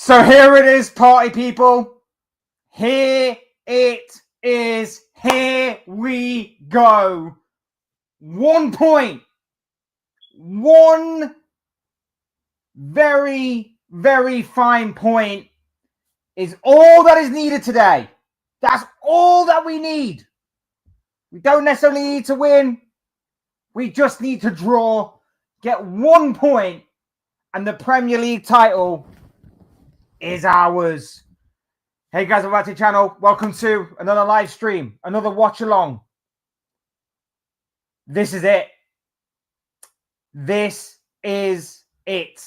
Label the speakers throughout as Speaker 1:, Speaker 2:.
Speaker 1: So here it is, party people. Here it is. Here we go. 1 point. One very, very fine point is all that is needed today. That's all that we need. We don't necessarily need to win. We just need to draw, get 1 point, and the Premier League title is ours. Hey guys, welcome back to the channel. Welcome to another live stream, another watch along. This is it. This is it.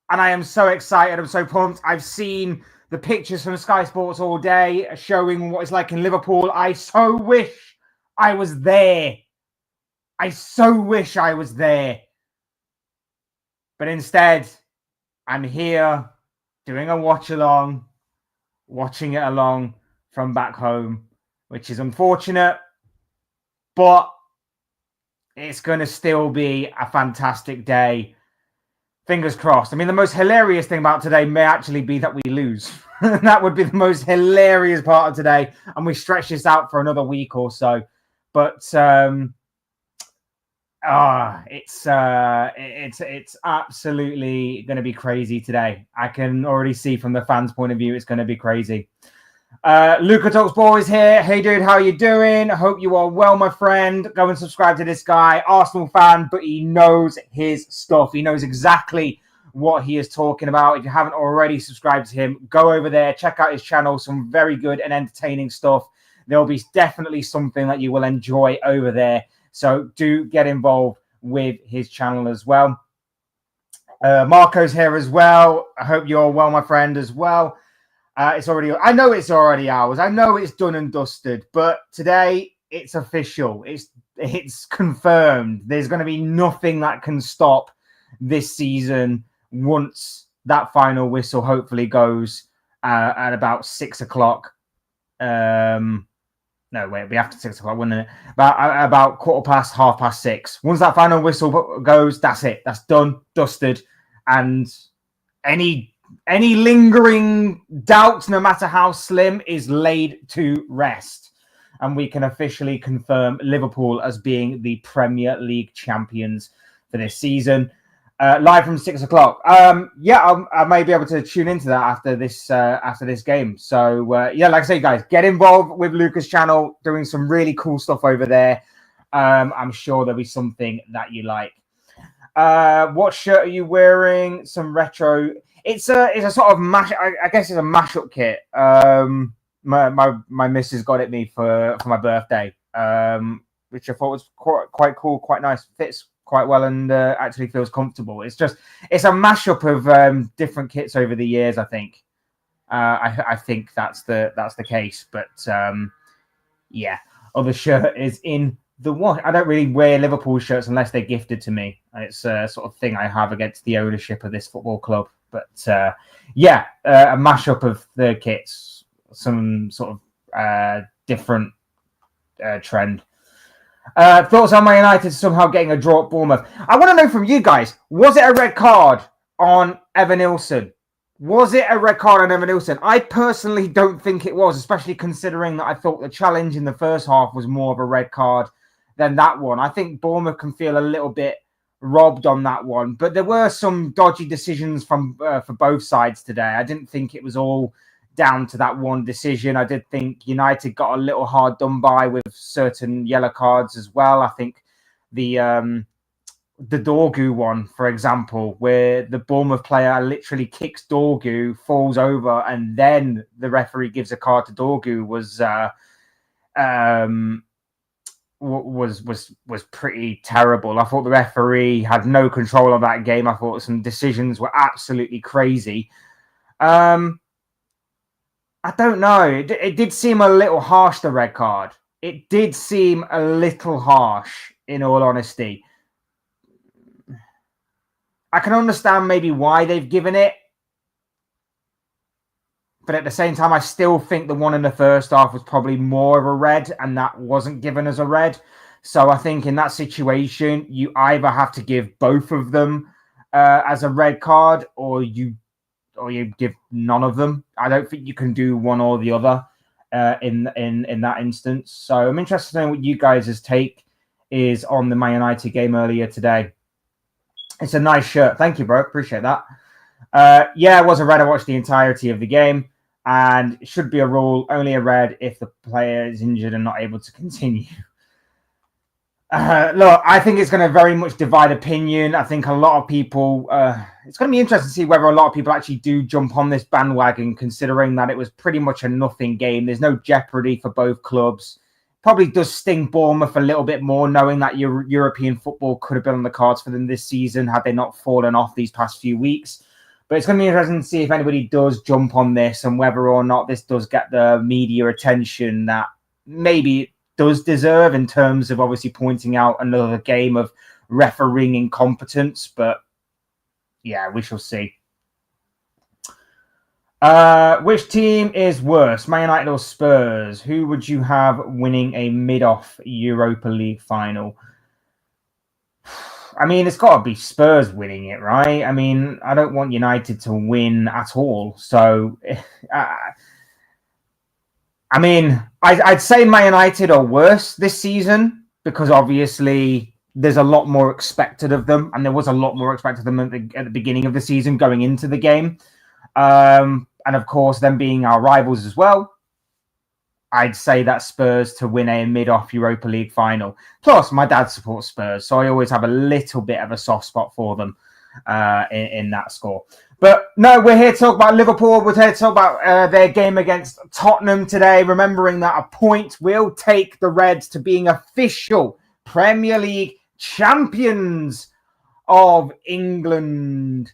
Speaker 1: And I am so excited. I'm so pumped. I've seen the pictures from Sky Sports all day showing what it's like in Liverpool. I so wish I was there. I so wish I was there. But instead, I'm here doing a watch along, watching it along from back home, which is unfortunate, but it's going to still be a fantastic day. Fingers crossed. I mean, the most hilarious thing about today may actually be that we lose. That would be the most hilarious part of today, and we stretch this out for another week or so. But it's absolutely going to be crazy today. I can already see from the fans' point of view, it's going to be crazy. Luca Talks Boys here. Hey, dude, how you doing? I hope you are well, my friend. Go and subscribe to this guy. Arsenal fan, but he knows his stuff. He knows exactly what he is talking about. If you haven't already subscribed to him, go over there. Check out his channel. Some very good and entertaining stuff. There'll be definitely something that you will enjoy over there. So do get involved with his channel as well. Marco's here as well. I hope you're well, my friend, as well. I know it's already ours. I know it's done and dusted, but today it's official. It's confirmed. There's going to be nothing that can stop this season once that final whistle hopefully goes at about 6 o'clock. No, wait, it'll be after 6 o'clock, wouldn't it? About 6:15. Once that final whistle goes, that's it. That's done, dusted. And any lingering doubts, no matter how slim, is laid to rest. And we can officially confirm Liverpool as being the Premier League champions for this season. Live from 6 o'clock. I may be able to tune into that after this game. So like I say, guys, get involved with Luca's channel, doing some really cool stuff over there. I'm sure there'll be something that you like. What shirt are you wearing? Some retro. It's a sort of mash. I guess it's a mashup kit. My missus got it me for my birthday, which I thought was quite cool, quite nice. Fits quite well and actually feels comfortable. It's a mashup of different kits over the years. I think. I think that's the case. But other shirt is in the wash. I don't really wear Liverpool shirts unless they're gifted to me. It's a sort of thing I have against the ownership of this football club. But a mashup of the kits, some sort of different trend. Thoughts on Man United somehow getting a draw at Bournemouth? I want to know from you guys, was it a red card on Evan Nilsson? Was it a red card on Evan Nilsson? I personally don't think it was, especially considering that I thought the challenge in the first half was more of a red card than that one. I think Bournemouth can feel a little bit robbed on that one, but there were some dodgy decisions from for both sides today. I didn't think it was all down to that one decision. I did think United got a little hard done by with certain yellow cards as well. I think the Dorgu one, for example, where the Bournemouth player literally kicks Dorgu, falls over, and then the referee gives a card to Dorgu was pretty terrible. I thought the referee had no control of that game. I thought some decisions were absolutely crazy. I don't know. It did seem a little harsh, the red card. It did seem a little harsh, in all honesty. I can understand maybe why they've given it. But at the same time, I still think the one in the first half was probably more of a red, and that wasn't given as a red. So I think in that situation, you either have to give both of them as a red card, or or you give none of them. I don't think you can do one or the other in that instance. So I'm interested to know what you guys' take is on the Man United game earlier today. It's a nice shirt. Thank you, bro. Appreciate that. Yeah, it was a red. I watched the entirety of the game, and it should be a rule, only a red if the player is injured and not able to continue. Look, I think it's going to very much divide opinion. I think a lot of people, it's going to be interesting to see whether a lot of people actually do jump on this bandwagon, considering that it was pretty much a nothing game. There's no jeopardy for both clubs. Probably does sting Bournemouth a little bit more, knowing that European football could have been on the cards for them this season had they not fallen off these past few weeks. But it's going to be interesting to see if anybody does jump on this and whether or not this does get the media attention that maybe it does deserve, in terms of obviously pointing out another game of refereeing incompetence. But yeah, we shall see. Which team is worse, Man United or Spurs? Who would you have winning a mid-off Europa League final? I mean, it's got to be Spurs winning it, right? I mean, I don't want United to win at all. So, I mean, I'd say Man United are worse this season because obviously there's a lot more expected of them, and there was a lot more expected of them at the beginning of the season going into the game. And of course, them being our rivals as well, I'd say that Spurs to win a mid-off Europa League final. Plus, my dad supports Spurs, so I always have a little bit of a soft spot for them in that score. But no, we're here to talk about Liverpool. We're here to talk about their game against Tottenham today, remembering that a point will take the Reds to being official Premier League champions of England.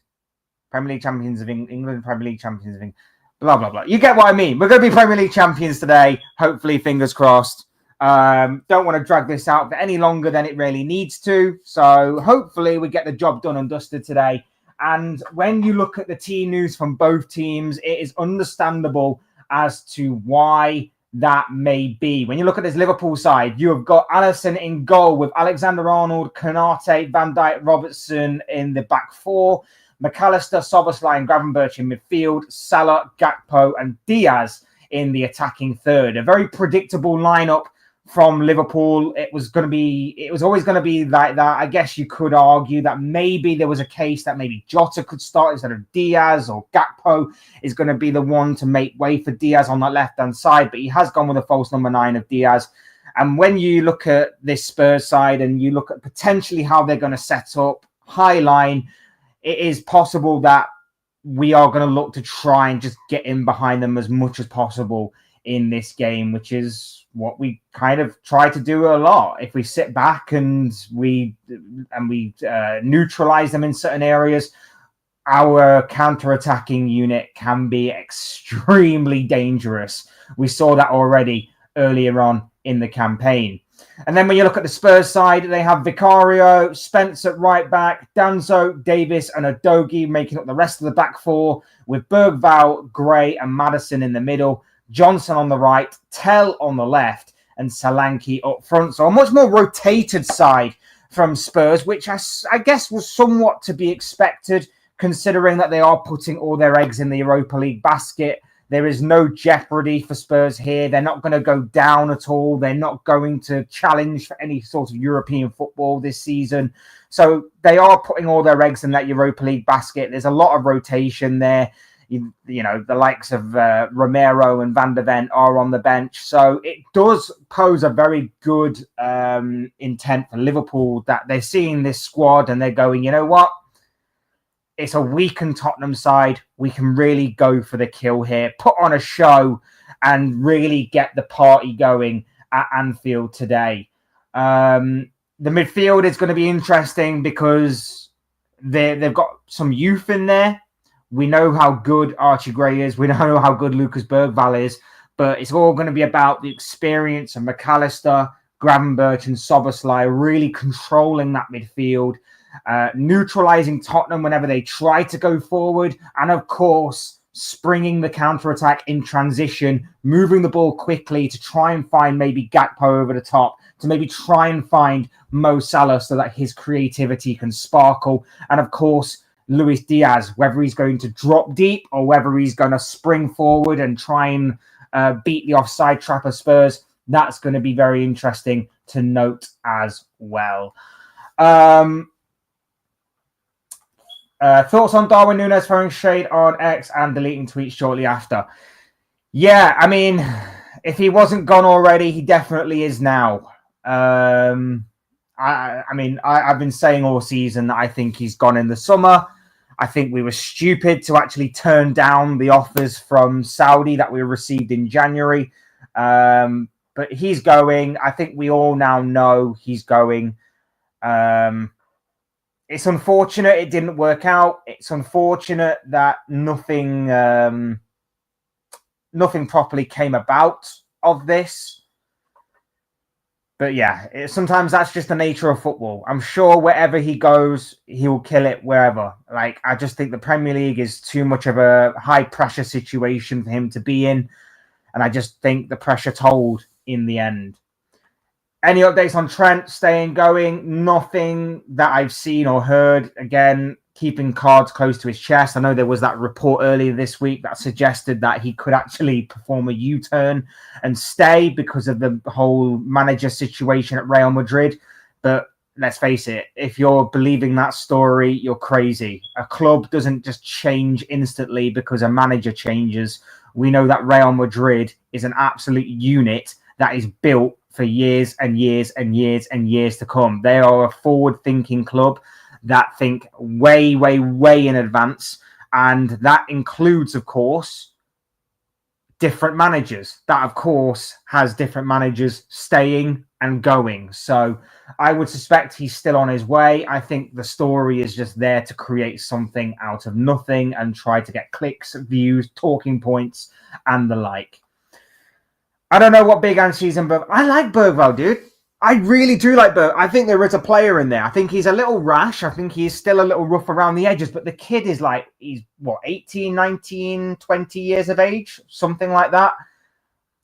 Speaker 1: Premier League champions of England, Premier League champions of England, blah, blah, blah. You get what I mean. We're going to be Premier League champions today. Hopefully, fingers crossed. Don't want to drag this out for any longer than it really needs to. So hopefully we get the job done and dusted today. And when you look at the team news from both teams, it is understandable as to why that may be. When you look at this Liverpool side, you have got Alisson in goal with Alexander-Arnold, Konate, Van Dijk, Robertson in the back four. McAllister, Szoboszlai and Gravenberch in midfield, Salah, Gakpo and Diaz in the attacking third. A very predictable lineup from Liverpool. It was always going to be like that. I guess you could argue that maybe there was a case that maybe Jota could start instead of Diaz, or Gakpo is going to be the one to make way for Diaz on that left-hand side, but he has gone with a false number 9 of Diaz. And when you look at this Spurs side and you look at potentially how they're going to set up, high line, it is possible that we are going to look to try and just get in behind them as much as possible in this game, which is what we kind of try to do a lot. If we sit back and we neutralize them in certain areas, our counter-attacking unit can be extremely dangerous. We saw that already earlier on in the campaign. And then when you look at the Spurs side, they have Vicario, Spence at right back, Danzo, Davis and Udogie making up the rest of the back four, with Bergvall, Gray and Maddison in the middle, Johnson on the right, Tell on the left and Solanke up front. So a much more rotated side from Spurs, which I guess was somewhat to be expected, considering that they are putting all their eggs in the Europa League basket. There is no jeopardy for Spurs here. They're not going to go down at all. They're not going to challenge for any sort of European football this season. So they are putting all their eggs in that Europa League basket. There's a lot of rotation there. You know, the likes of Romero and Van der Ven are on the bench. So it does pose a very good intent for Liverpool that they're seeing this squad and they're going, you know what? It's a weakened Tottenham side. We can really go for the kill here, put on a show and really get the party going at Anfield today. The midfield is going to be interesting because they've got some youth in there. We know how good Archie Gray is. We know how good Lucas Bergvall is. But it's all going to be about the experience of McAllister, Gravenberch and Szoboszlai really controlling that midfield. Neutralizing Tottenham whenever they try to go forward, and of course springing the counter-attack in transition, moving the ball quickly to try and find maybe Gakpo over the top, to maybe try and find Mo Salah so that his creativity can sparkle, and of course Luis Diaz, whether he's going to drop deep or whether he's going to spring forward and try and beat the offside trap of Spurs. That's going to be very interesting to note as well. Thoughts on Darwin Núñez throwing shade on X and deleting tweets shortly after? Yeah, I mean, if he wasn't gone already, he definitely is now. I've been saying all season that I think he's gone in the summer. I think we were stupid to actually turn down the offers from Saudi that we received in January. But he's going. I think we all now know he's going. It's unfortunate it didn't work out. It's unfortunate that nothing properly came about of this. But yeah, sometimes that's just the nature of football. I'm sure wherever he goes, he will kill it wherever. Like, I just think the Premier League is too much of a high pressure situation for him to be in. And I just think the pressure told in the end. Any updates on Trent staying going? Nothing that I've seen or heard. Again, keeping cards close to his chest. I know there was that report earlier this week that suggested that he could actually perform a U-turn and stay because of the whole manager situation at Real Madrid. But let's face it, if you're believing that story, you're crazy. A club doesn't just change instantly because a manager changes. We know that Real Madrid is an absolute unit that is built for years and years and years and years to come. They are a forward-thinking club that think way, way, way in advance. And that includes, of course, different managers. That, of course, has different managers staying and going. So I would suspect he's still on his way. I think the story is just there to create something out of nothing and try to get clicks, views, talking points, and the like. I don't know what big answer he's in, but I like Bergwijn, dude. I really do like Bergwijn. I think there is a player in there. I think he's a little rash. I think he's still a little rough around the edges, but the kid is like, he's what, 18, 19, 20 years of age? Something like that.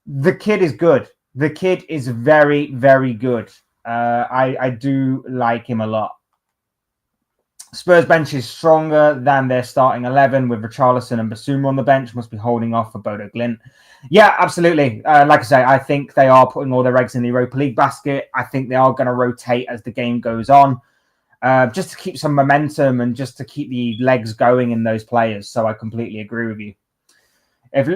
Speaker 1: The kid is good. The kid is very, very good. I do like him a lot. Spurs bench is stronger than their starting 11 with Richarlison and Basuma on the bench. Must be holding off for Bodo Glimt. Yeah, absolutely. Like I say, I think they are putting all their eggs in the Europa League basket. I think they are going to rotate as the game goes on, just to keep some momentum and just to keep the legs going in those players. So I completely agree with you.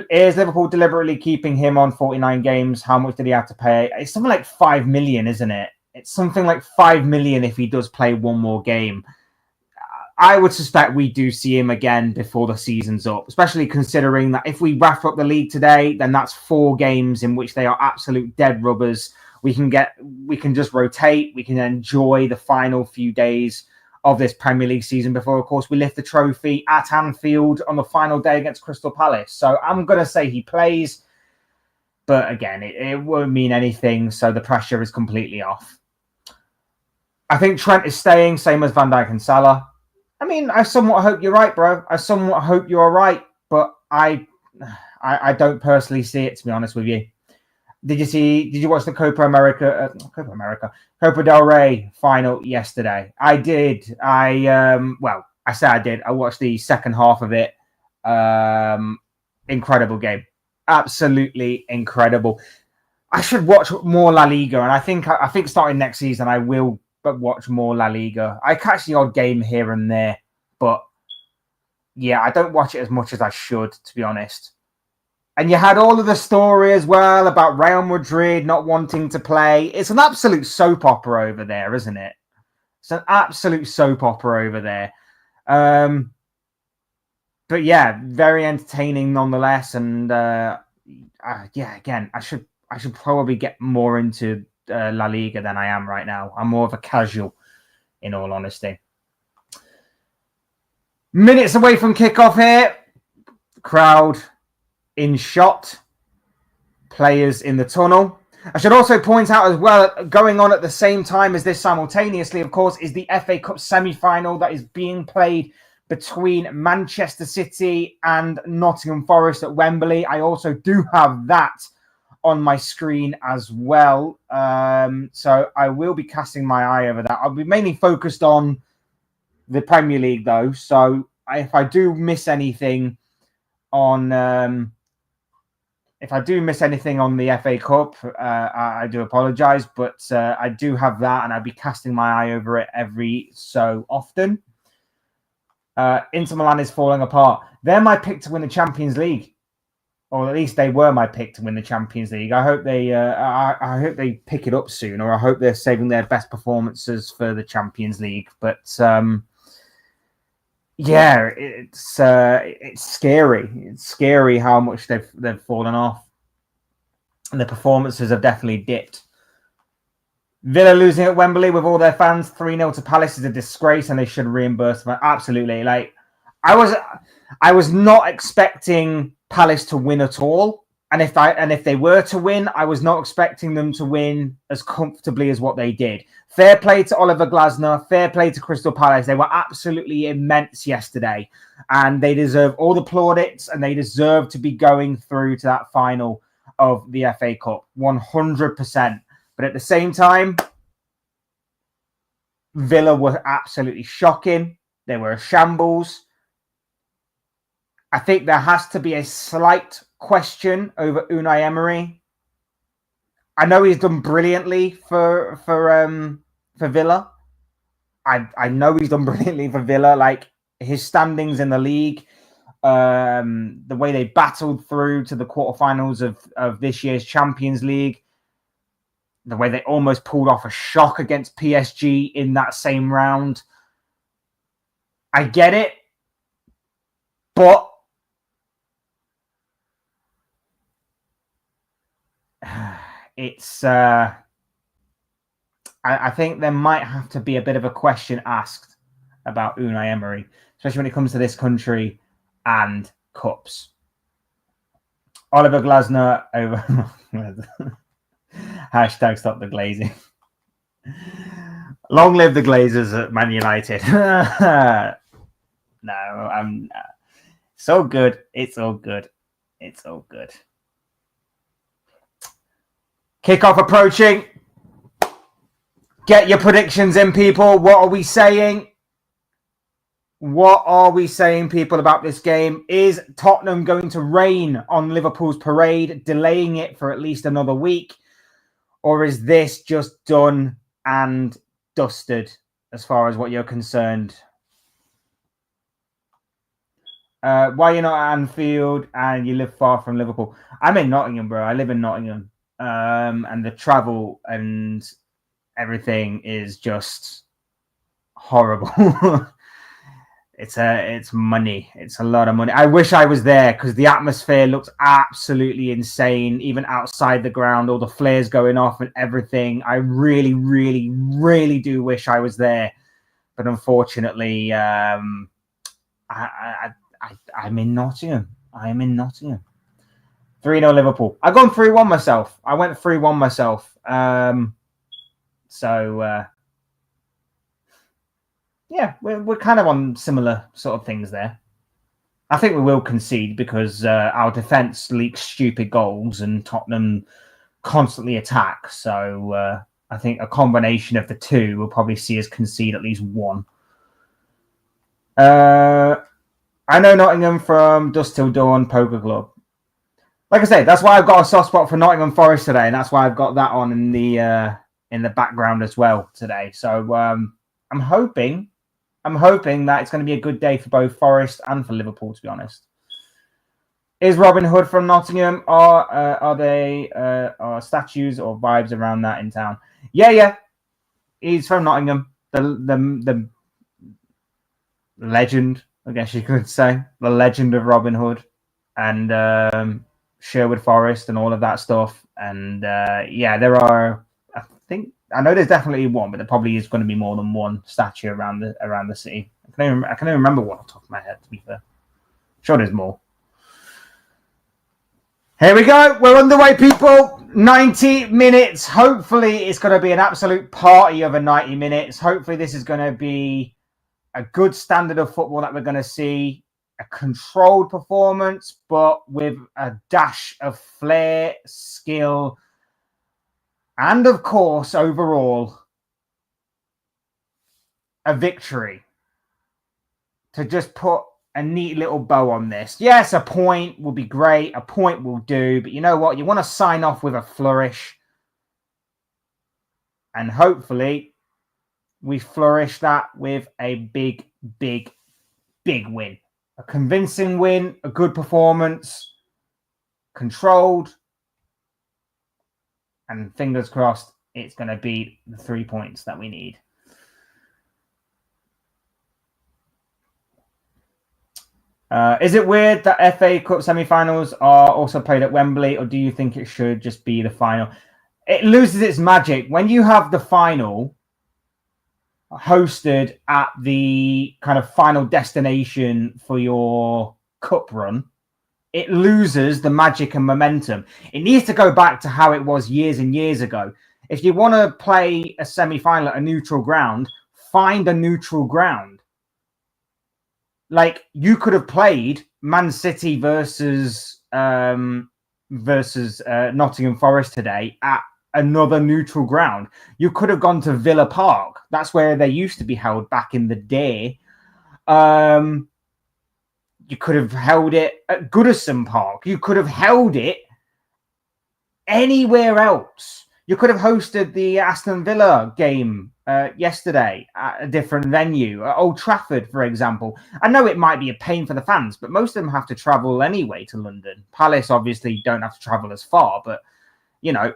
Speaker 1: Is Liverpool deliberately keeping him on 49 games? How much did he have to pay? It's something like 5 million, isn't it? It's something like 5 million if he does play one more game. I would suspect we do see him again before the season's up, especially considering that if we wrap up the league today, then that's 4 games in which they are absolute dead rubbers. We can just rotate. We can enjoy the final few days of this Premier League season before, of course, we lift the trophy at Anfield on the final day against Crystal Palace. So I'm going to say he plays, but again, it won't mean anything. So the pressure is completely off. I think Trent is staying, same as Van Dijk and Salah. I mean, I somewhat hope you're right, bro. I somewhat hope you're right, but I don't personally see it, to be honest with you. Did you watch the Copa del Rey final yesterday? I did. I say I did. I watched the second half of it. Incredible game. Absolutely incredible. I should watch more La Liga, and I think starting next season I will watch more La Liga. I catch the odd game here and there, but yeah, I don't watch it as much as I should, to be honest. And you had all of the story as well about Real Madrid not wanting to play. It's an absolute soap opera over there, isn't it? It's an absolute soap opera over there. But yeah, very entertaining nonetheless. And again, I should probably get more into La Liga than I am right now. I'm more of a casual, in all honesty. Minutes away from kickoff here. Crowd in shot. Players in the tunnel. I should also point out as well, going on at the same time as this simultaneously, of course, is the FA Cup semi-final that is being played between Manchester City and Nottingham Forest at Wembley. I also do have that on my screen as well. So I will be casting my eye over that. I'll be mainly focused on the Premier League, though. So if I do miss anything on the FA Cup, I do apologise, but I do have that, and I'd be casting my eye over it every so often. Inter Milan is falling apart. They're my pick to win the Champions League, or at least they were my pick to win the Champions League. I hope they pick it up soon, or I hope they're saving their best performances for the Champions League. But yeah, it's scary. It's scary how much they've fallen off, and the performances have definitely dipped. Villa losing at Wembley with all their fans 3-0 to Palace is a disgrace, and they should reimburse them. Absolutely. Like, I was not expecting Palace to win at all. And if they were to win, I was not expecting them to win as comfortably as what they did. Fair play to Oliver Glasner, fair play to Crystal Palace. They were absolutely immense yesterday, and they deserve all the plaudits, and they deserve to be going through to that final of the FA Cup 100%. But at the same time, Villa were absolutely shocking. They were a shambles. I think there has to be a slight question over Unai Emery. I know he's done brilliantly for Villa. I know he's done brilliantly for Villa. Like, his standings in the league, the way they battled through to the quarterfinals of this year's Champions League, the way they almost pulled off a shock against PSG in that same round. I get it, but it's I think there might have to be a bit of a question asked about Unai Emery, especially when it comes to this country and cups. Oliver Glasner over hashtag stop the glazing. Long live the Glazers at Man United. No, I'm so good. It's all good. It's all good. Kickoff approaching. Get your predictions in, people. What are we saying? What are we saying, people, about this game? Is Tottenham going to rain on Liverpool's parade, delaying it for at least another week? Or is this just done and dusted as far as what you're concerned? Why you're not at Anfield and you live far from Liverpool? I'm in Nottingham, bro. I live in Nottingham. And the travel and everything is just horrible. It's money. It's a lot of money. I wish I was there because the atmosphere looks absolutely insane, even outside the ground, all the flares going off and everything. I really, really, really do wish I was there, but unfortunately, I'm in Nottingham. I am in Nottingham. 3-0 Liverpool. I've gone 3-1 myself. I went 3-1 myself. Yeah, we're kind of on similar sort of things there. I think we will concede because our defence leaks stupid goals and Tottenham constantly attack. So I think a combination of the two will probably see us concede at least one. I know Nottingham from Dusk Till Dawn Poker Club. Like I say, that's why I've got a soft spot for Nottingham Forest today, and that's why I've got that on in the background as well today. So I'm hoping that it's going to be a good day for both Forest and for Liverpool, to be honest. Is Robin Hood from Nottingham? Are they statues or vibes around that in town? Yeah. He's from Nottingham. The legend, I guess you could say. The legend of Robin Hood. And Sherwood Forest and all of that stuff. And there are, I know there's definitely one, but there probably is going to be more than one statue around the city. I can't even remember one off the top of my head, to be fair. Sure there's more. Here we go. We're underway, people. 90 minutes. Hopefully it's going to be an absolute party of a 90 minutes. Hopefully this is going to be a good standard of football that we're going to see. A controlled performance, but with a dash of flair, skill, and of course, overall, a victory. to just put a neat little bow on this. Yes, a point will be great. A point will do. But you know what? You want to sign off with a flourish. And hopefully we flourish that with a big, big, big win. A convincing win, a good performance, controlled. And fingers crossed, it's going to be the 3 points that we need. Is it weird that FA Cup semi-finals are also played at Wembley, or do you think it should just be the final? It loses its magic. When you have the final hosted at the kind of final destination for your cup run, it loses the magic and momentum. It needs to go back to how it was years and years ago. If you want to play a semi-final at a neutral ground, find a neutral ground. Like, you could have played Man City versus Nottingham Forest today at another neutral ground. You could have gone to Villa Park. That's where they used to be held back in the day. You could have held it at Goodison Park. You could have held it anywhere else. You could have hosted the Aston Villa game yesterday at a different venue, at Old Trafford, for example. I know it might be a pain for the fans, but most of them have to travel anyway to London. Palace obviously don't have to travel as far, but, you know,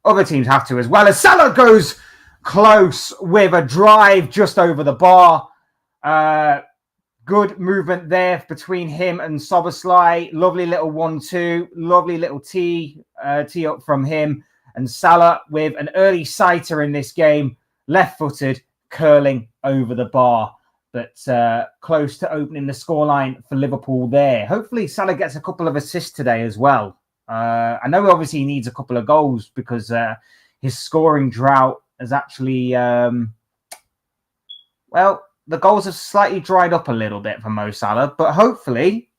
Speaker 1: other teams have to as well. As Salah goes close with a drive just over the bar. Good movement there between him and Szoboszlai. Lovely little 1-2. Lovely little tee up from him. And Salah with an early sighter in this game, left-footed, curling over the bar. But close to opening the scoreline for Liverpool there. Hopefully Salah gets a couple of assists today as well. I know obviously he needs a couple of goals because his scoring drought has actually... the goals have slightly dried up a little bit for Mo Salah. But hopefully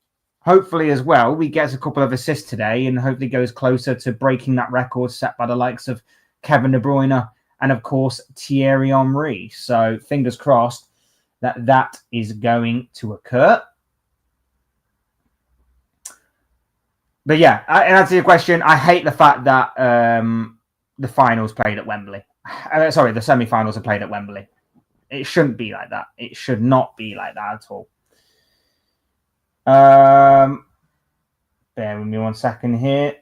Speaker 1: as well, we get a couple of assists today and hopefully goes closer to breaking that record set by the likes of Kevin De Bruyne and, of course, Thierry Henry. So fingers crossed that is going to occur. But yeah, and answer your question, I hate the fact that the finals played at Wembley. The semi-finals are played at Wembley. It shouldn't be like that. It should not be like that at all. Bear with me 1 second here.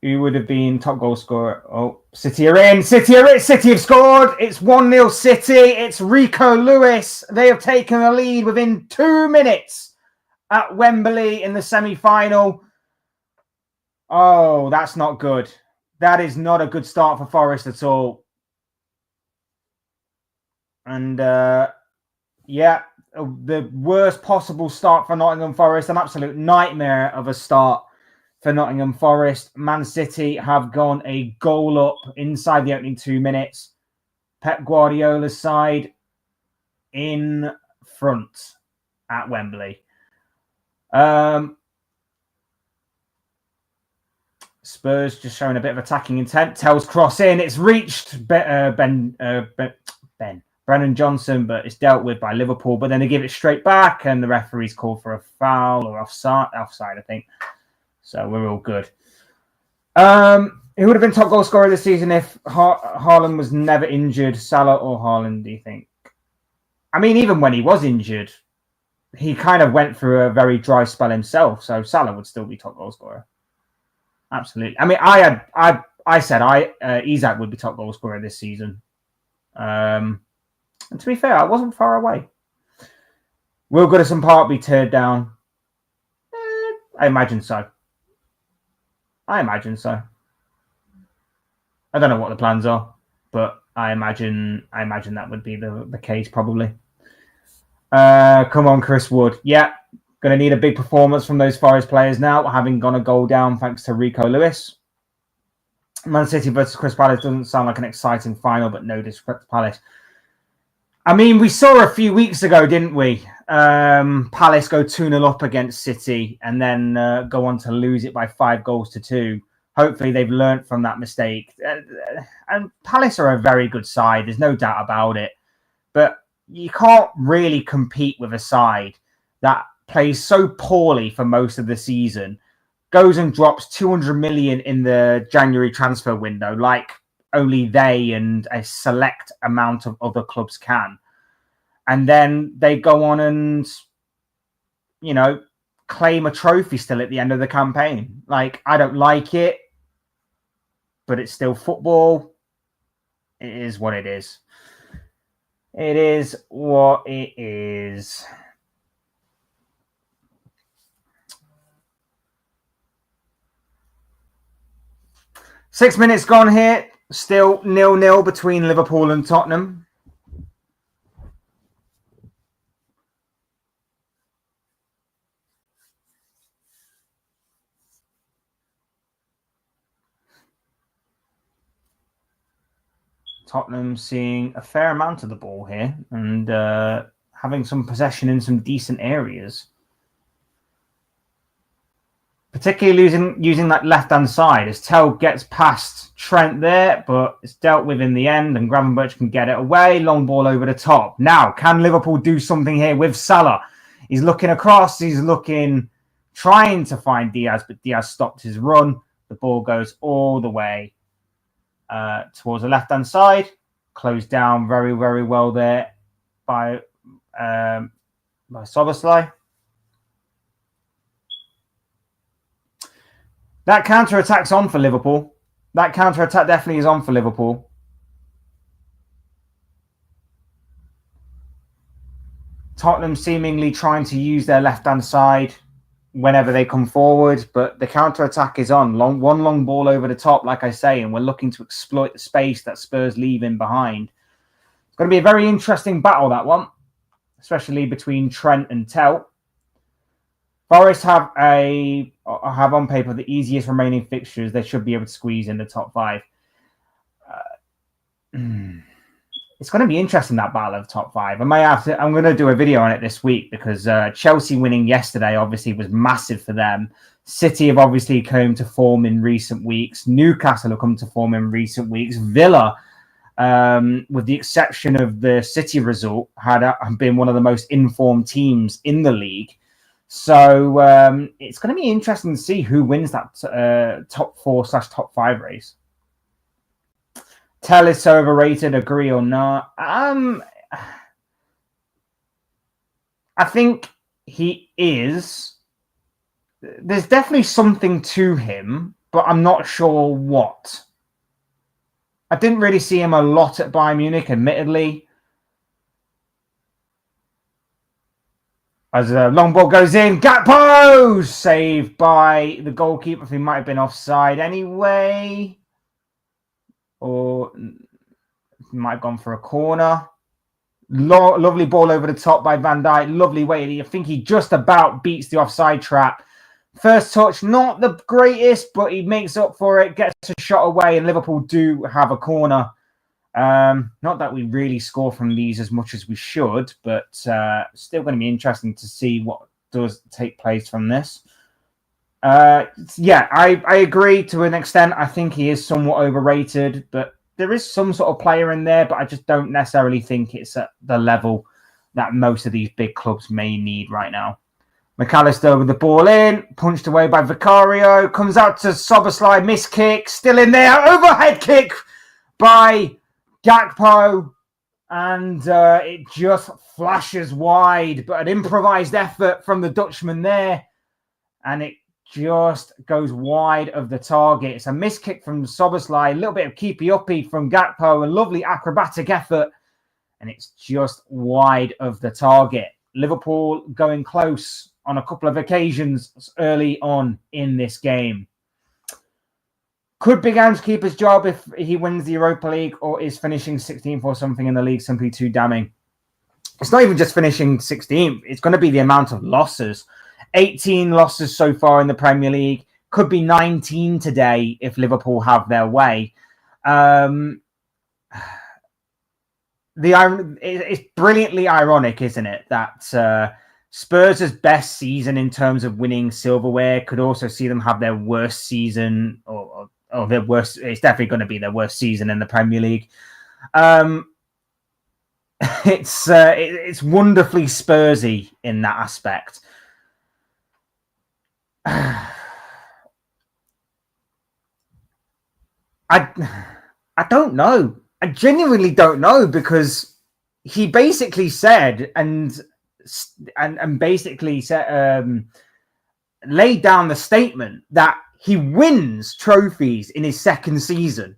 Speaker 1: Who would have been top goal scorer? Oh, City are in. City have scored. It's 1-0 City. It's Rico Lewis. They have taken the lead within 2 minutes at Wembley in the semi-final. Oh, that's not good. That is not a good start for Forest at all. And, the worst possible start for Nottingham Forest. An absolute nightmare of a start for Nottingham Forest. Man City have gone a goal up inside the opening 2 minutes. Pep Guardiola's side in front at Wembley. Spurs just showing a bit of attacking intent. Tells cross in. It's reached Brennan Johnson, but it's dealt with by Liverpool. But then they give it straight back, and the referee's called for a foul or offside, I think. So we're all good. Who would have been top goal scorer this season if Haaland was never injured? Salah or Haaland, do you think? I mean, even when he was injured, he kind of went through a very dry spell himself. So Salah would still be top goal scorer. Absolutely. I mean, I said Isak would be top goal scorer this season. And to be fair, I wasn't far away. Will Goodison Park be teared down? I imagine so. I don't know what the plans are, but I imagine that would be the case probably. Come on, Chris Wood. Yeah, going to need a big performance from those Forest players now, having gone a goal down thanks to Rico Lewis. Man City versus Crystal Palace doesn't sound like an exciting final, but no disrespect to Palace. I mean, we saw a few weeks ago, didn't we? Palace go 2-0 up against City and then go on to lose it by 5-2. hopefully they've learned from that mistake. And Palace are a very good side. There's no doubt about it. But you can't really compete with a side that plays so poorly for most of the season, goes and drops 200 million in the January transfer window, like only they and a select amount of other clubs can. And then they go on and, claim a trophy still at the end of the campaign. Like, I don't like it, but it's still football. It is what it is. It is what it is. Six minutes gone here. Still 0-0 between Liverpool and Tottenham. Tottenham seeing a fair amount of the ball here and having some possession in some decent areas. Particularly using that left-hand side as Tell gets past Trent there, but it's dealt with in the end and Gravenberch can get it away. Long ball over the top. Now, can Liverpool do something here with Salah? He's looking across. He's trying to find Diaz, but Diaz stopped his run. The ball goes all the way towards the left-hand side. Closed down very, very well there by Szoboszlai. That counter-attack's on for Liverpool. That counter-attack definitely is on for Liverpool. Tottenham seemingly trying to use their left-hand side whenever they come forward, but the counter-attack is on. One long ball over the top, like I say, and we're looking to exploit the space that Spurs leave in behind. It's going to be a very interesting battle, that one, especially between Trent and Tell. Forest have on paper the easiest remaining fixtures. They should be able to squeeze in the top five. It's going to be interesting, that battle of top five. I'm going to do a video on it this week because Chelsea winning yesterday obviously was massive for them. City have obviously come to form in recent weeks. Newcastle have come to form in recent weeks. Villa, with the exception of the City result, have been one of the most informed teams in the league. So it's going to be interesting to see who wins that top 4/top 5 race. Tell is so overrated, agree or not? I think he is. There's definitely something to him, but I'm not sure what. I didn't really see him a lot at Bayern Munich, admittedly. As a long ball goes in, Gakpo saved by the goalkeeper. He might have been offside anyway, or he might have gone for a corner. Lovely ball over the top by Van Dijk. Lovely way. I think he just about beats the offside trap. First touch, not the greatest, but he makes up for it. Gets a shot away, and Liverpool do have a corner. Not that we really score from these as much as we should, but still going to be interesting to see what does take place from this. Yeah, I agree to an extent. I think he is somewhat overrated, but there is some sort of player in there, but I just don't necessarily think it's at the level that most of these big clubs may need right now. McAllister with the ball in, punched away by Vicario, comes out to Szoboszlai, miss kick, still in there, overhead kick by Gakpo, and it just flashes wide, but an improvised effort from the Dutchman there, and it just goes wide of the target. It's a miss kick from Szoboszlai, a little bit of keepy-uppy from Gakpo, a lovely acrobatic effort, and it's just wide of the target. Liverpool going close on a couple of occasions early on in this game. Could Big Ange keep his job if he wins the Europa League, or is finishing 16th or something in the league simply too damning? It's not even just finishing 16th. It's going to be the amount of losses. 18 losses so far in the Premier League. Could be 19 today if Liverpool have their way. It's brilliantly ironic, isn't it, that Spurs' best season in terms of winning silverware. Could also see them have their worst season, or their worst. It's definitely going to be their worst season in the Premier League. It's wonderfully Spursy in that aspect. I don't know. I genuinely don't know, because he basically said and basically said, laid down the statement that he wins trophies in his second season.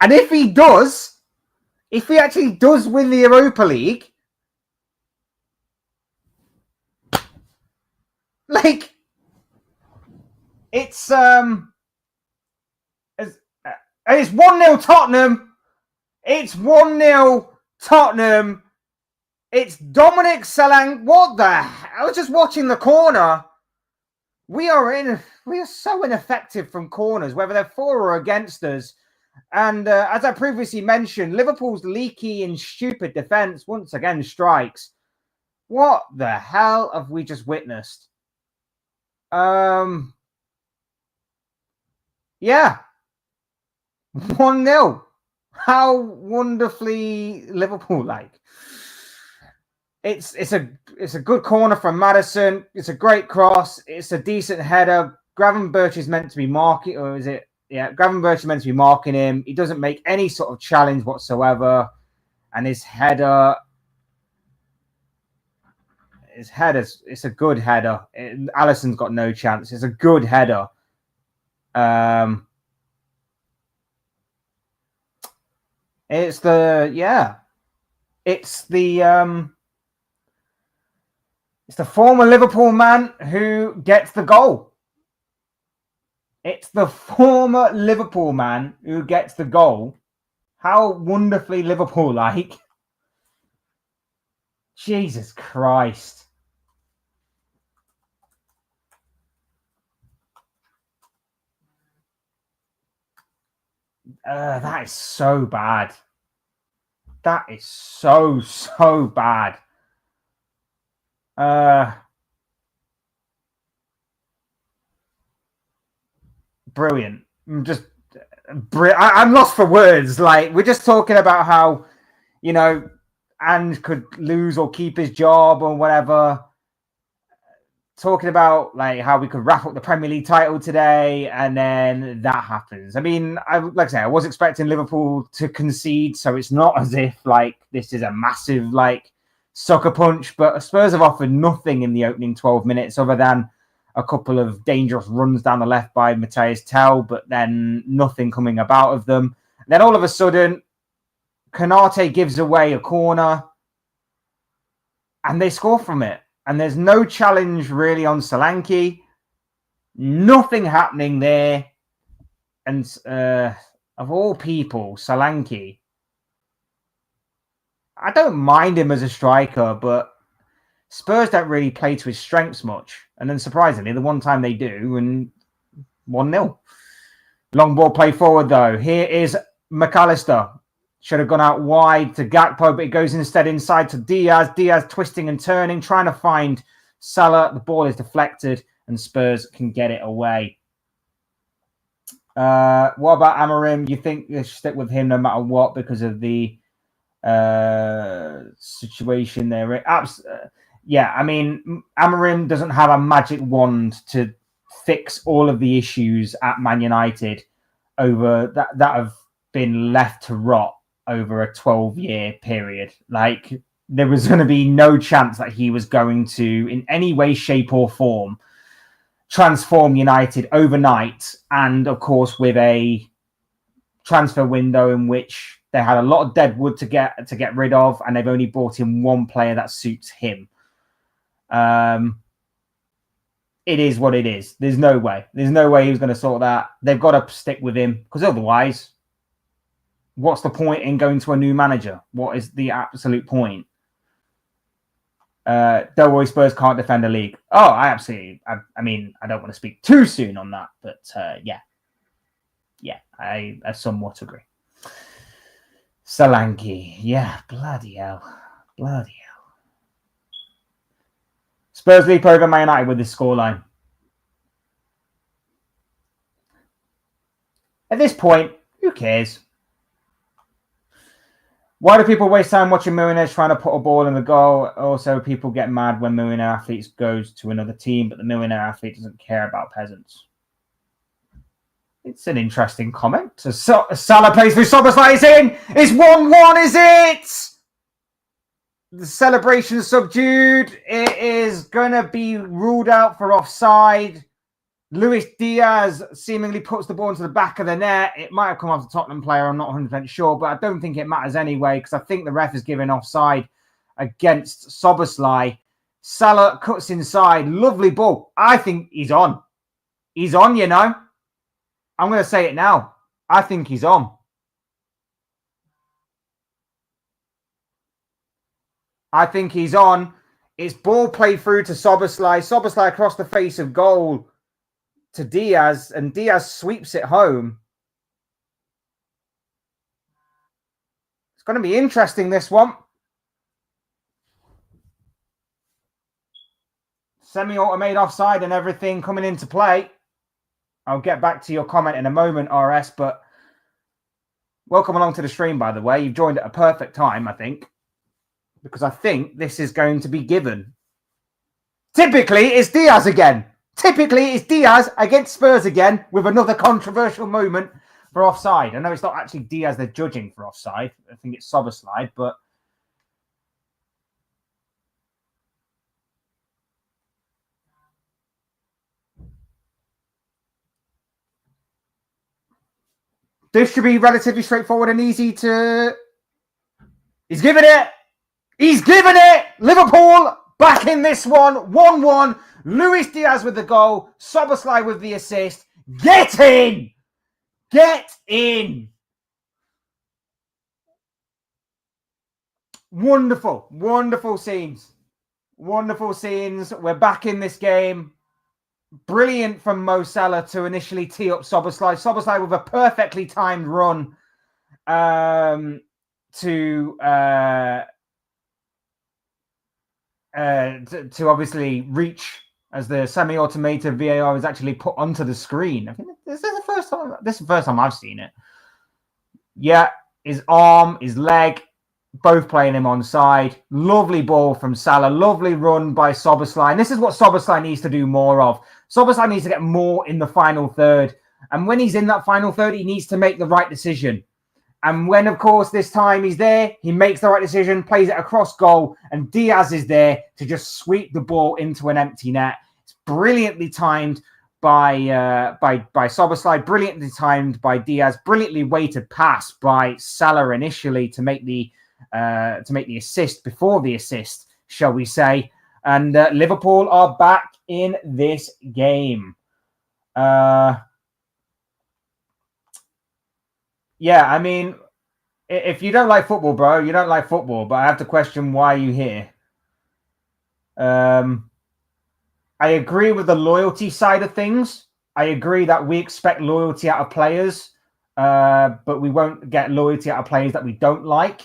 Speaker 1: And if he actually does win the Europa League, like, it's 1-0 Tottenham. It's 1-0 Tottenham. It's Dominic Solanke. What the hell? I was just watching the corner. We are so ineffective from corners, whether they're for or against us. And as I previously mentioned, Liverpool's leaky and stupid defense once again strikes. What the hell have we just witnessed? Yeah. 1-0. How wonderfully Liverpool-like. It's a good corner from Maddison. It's a great cross. It's a decent header. Gravenberch is meant to be marking, or is it? Yeah, Gravenberch is meant to be marking him. He doesn't make any sort of challenge whatsoever. And his header, it's a good header. Alisson's got no chance. It's a good header. It's the former Liverpool man who gets the goal. It's the former Liverpool man who gets the goal. How wonderfully Liverpool-like. Jesus Christ. That is so bad. That is so bad. Brilliant. I'm lost for words. Like, we're just talking about how, Ange could lose or keep his job or whatever. Talking about like how we could wrap up the Premier League title today, and then that happens. I mean, I was expecting Liverpool to concede, so it's not as if like this is a massive like sucker punch. But Spurs have offered nothing in the opening 12 minutes other than a couple of dangerous runs down the left by Matthias Tell, but then nothing coming about of them. And then all of a sudden, Konate gives away a corner, and they score from it. And there's no challenge really on Solanke. Nothing happening there. And of all people, Solanke, I don't mind him as a striker, but Spurs don't really play to his strengths much. And then surprisingly, the one time they do, and 1-0. Long ball play forward, though. Here is McAllister. Should have gone out wide to Gakpo, but it goes instead inside to Diaz. Diaz twisting and turning, trying to find Salah. The ball is deflected, and Spurs can get it away. What about Amorim? You think they should stick with him no matter what because of the situation there? Yeah, I mean, Amorim doesn't have a magic wand to fix all of the issues at Man United over that have been left to rot over a 12-year period. Like, there was going to be no chance that he was going to, in any way, shape or form, transform United overnight. And, of course, with a transfer window in which they had a lot of dead wood to get rid of, and they've only brought in one player that suits him. It is what it is. There's no way he was going to sort that. They've got to stick with him, because otherwise, what's the point in going to a new manager? What is the absolute point? Don't worry, Spurs can't defend a league. Oh, I mean, I don't want to speak too soon on that, but yeah, I somewhat agree. Solanke, yeah, bloody hell. Bloody hell. Spurs leap over Man United with this scoreline. At this point, who cares? Why do people waste time watching millionaires trying to put a ball in the goal? Also, people get mad when millionaire athletes goes to another team, but the millionaire athlete doesn't care about peasants. It's an interesting comment. So Salah plays through Szoboszlai. Is in. It's 1-1, is it? The celebration is subdued. It is going to be ruled out for offside. Luis Diaz seemingly puts the ball into the back of the net. It might have come off the Tottenham player. I'm not 100% sure, but I don't think it matters anyway because I think the ref is giving offside against Szoboszlai. Salah cuts inside. Lovely ball. I think he's on. He's on, you know. I'm going to say it now. I think he's on. I think he's on. It's ball played through to Szoboszlai. Szoboszlai across the face of goal to Diaz, and Diaz sweeps it home. It's going to be interesting, this one. Semi-automated offside and everything coming into play. I'll get back to your comment in a moment, RS, but welcome along to the stream, by the way. You've joined at a perfect time, I think, because I think this is going to be given. Typically, it's Diaz again. Typically, it's Diaz against Spurs again with another controversial moment for offside. I know it's not actually Diaz they're judging for offside. I think it's Szoboszlai, but this should be relatively straightforward and easy to... He's given it! He's given it! Liverpool back in this one. 1-1. Luis Diaz with the goal. Szoboszlai with the assist. Get in! Get in! Wonderful. Wonderful scenes. Wonderful scenes. We're back in this game. Brilliant from Mo Salah to initially tee up Szoboszlai. Szoboszlai with a perfectly timed run to obviously reach as the semi-automated VAR is actually put onto the screen. I think this is the first time. This is the first time I've seen it. Yeah, his arm, his leg, both playing him onside. Lovely ball from Salah. Lovely run by Szoboszlai. And this is what Szoboszlai needs to do more of. Szoboszlai needs to get more in the final third. And when he's in that final third, he needs to make the right decision. And when, of course, this time he's there, he makes the right decision, plays it across goal, and Diaz is there to just sweep the ball into an empty net. It's brilliantly timed by Szoboszlai, brilliantly timed by Diaz, brilliantly weighted pass by Salah initially to make the assist before the assist, shall we say? And Liverpool are back in this game. Yeah, I mean, if you don't like football, bro, you don't like football. But I have to question why you here. I agree with the loyalty side of things. I agree that we expect loyalty out of players, but we won't get loyalty out of players that we don't like.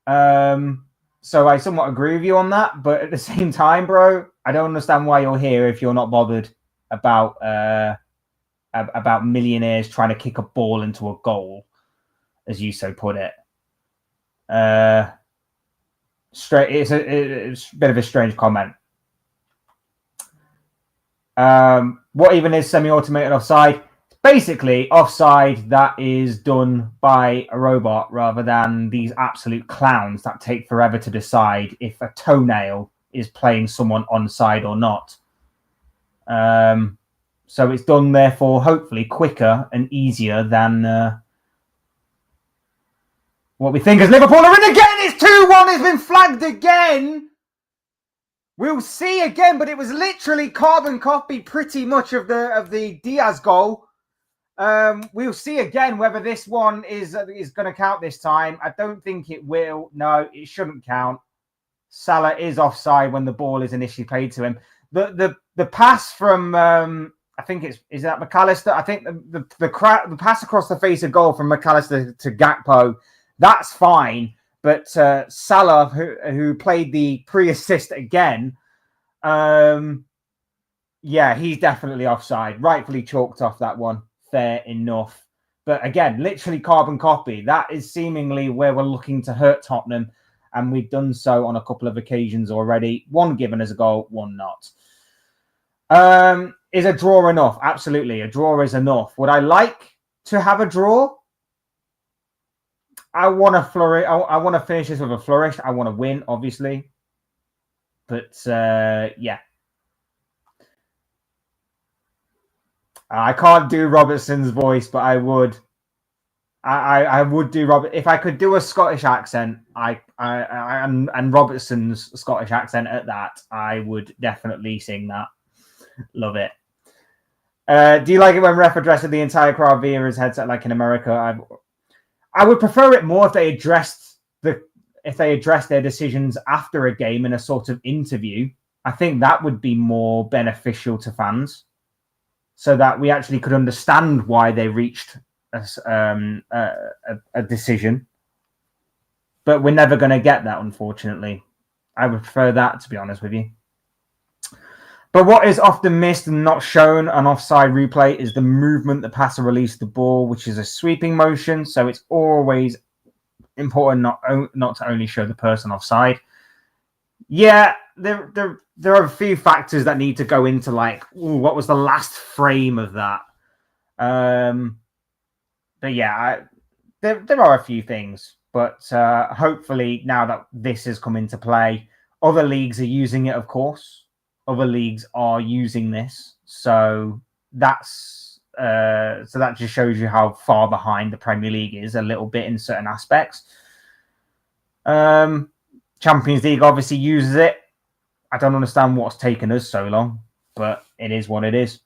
Speaker 1: So I somewhat agree with you on that. But at the same time, bro, I don't understand why you're here if you're not bothered about millionaires trying to kick a ball into a goal, as you so put it. It's a bit of a strange comment. What even is semi-automated offside? It's basically offside that is done by a robot rather than these absolute clowns that take forever to decide if a toenail is playing someone onside or not. So it's done, therefore, hopefully quicker and easier than what we think as Liverpool are in again. It's 2-1. It's been flagged again. We'll see again, but it was literally carbon copy pretty much of the Diaz goal. We'll see again whether this one is going to count this time. I don't think it will. No, it shouldn't count. Salah is offside when the ball is initially played to him. The pass from I think is that McAllister? I think the pass across the face of goal from McAllister to Gakpo, that's fine. But Salah, who played the pre-assist again, yeah, he's definitely offside. Rightfully chalked off that one. Fair enough. But again, literally carbon copy. That is seemingly where we're looking to hurt Tottenham. And we've done so on a couple of occasions already. One given as a goal, one not. Is a draw enough? Absolutely. A draw is enough. Would I like to have a draw? I want to flourish. I want to finish this with a flourish. I want to win, obviously. But yeah. I can't do Robertson's voice, but I would. I would do Robert if I could do a Scottish accent. And Robertson's Scottish accent at that. I would definitely sing that. Love it. Do you like it when ref addresses the entire crowd via his headset, like in America? I would prefer it more if they addressed their decisions after a game in a sort of interview. I think that would be more beneficial to fans, so that we actually could understand why they reached a decision. But we're never going to get that, unfortunately. I would prefer that, to be honest with you. But what is often missed and not shown on offside replay is the movement the passer released the ball, which is a sweeping motion. So it's always important not to only show the person offside. Yeah, there are a few factors that need to go into, like, what was the last frame of that? But yeah, there are a few things. But hopefully now that this has come into play, other leagues are using it, of course. Other leagues are using this. So that just shows you how far behind the Premier League is a little bit in certain aspects. Champions League obviously uses it. I don't understand what's taken us so long, but it is what it is.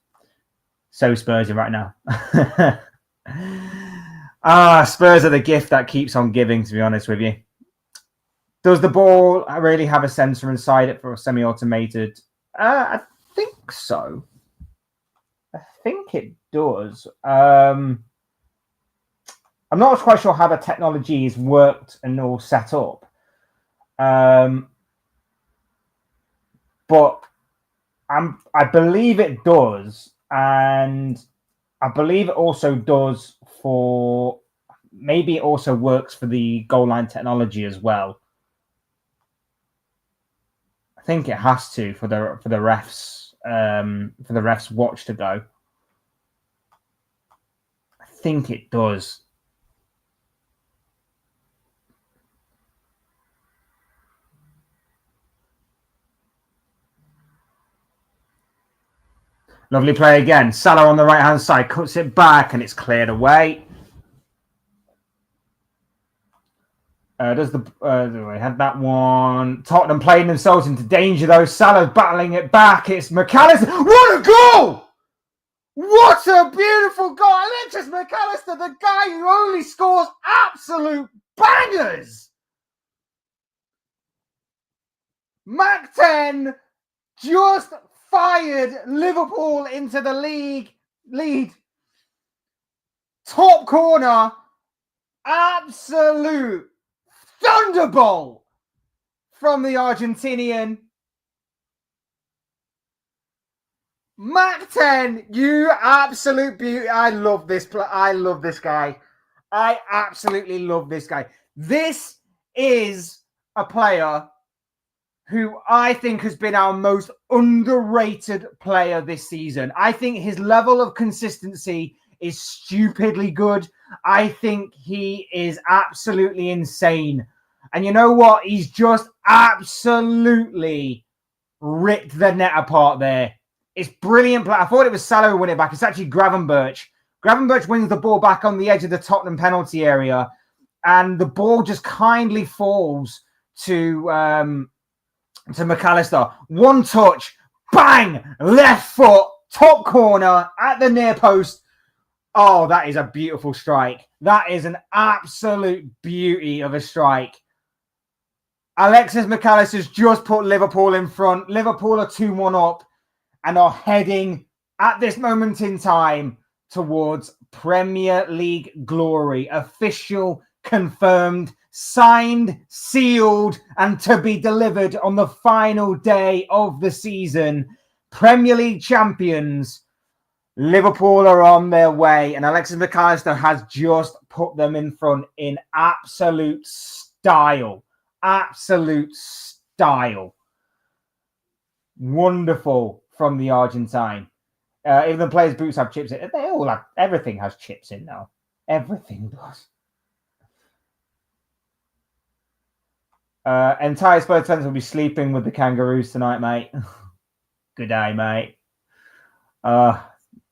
Speaker 1: So Spurs are right now. Spurs are the gift that keeps on giving, to be honest with you. Does the ball really have a sensor inside it for a semi-automated? I think so. I think it does. I'm not quite sure how the technology is worked and all set up. But I believe it does, and I believe it also does for, maybe it also works for the goal line technology as well. I think it has to for the refs watch to go. I think it does. Lovely play again. Salah on the right-hand side cuts it back and it's cleared away. We had that one. Tottenham playing themselves into danger though. Salah's battling it back. It's McAllister. What a goal! What a beautiful goal! Alexis McAllister, the guy who only scores absolute bangers. Mac 10 just fired Liverpool into the lead. Top corner. Absolute thunderbolt from the Argentinian. Mac 10, you absolute beauty. I love this play. I love this guy. I absolutely love this guy. This is a player who I think has been our most underrated player this season. I think his level of consistency is stupidly good. I think he is absolutely insane. And you know what? He's just absolutely ripped the net apart there. It's brilliant play. I thought it was Salah who won it back. It's actually Gravenberch. Gravenberch wins the ball back on the edge of the Tottenham penalty area. And the ball just kindly falls to McAllister. One touch, bang, left foot, top corner at the near post. Oh, that is a beautiful strike. That is an absolute beauty of a strike. Alexis McAllister's just put Liverpool in front. Liverpool are 2-1 up and are heading at this moment in time towards Premier League glory. Official, confirmed, signed, sealed, and to be delivered on the final day of the season. Premier League champions, Liverpool are on their way, and Alexis McAllister has just put them in front in absolute style. Absolute style. Wonderful from the Argentine. Even the players' boots have chips in it. They all have, everything has chips in now. Everything does. Entire Spurs fans will be sleeping with the Kangaroos tonight, mate. Good day, mate. Like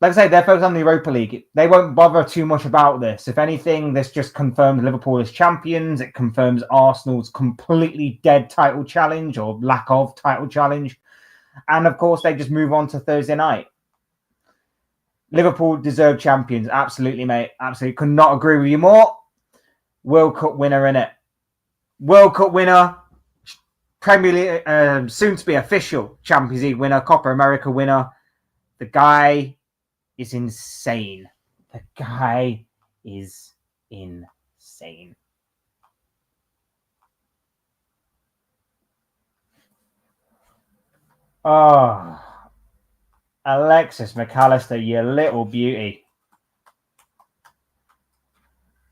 Speaker 1: I say, they're focused on the Europa League. They won't bother too much about this. If anything, this just confirms Liverpool as champions. It confirms Arsenal's completely dead title challenge or lack of title challenge. And of course, they just move on to Thursday night. Liverpool deserve champions. Absolutely, mate. Absolutely. Could not agree with you more. World Cup winner, innit? World Cup winner. Premier League, soon to be official Champions League winner. Copa America winner. The guy is insane. The guy is insane. Oh, Alexis McAllister, you little beauty.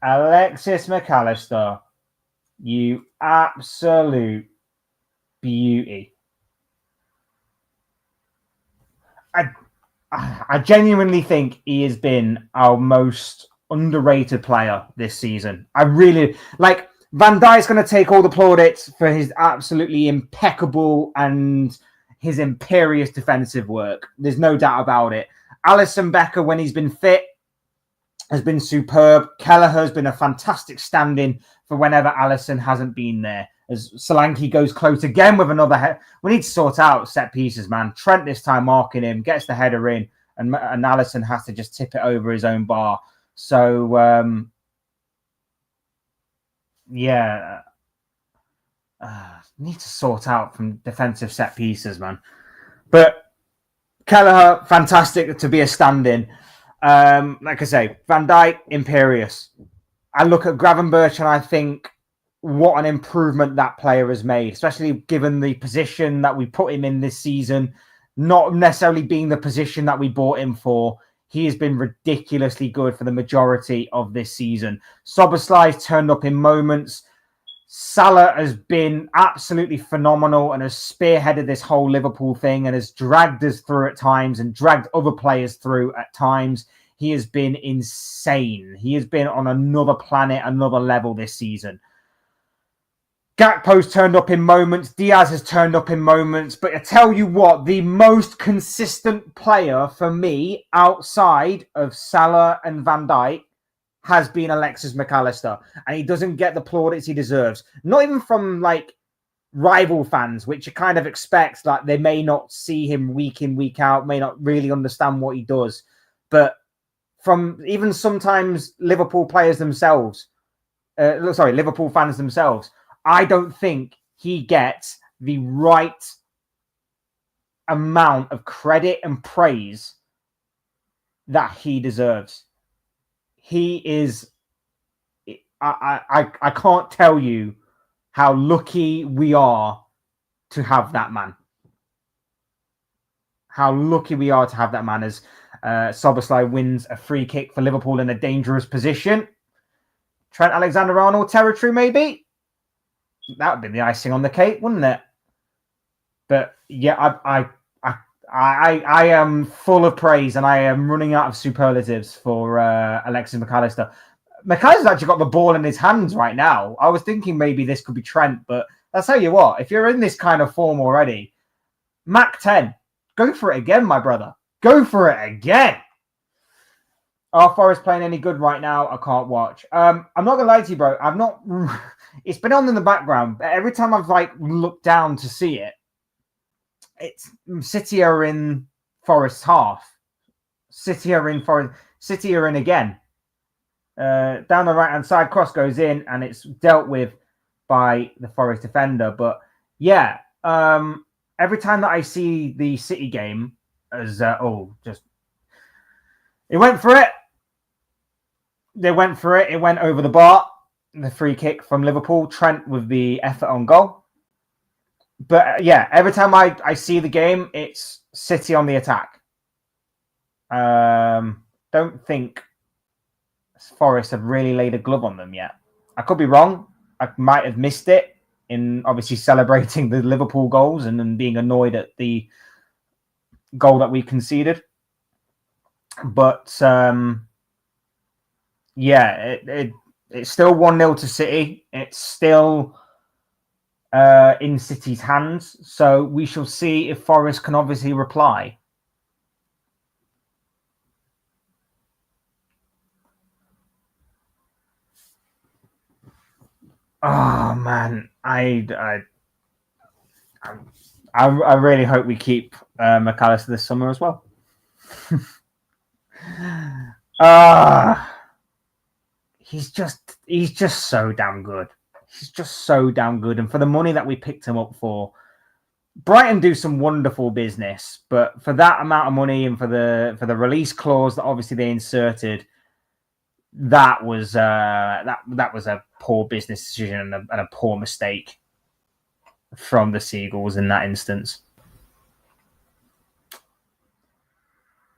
Speaker 1: Alexis McAllister, you absolute beauty. I genuinely think he has been our most underrated player this season. I really like Van Dijk's going to take all the plaudits for his absolutely impeccable and his imperious defensive work. There's no doubt about it. Alisson Becker, when he's been fit, has been superb. Kelleher has been a fantastic stand-in for whenever Alisson hasn't been there. As Solanke goes close again with another head. We need to sort out set pieces, man. Trent this time marking him, gets the header in, and Alisson has to just tip it over his own bar. So, yeah. Need to sort out from defensive set pieces, man. But Kelleher, fantastic to be a stand-in. Like I say, Van Dijk, imperious. I look at Gravenberch and I think, what an improvement that player has made, especially given the position that we put him in this season, not necessarily being the position that we bought him for. He has been ridiculously good for the majority of this season. Szoboszlai's turned up in moments. Salah has been absolutely phenomenal and has spearheaded this whole Liverpool thing and has dragged us through at times and dragged other players through at times. He has been insane. He has been on another planet, another level this season. Gakpo's turned up in moments. Diaz has turned up in moments. But I tell you what, the most consistent player for me outside of Salah and Van Dijk has been Alexis McAllister. And he doesn't get the plaudits he deserves. Not even from like rival fans, which you kind of expect. Like they may not see him week in, week out, may not really understand what he does. But from even sometimes Liverpool players themselves, Liverpool fans themselves, I don't think he gets the right amount of credit and praise that he deserves. He is, I can't tell you how lucky we are to have that man. How lucky we are to have that man as Szoboszlai wins a free kick for Liverpool in a dangerous position. Trent Alexander-Arnold territory, maybe? That would be the icing on the cake, wouldn't it? But yeah, I am full of praise and I am running out of superlatives for Alexis McAllister. McAllister's actually got the ball in his hands right now. I was thinking maybe this could be Trent, but I'll tell you what, if you're in this kind of form already, Mac 10, go for it again, my brother. Go for it again. Are Forest playing any good right now? I can't watch. I'm not gonna lie to you, bro. I've not. It's been on in the background. Every time I've looked down to see it, it's City are in Forest's half. City are in Forest. City are in again. Down the right hand side, cross goes in, and it's dealt with by the Forest defender. But yeah, every time that I see the City game, as it went for it. They went for it. It went over the bar. the free kick from Liverpool. Trent with the effort on goal. But yeah, every time I see the game, it's City on the attack. Don't think Forest have really laid a glove on them yet. I could be wrong. I might have missed it in obviously celebrating the Liverpool goals and then being annoyed at the goal that we conceded. But yeah, it's still 1-0 to City. It's still in City's hands. So we shall see if Forest can obviously reply. Oh man, I really hope we keep McAllister this summer as well. He's just so damn good. He's just so damn good, and for the money that we picked him up for, Brighton do some wonderful business. But for that amount of money and for the release clause that obviously they inserted, that was that was a poor business decision and a poor mistake from the Seagulls in that instance.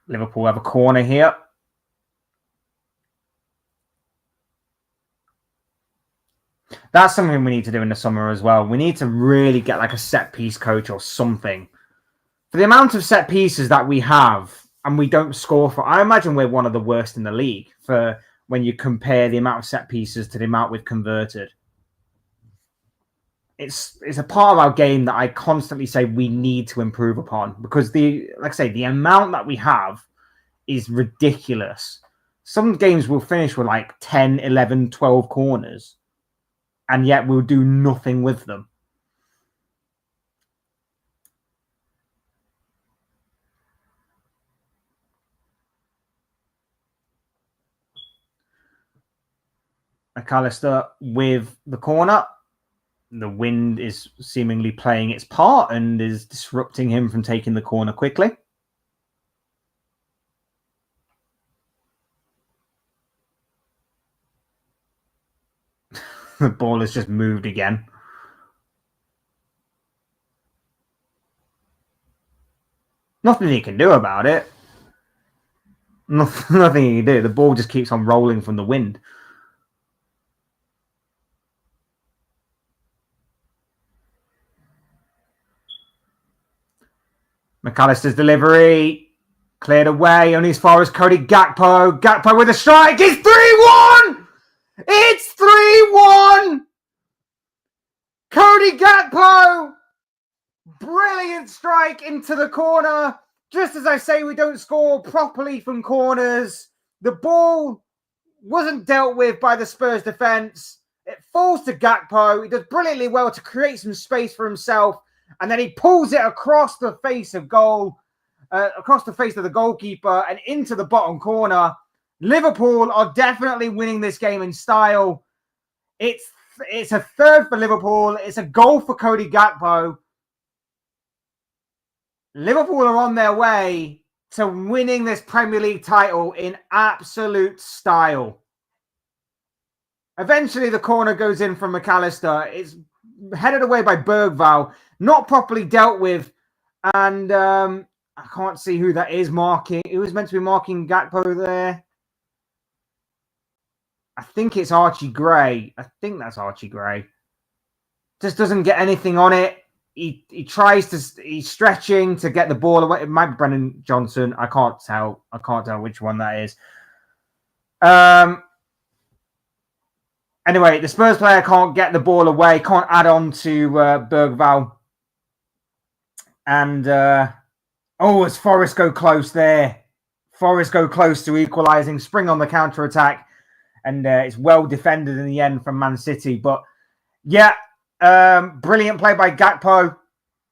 Speaker 1: Liverpool have a corner here. That's something we need to do in the summer as well. We need to really get like a set piece coach or something. For the amount of set pieces that we have and we don't score for, I imagine we're one of the worst in the league for when you compare the amount of set pieces to the amount we've converted. It's a part of our game that I constantly say we need to improve upon because the amount that we have is ridiculous. Some games will finish with like 10, 11, 12 corners, and yet we'll do nothing with them. McAllister with the corner. The wind is seemingly playing its part and is disrupting him from taking the corner quickly. The ball has just moved again. Nothing he can do about it. Nothing he can do. The ball just keeps on rolling from the wind. McAllister's delivery cleared away, only as far as Cody Gakpo. Gakpo with a strike. It's 3-1! It's 3-1! Cody Gakpo! Brilliant strike into the corner. Just as I say, we don't score properly from corners. The ball wasn't dealt with by the Spurs defence. It falls to Gakpo. He does brilliantly well to create some space for himself. And then he pulls it across the face of goal, across the face of the goalkeeper and into the bottom corner. Liverpool are definitely winning this game in style. It's a third for Liverpool. It's a goal for Cody Gakpo. Liverpool are on their way to winning this Premier League title in absolute style. Eventually, the corner goes in from McAllister. It's headed away by Bergvall, not properly dealt with. And I can't see who that is marking. Who was meant to be marking Gakpo there? I think it's Archie Gray. I think that's Archie Gray. Just doesn't get anything on it. He tries to. He's stretching to get the ball away. It might be Brennan Johnson. I can't tell. I can't tell which one that is. Anyway, the Spurs player can't get the ball away. Can't add on to Bergvall. And as Forest go close there. Forest go close to equalising. Spring on the counter attack, and it's well defended in the end from Man City. But yeah. Brilliant play by Gakpo,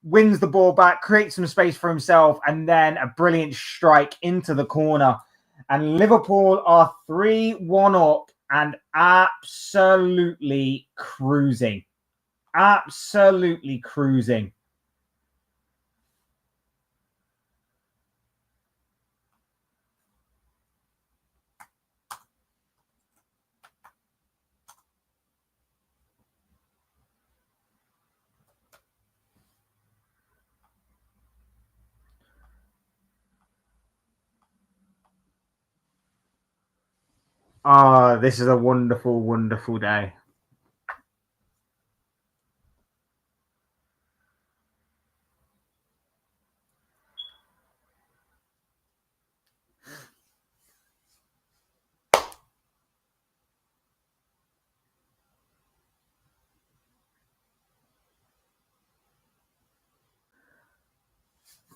Speaker 1: wins the ball back, creates some space for himself, and then a brilliant strike into the corner. And Liverpool are 3-1 up and absolutely cruising. Absolutely cruising. Oh, this is a wonderful, wonderful day.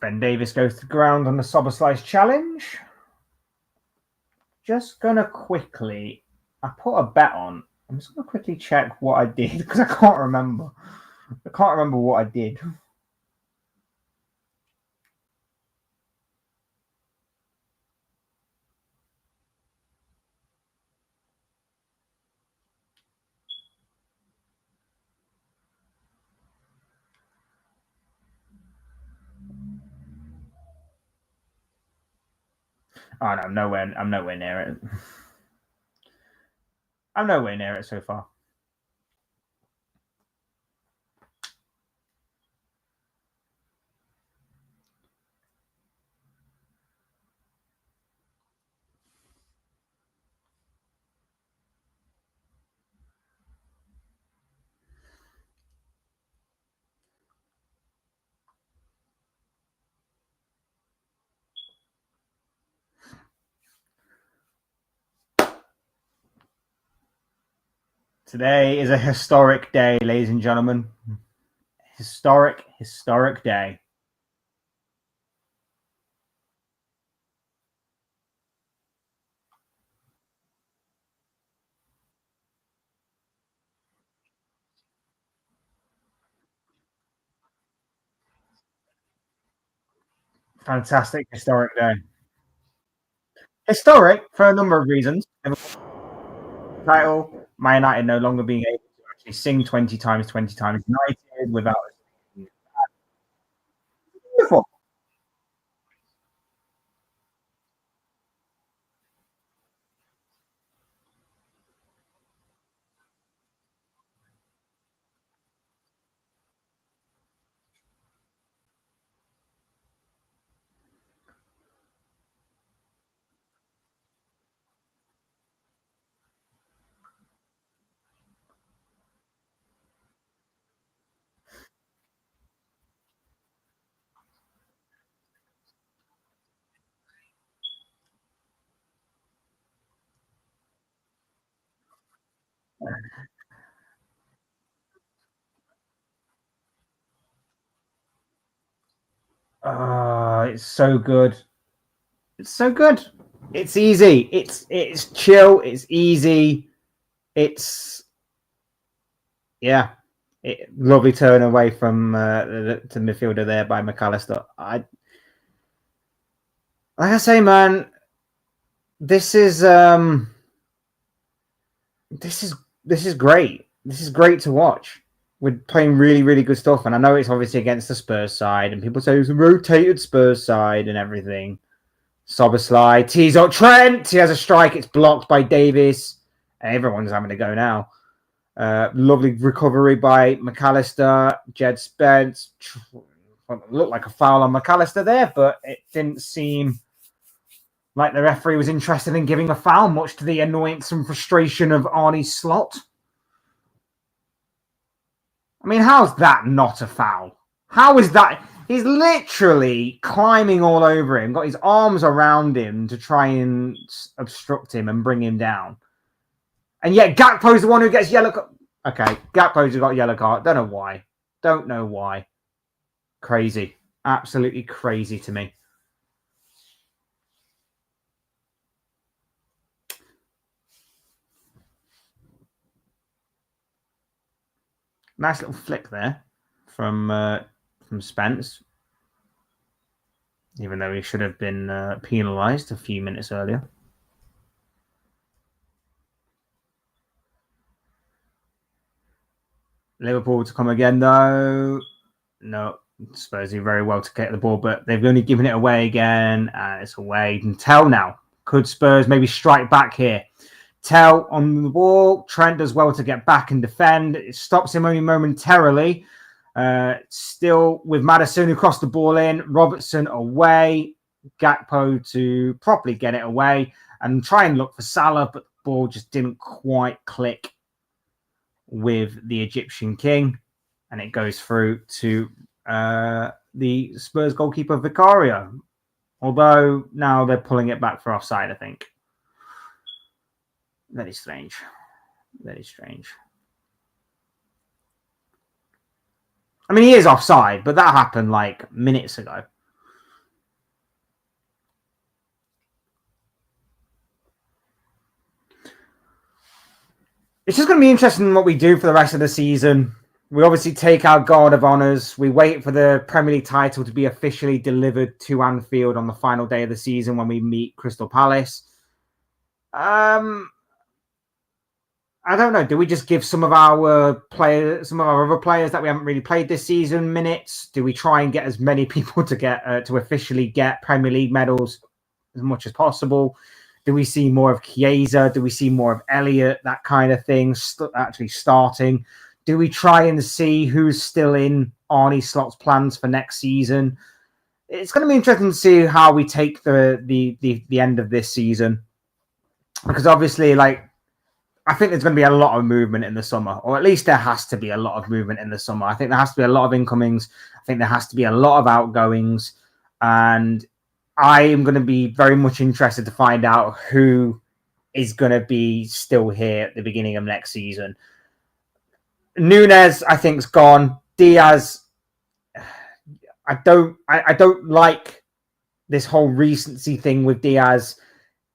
Speaker 1: Ben Davies goes to the ground on the Sober Slice challenge. Just gonna quickly, I put a bet on. I'm just gonna quickly check what I did because I can't remember. I can't remember what I did. Oh no, I'm nowhere. I'm nowhere near it. I'm nowhere near it so far. Today is a historic day, ladies and gentlemen. Historic, historic day. Fantastic, historic day. Historic for a number of reasons. Title, Man United no longer being able to actually sing 20 times United without wonderful. It's so good. It's so good. It's easy. It's chill. It's easy. It's lovely turn away from to midfielder there by McAllister. Like I say, man, this is this is great. This is great to watch. We're playing really, really good stuff, and I know it's obviously against the Spurs side, and people say it's a rotated Spurs side and everything. Soberslide tees up Trent. He has a strike. It's blocked by Davis. Everyone's having to go now. Lovely recovery by McAllister. Jed Spence. Looked like a foul on McAllister there, but it didn't seem like the referee was interested in giving a foul, much to the annoyance and frustration of Arnie Slot. I mean, how's that not a foul? How is that? He's literally climbing all over him, got his arms around him to try and obstruct him and bring him down. And yet Gakpo's the one who gets yellow card. Okay, Gakpo's got yellow card. Don't know why. Don't know why. Crazy. Absolutely crazy to me. Nice little flick there from Spence. Even though he should have been penalised a few minutes earlier. Liverpool to come again, though. No, Spurs do very well to get the ball, but they've only given it away again, and it's away. And Tell now. Could Spurs maybe strike back here? Tell on the ball. Trent does well to get back and defend. It stops him only momentarily. Still with Maddison who crossed the ball in. Robertson away. Gakpo to properly get it away and try and look for Salah, but the football just didn't quite click with the Egyptian king, and it goes through to the Spurs goalkeeper Vicario. Although now they're pulling it back for offside, I think. Very strange. Very strange. I mean, he is offside, but that happened like minutes ago. It's just going to be interesting what we do for the rest of the season. We obviously take our guard of honours. We wait for the Premier League title to be officially delivered to Anfield on the final day of the season when we meet Crystal Palace. I don't know. Do we just give some of our other players that we haven't really played this season minutes? Do we try and get as many people to get to officially get Premier League medals as much as possible? Do we see more of Chiesa? Do we see more of Elliott? That kind of thing actually starting. Do we try and see who's still in Arne Slot's plans for next season? It's going to be interesting to see how we take the end of this season, because obviously, like, I think there's going to be a lot of movement in the summer, or at least there has to be a lot of movement in the summer. I think there has to be a lot of incomings. I think there has to be a lot of outgoings, and I am going to be very much interested to find out who is going to be still here at the beginning of next season. Núñez, I think, is gone. Diaz, I don't like this whole recency thing with Diaz.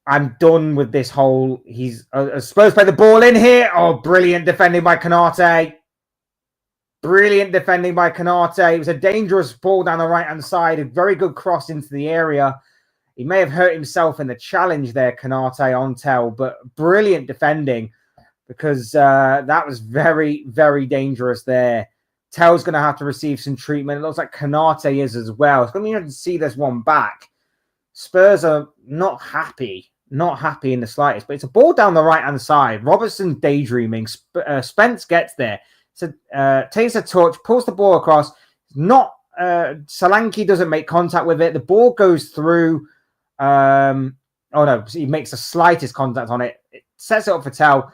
Speaker 1: I'm done with this whole. He's supposed to play the ball in here. Oh, brilliant defending by Konate. Brilliant defending by Konate. It was a dangerous ball down the right-hand side. A very good cross into the area. He may have hurt himself in the challenge there, Konate, on Tell, but brilliant defending, because that was very, very dangerous there. Tell's going to have to receive some treatment. It looks like Konate is as well. It's going to be interesting to see this one back. Spurs are not happy in the slightest, but it's a ball down the right-hand side. Robertson's daydreaming. Spence gets there. So takes a touch, pulls the ball across. Solanke doesn't make contact with it. The ball goes through. Oh no, he makes the slightest contact on it. It sets it up for Tell.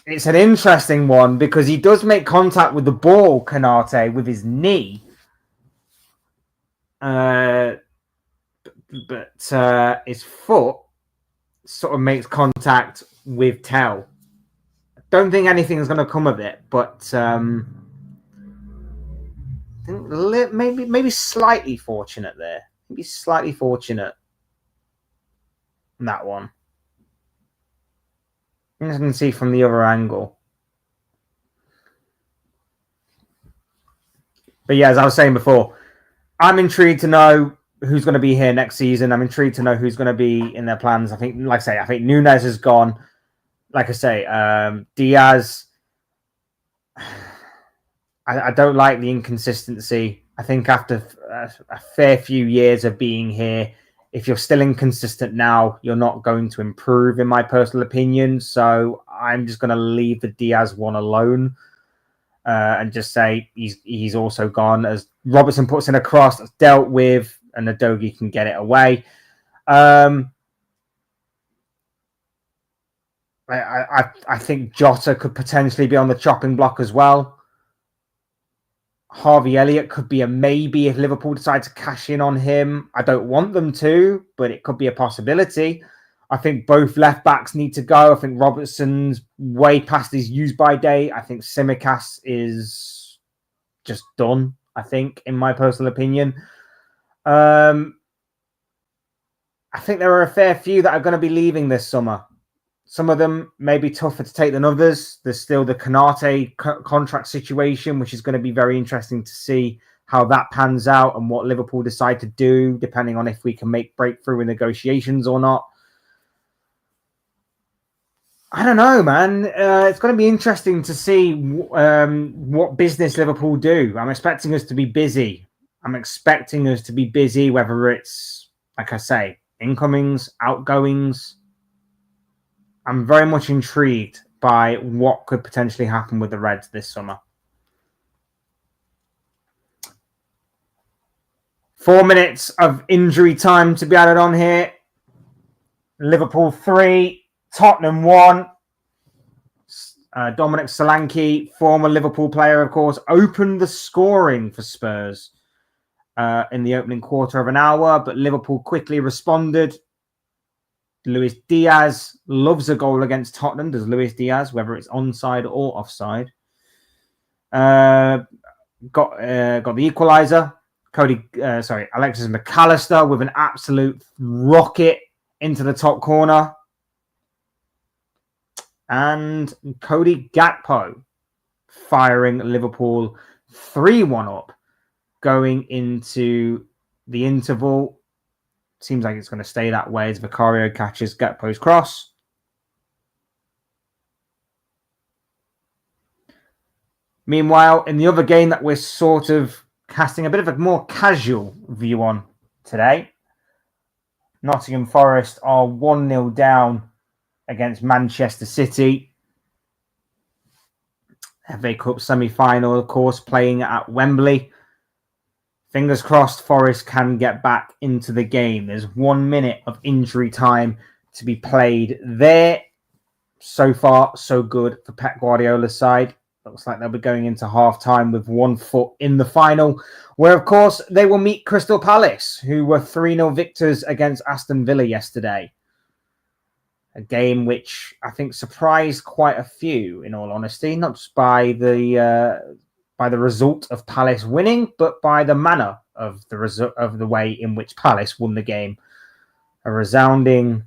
Speaker 1: It's an interesting one because he does make contact with the ball, Konate, with his knee. But his foot sort of makes contact with Tell. I don't think anything is going to come of it, but I think maybe slightly fortunate there. Maybe slightly fortunate in that one. You can see from the other angle. But yeah, as I was saying before, I'm intrigued to know who's going to be here next season. I'm intrigued to know who's going to be in their plans. I think, like I say, I think Núñez is gone. Like I say, Diaz, I don't like the inconsistency. I think after a fair few years of being here, if you're still inconsistent now, you're not going to improve, in my personal opinion. So I'm just going to leave the Diaz one alone and just say he's also gone. As Robertson puts in a cross that's dealt with, and Udogie can get it away. I think Jota could potentially be on the chopping block as well. Harvey Elliott could be a maybe if Liverpool decide to cash in on him. I don't want them to, but it could be a possibility. I think both left backs need to go. I think Robertson's way past his use-by date. I think Tsimikas is just done, I think, in my personal opinion. I think there are a fair few that are going to be leaving this summer. Some of them may be tougher to take than others. There's still the Konate contract situation, which is going to be very interesting to see how that pans out and what Liverpool decide to do, depending on if we can make breakthrough in negotiations or not. I don't know, man. It's going to be interesting to see what business Liverpool do. I'm expecting us to be busy. Whether it's, like I say, incomings, outgoings. I'm very much intrigued by what could potentially happen with the Reds this summer. 4 minutes of injury time to be added on here. Liverpool 3, Tottenham 1. Dominic Solanke, former Liverpool player, of course, opened the scoring for Spurs in the opening quarter of an hour, but Liverpool quickly responded. Luis Diaz loves a goal against Tottenham, does Luis Diaz, whether it's onside or offside. Got the equaliser. Alexis McAllister with an absolute rocket into the top corner. And Cody Gakpo firing Liverpool 3-1 up going into the interval. Seems like it's going to stay that way as Vicario catches Gakpo's cross. Meanwhile, in the other game that we're sort of casting a bit of a more casual view on today, Nottingham Forest are 1-0 down against Manchester City. FA Cup semi-final, of course, playing at Wembley. Fingers crossed Forest can get back into the game. There's 1 minute of injury time to be played there. So far, so good for Pep Guardiola's side. Looks like they'll be going into half-time with 1 foot in the final, where, of course, they will meet Crystal Palace, who were 3-0 victors against Aston Villa yesterday. A game which I think surprised quite a few, in all honesty, not just by the result of Palace winning, but by the manner of the way in which Palace won the game. A resounding,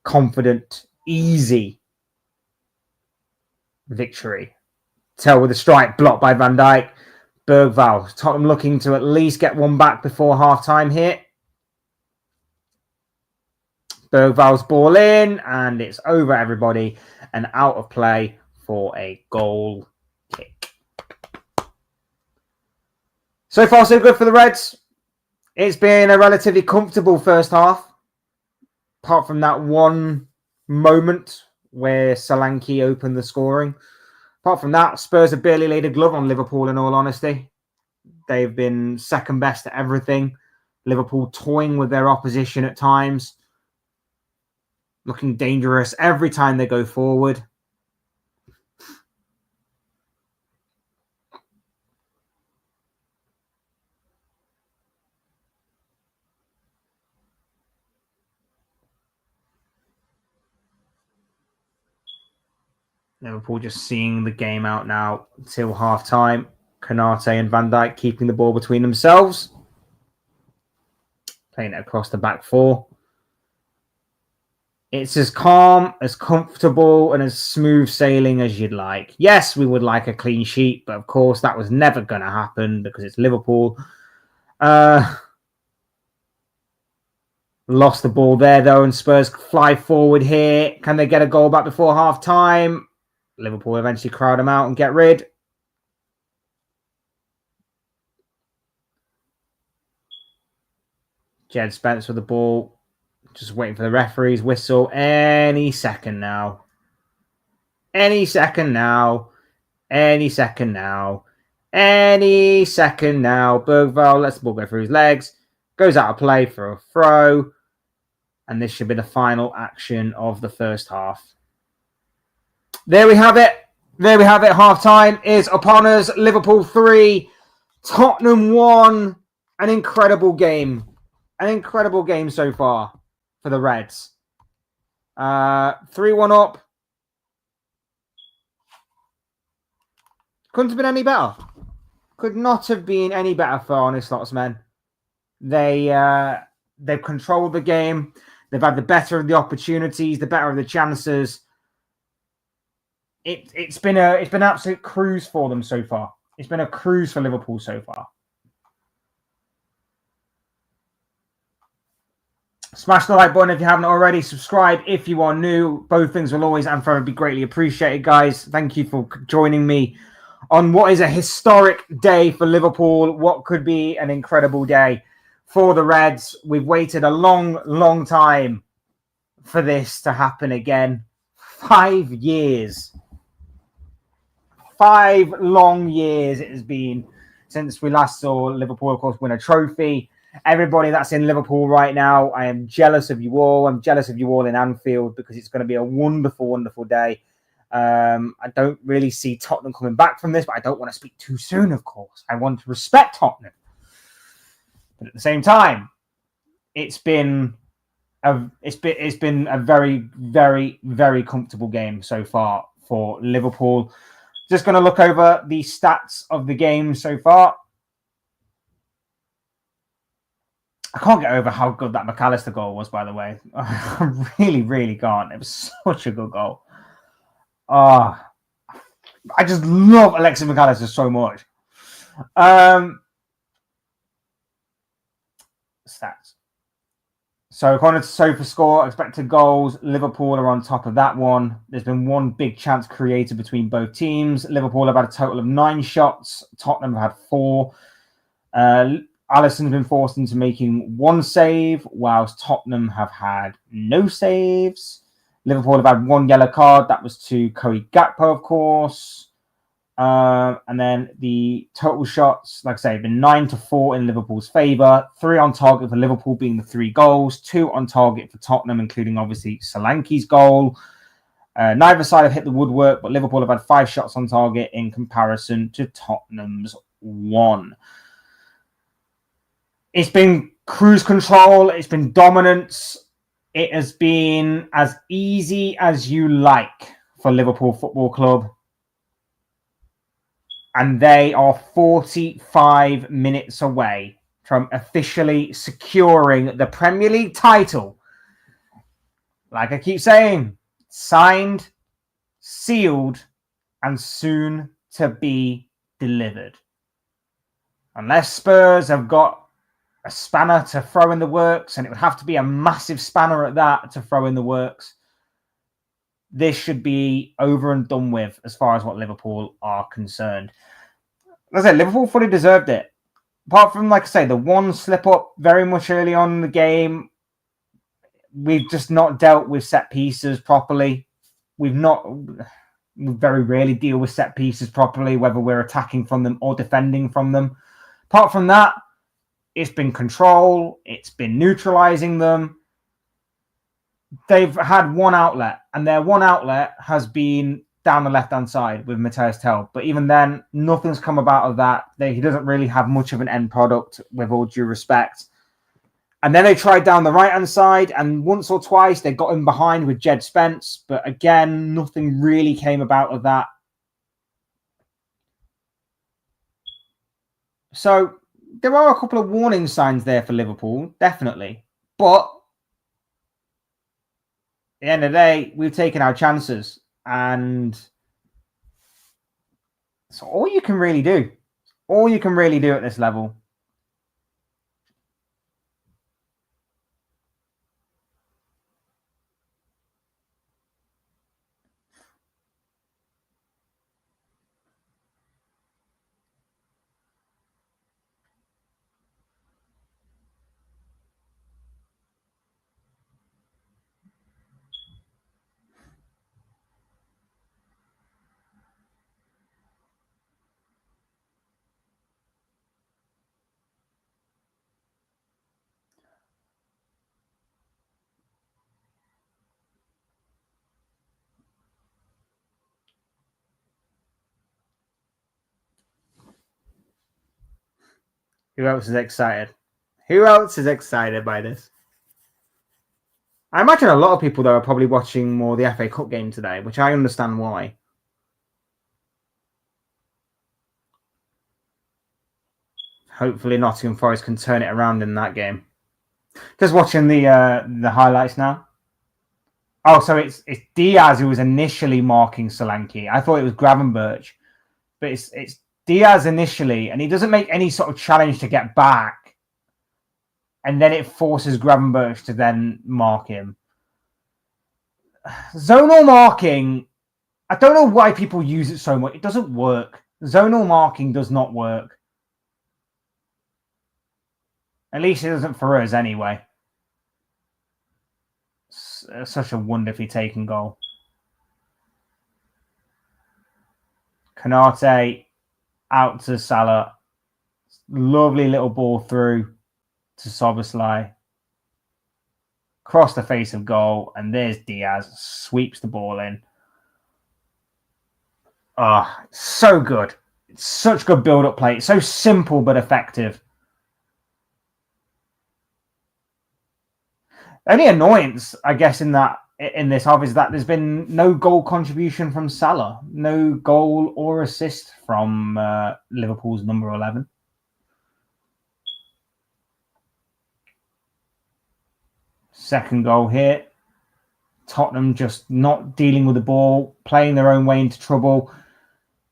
Speaker 1: confident, easy victory. Tell with a strike blocked by Van Dijk. Bergvall. Tottenham looking to at least get one back before half-time here. Bergvall's ball in, and it's over everybody and out of play for a goal kick. So far, so good for the Reds. It's been a relatively comfortable first half, apart from that one moment where Solanke opened the scoring. Apart from that, Spurs have barely laid a glove on Liverpool, in all honesty. They've been second best at everything. Liverpool toying with their opposition at times. Looking dangerous every time they go forward. Liverpool just seeing the game out now till half-time. Konate and Van Dijk keeping the ball between themselves. Playing it across the back four. It's as calm, as comfortable, and as smooth sailing as you'd like. Yes, we would like a clean sheet, but of course that was never going to happen because it's Liverpool. Lost the ball there, though, and Spurs fly forward here. Can they get a goal back before half-time? Liverpool eventually crowd them out and get rid. Jed Spence with the ball. Just waiting for the referee's whistle any second now. Any second now. Any second now. Any second now. Bergvall lets the ball go through his legs. Goes out of play for a throw. And this should be the final action of the first half. There we have it. There we have it. Half-time is upon us. Liverpool 3. Tottenham 1. An incredible game. An incredible game so far for the Reds. 3-1 up. Couldn't have been any better. Could not have been any better for Honest Lots Men. They've controlled the game. They've had the better of the opportunities, the better of the chances. It's been an absolute cruise for them so far. It's been a cruise for Liverpool so far. Smash the like button if you haven't already. Subscribe if you are new. Both things will always and forever be greatly appreciated, guys. Thank you for joining me on what is a historic day for Liverpool. What could be an incredible day for the Reds. We've waited a long, long time for this to happen again. 5 years. 5 long years it has been since we last saw Liverpool, of course, win a trophy. Everybody that's in Liverpool right now, I am jealous of you all. I'm jealous of you all in Anfield because it's going to be a wonderful, wonderful day. I don't really see Tottenham coming back from this, but I don't want to speak too soon, of course. I want to respect Tottenham. But at the same time, it's been a very, very, very comfortable game so far for Liverpool. Just going to look over the stats of the game so far. I can't get over how good that McAllister goal was, by the way. I really, really can't. It was such a good goal. I just love Alexis McAllister so much. Stats. So according to SofaScore, expected goals, Liverpool are on top of that one. There's been one big chance created between both teams. Liverpool have had a total of 9 shots. Tottenham have had 4. Alisson's been forced into making 1 save, whilst Tottenham have had no saves. Liverpool have had 1 yellow card. That was to Cody Gakpo, of course. And then the total shots, like I say, have been 9-4 in Liverpool's favour. 3 on target for Liverpool being the 3 goals. 2 on target for Tottenham, including obviously Solanke's goal. Neither side have hit the woodwork, but Liverpool have had 5 shots on target in comparison to Tottenham's 1. It's been cruise control. It's been dominance. It has been as easy as you like for Liverpool Football Club. And they are 45 minutes away from officially securing the Premier League title. Like I keep saying, signed, sealed, and soon to be delivered. Unless Spurs have got a spanner to throw in the works, and it would have to be a massive spanner at that to throw in the works, this should be over and done with as far as what Liverpool are concerned. Like I said, Liverpool fully deserved it. Apart from, like I say, the one slip up very much early on in the game, we've just not dealt with set pieces properly. We very rarely deal with set pieces properly, whether we're attacking from them or defending from them. Apart from that, it's been control. It's been neutralizing them. They've had one outlet, and their one outlet has been down the left-hand side with Matthias Tell. But even then, nothing's come about of that. He doesn't really have much of an end product, with all due respect. And then they tried down the right-hand side, and once or twice they got in behind with Jed Spence. But again, nothing really came about of that. So there are a couple of warning signs there for Liverpool, definitely. But at the end of the day, we've taken our chances. And so all you can really do at this level. Who else is excited? Who else is excited by this? I imagine a lot of people, though, are probably watching more the FA Cup game today, which I understand why. Hopefully Nottingham Forest can turn it around in that game. Just watching the highlights now. Oh, so it's Diaz who was initially marking Solanke. I thought it was Gravenberch. But it's Diaz initially, and he doesn't make any sort of challenge to get back. And then it forces Gravenberch to then mark him. Zonal marking, I don't know why people use it so much. It doesn't work. Zonal marking does not work. At least it doesn't for us anyway. Such a wonderfully taken goal. Konate out to Salah. Lovely little ball through. to Szoboszlai. Cross the face of goal, and there's Diaz, sweeps the ball in. So good. It's such good build-up play. It's so simple but effective. Only annoyance, I guess, in this is that there's been no goal contribution from Salah, no goal or assist from Liverpool's number 11. Second goal here. Tottenham just not dealing with the ball, playing their own way into trouble.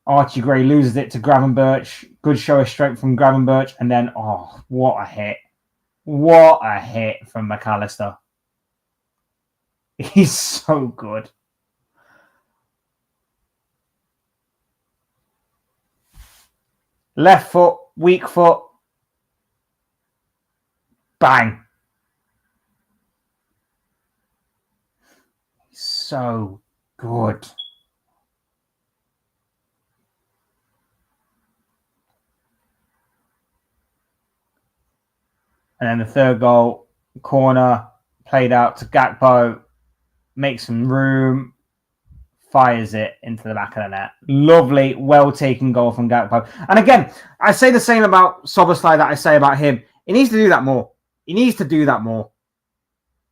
Speaker 1: Archie Gray loses it to Gravenberch. Good show of strength from Gravenberch. And then, what a hit. What a hit from McAllister. He's so good. Left foot, weak foot. Bang. So good. And then the third goal, corner, played out to Gakpo, makes some room, fires it into the back of the net. Lovely, well-taken goal from Gakpo. And again, I say the same about Szoboszlai that I say about him. He needs to do that more.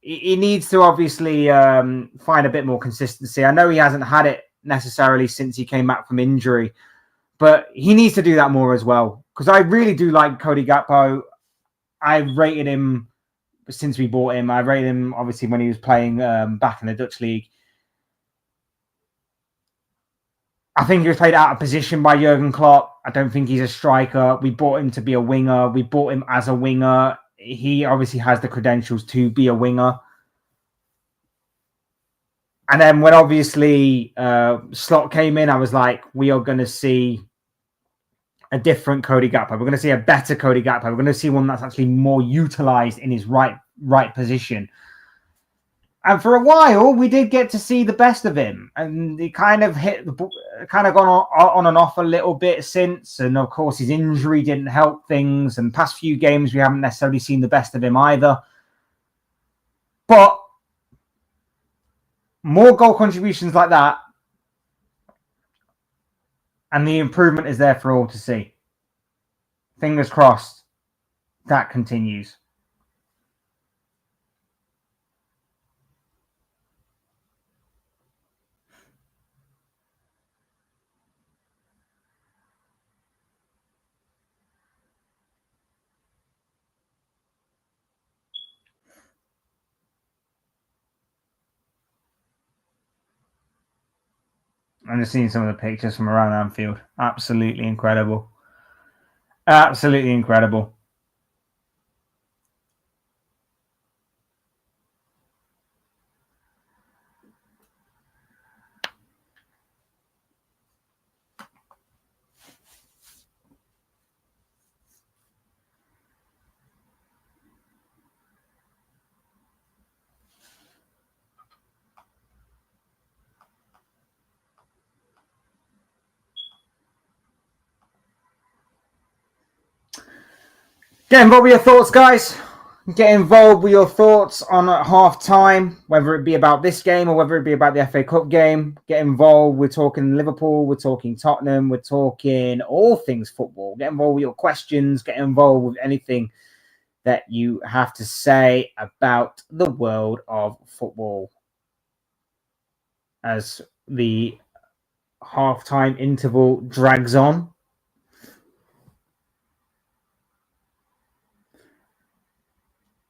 Speaker 1: He needs to obviously find a bit more consistency. I know he hasn't had it necessarily since he came back from injury, but he needs to do that more as well. Because I really do like Cody Gakpo. I rated him since we bought him. I rated him, obviously, when he was playing back in the Dutch league. I think he was played out of position by Jurgen Klopp. I don't think he's a striker. We bought him to be a winger. We bought him as a winger. He obviously has the credentials to be a winger. And then when obviously Slot came in, I was like, we are going to see a different Cody Gakpo. We're going to see a better Cody Gakpo. We're going to see one that's actually more utilized in his right position. And for a while, we did get to see the best of him, and he kind of gone on and off a little bit since. And of course, his injury didn't help things. And past few games, we haven't necessarily seen the best of him either. But more goal contributions like that, and the improvement is there for all to see. Fingers crossed that continues. I'm just seeing some of the pictures from around Anfield. Absolutely incredible. Absolutely incredible. Get involved with your thoughts, guys. Get involved with your thoughts on half time, whether it be about this game or whether it be about the FA Cup game. Get involved. We're talking Liverpool, we're talking Tottenham, we're talking all things football. Get involved with your questions. Get involved with anything that you have to say about the world of football. As the half-time interval drags on.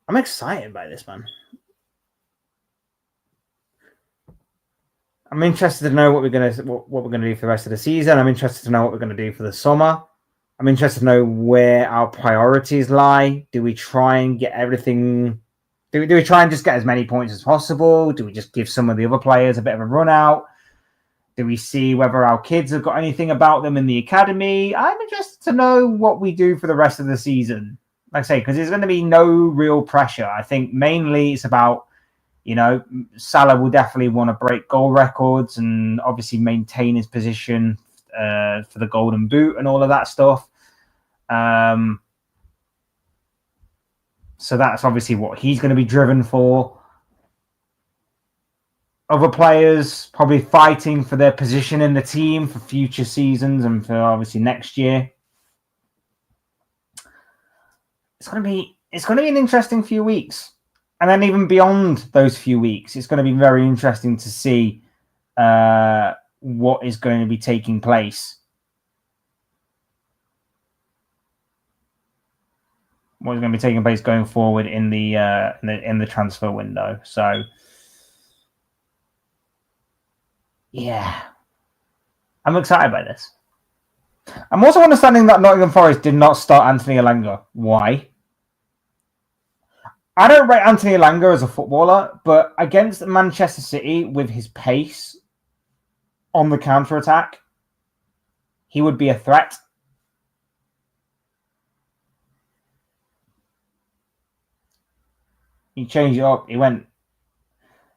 Speaker 1: I'm excited by this, man. I'm interested to know what we're gonna do for the rest of the season. I'm interested to know what we're gonna do for the summer. I'm interested to know where our priorities lie. Do we try and get everything? Do we try and just get as many points as possible? Do we just give some of the other players a bit of a run out? Do we see whether our kids have got anything about them in the academy? I'm interested to know what we do for the rest of the season. Like I say, because there's going to be no real pressure. I think mainly it's about, Salah will definitely want to break goal records and obviously maintain his position for the Golden Boot and all of that stuff. So that's obviously what he's going to be driven for. Other players probably fighting for their position in the team for future seasons and for obviously next year. It's going to be an interesting few weeks. And then even beyond those few weeks, it's going to be very interesting to see what is going to be taking place. What is going to be taking place going forward in the transfer window. So, yeah, I'm excited by this. I'm also understanding that Nottingham Forest did not start Anthony Elanga. Why? I don't rate Anthony Elanga as a footballer, but against Manchester City with his pace on the counter-attack, he would be a threat. He changed it up. He went.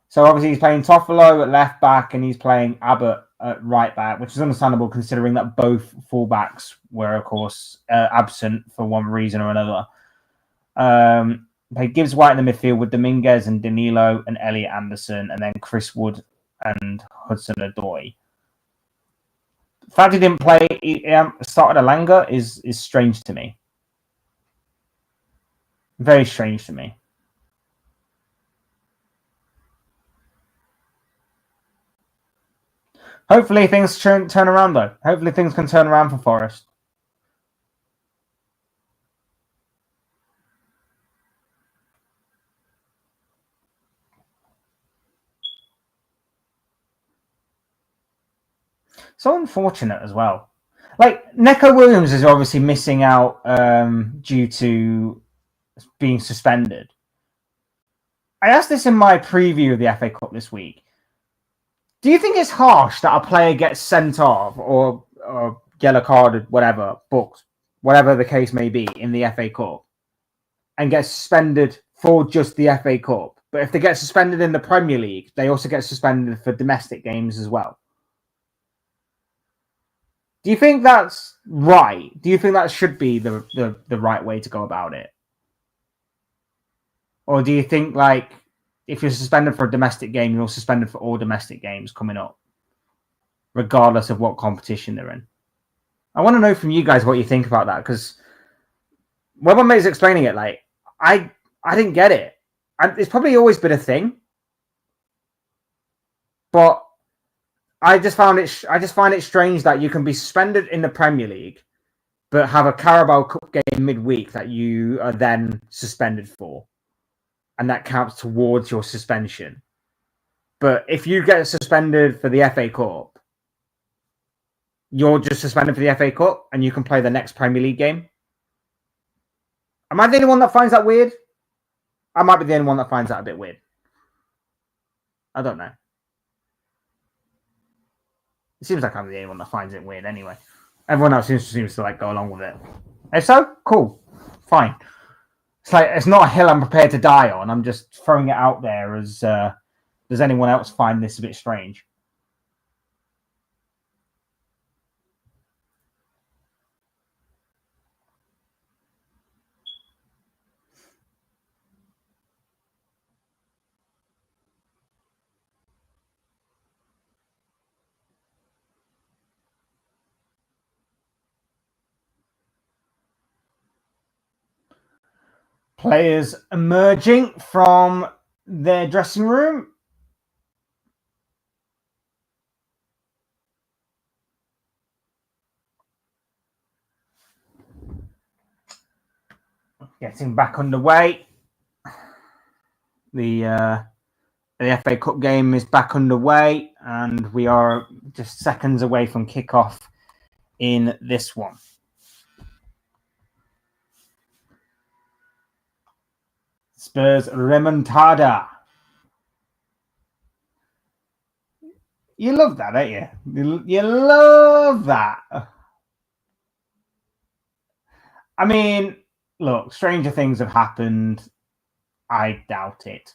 Speaker 1: So obviously he's playing Toffolo at left back and he's playing Abbott at right back, which is understandable considering that both fullbacks were, of course, absent for one reason or another. He gives White in the midfield with Dominguez and Danilo and Elliot Anderson, and then Chris Wood and Hudson-Odoi. The fact he didn't play, started Elanga is strange to me. Very strange to me. Hopefully things turn around, though. Hopefully things can turn around for Forest. So unfortunate as well. Like, Neco Williams is obviously missing out due to being suspended. I asked this in my preview of the FA Cup this week. Do you think it's harsh that a player gets sent off or yellow carded, whatever, booked, whatever the case may be in the FA Cup, and gets suspended for just the FA Cup? But if they get suspended in the Premier League, they also get suspended for domestic games as well. Do you think that's right? Do you think that should be the right way to go about it? Or do you think, like, if you're suspended for a domestic game, you're suspended for all domestic games coming up, regardless of what competition they're in? I want to know from you guys what you think about that, because when my mate's explaining it, like, I didn't get it. It's probably always been a thing, but I just find it strange that you can be suspended in the Premier League, but have a Carabao Cup game midweek that you are then suspended for, and that counts towards your suspension. But if you get suspended for the FA Cup, you're just suspended for the FA Cup, and you can play the next Premier League game. Am I the only one that finds that weird? I might be the only one that finds that a bit weird. I don't know. It seems like I'm the only one that finds it weird anyway. Everyone else seems to like go along with it. If so, cool. Fine. It's like, it's not a hill I'm prepared to die on. I'm just throwing it out there as, does anyone else find this a bit strange? Players emerging from their dressing room. Getting back underway. The FA Cup game is back underway, and we are just seconds away from kickoff in this one. Spurs remontada. You love that, don't you? You love that. I mean, look, stranger things have happened. I doubt it.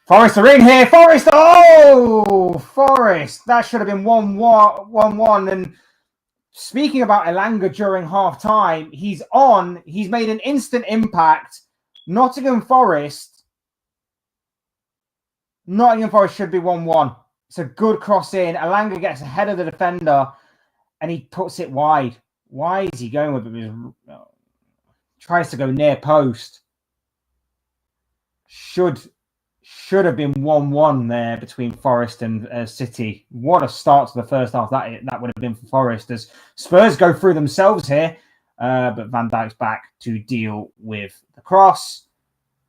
Speaker 1: Forest are in here. Forest! Oh! Forest! That should have been 1-1. And speaking about Elanga during half-time, he's on. He's made an instant impact. Nottingham Forest should be 1-1. It's a good cross in. Alanga gets ahead of the defender and he puts it wide. Why is he going with it? Tries to go near post. Should have been 1-1 there between Forest and City. What a start to the first half that would have been for Forest, as Spurs go through themselves here. But Van Dijk's back to deal with the cross.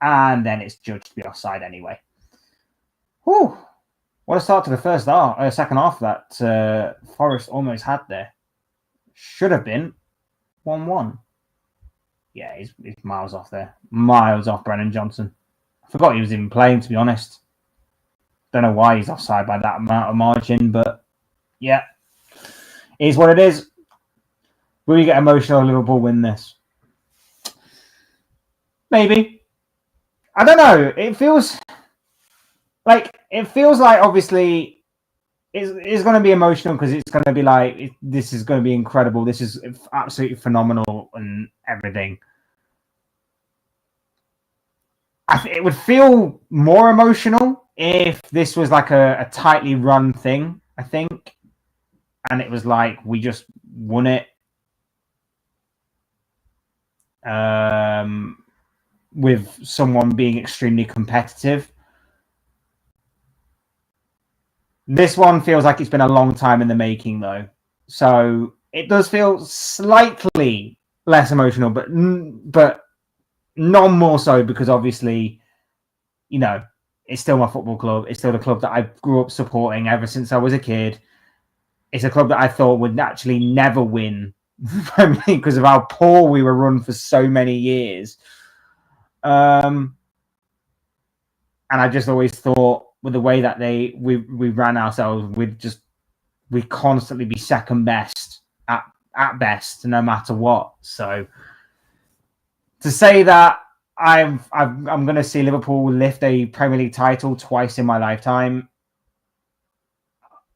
Speaker 1: And then it's judged to be offside anyway. Whew. What a start to the second half that Forest almost had there. Should have been 1-1. Yeah, he's miles off there. Miles off Brennan Johnson. I forgot he was even playing, to be honest. Don't know why he's offside by that amount of margin, but yeah. It is what it is. Will you get emotional if Liverpool win this? Maybe. I don't know. It feels like obviously it's going to be emotional because it's going to be like, this is going to be incredible. This is absolutely phenomenal and everything. It would feel more emotional if this was like a tightly run thing, I think. And it was like, we just won it. With someone being extremely competitive. This one feels like it's been a long time in the making, though. So it does feel slightly less emotional, but none more so, because obviously, you know, it's still my football club. It's still the club that I grew up supporting ever since I was a kid. It's a club that I thought would actually never win because of how poor we were run for so many years. And I just always thought, with the way that we ran ourselves, we'd constantly be second best at best, no matter what. So to say that I'm going to see Liverpool lift a Premier League title twice in my lifetime,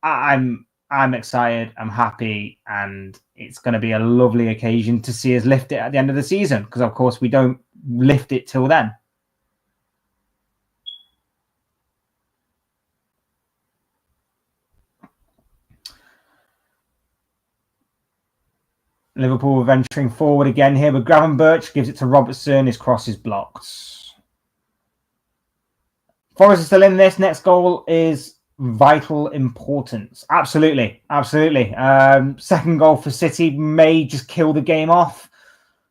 Speaker 1: I'm excited, I'm happy, and it's going to be a lovely occasion to see us lift it at the end of the season, because of course we don't lift it till then. Liverpool venturing forward again here, but Gravenberch gives it to Robertson. His cross is blocked. Forest is still in this. Next goal is vital importance. Absolutely. Second goal for City may just kill the game off,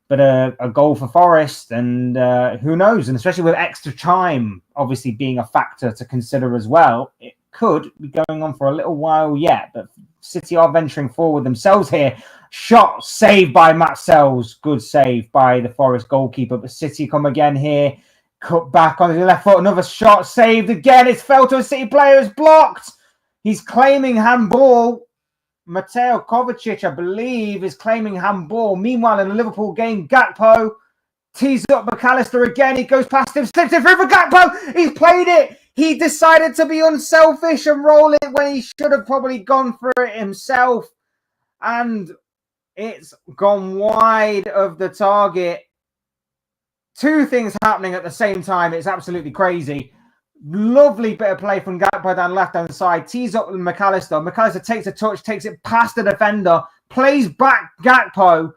Speaker 1: but a goal for Forest, and who knows? And especially with extra time obviously being a factor to consider as well, it could be going on for a little while yet. But City are venturing forward themselves here. Shot saved by Matt Sells. Good save by the Forest goalkeeper. But City come again here. Cut back on the left foot. Another shot saved again. It's fell to a City player. It's blocked. He's claiming handball. Mateo Kovacic, I believe, is claiming handball. Meanwhile, in the Liverpool game, Gakpo tees up McAllister again. He goes past him, slips it through for Gakpo. He's played it. He decided to be unselfish and roll it when he should have probably gone for it himself. And it's gone wide of the target. Two things happening at the same time. It's absolutely crazy. Lovely bit of play from Gakpo down left-hand side. Tees up with McAllister. McAllister takes a touch, takes it past the defender, plays back Gakpo,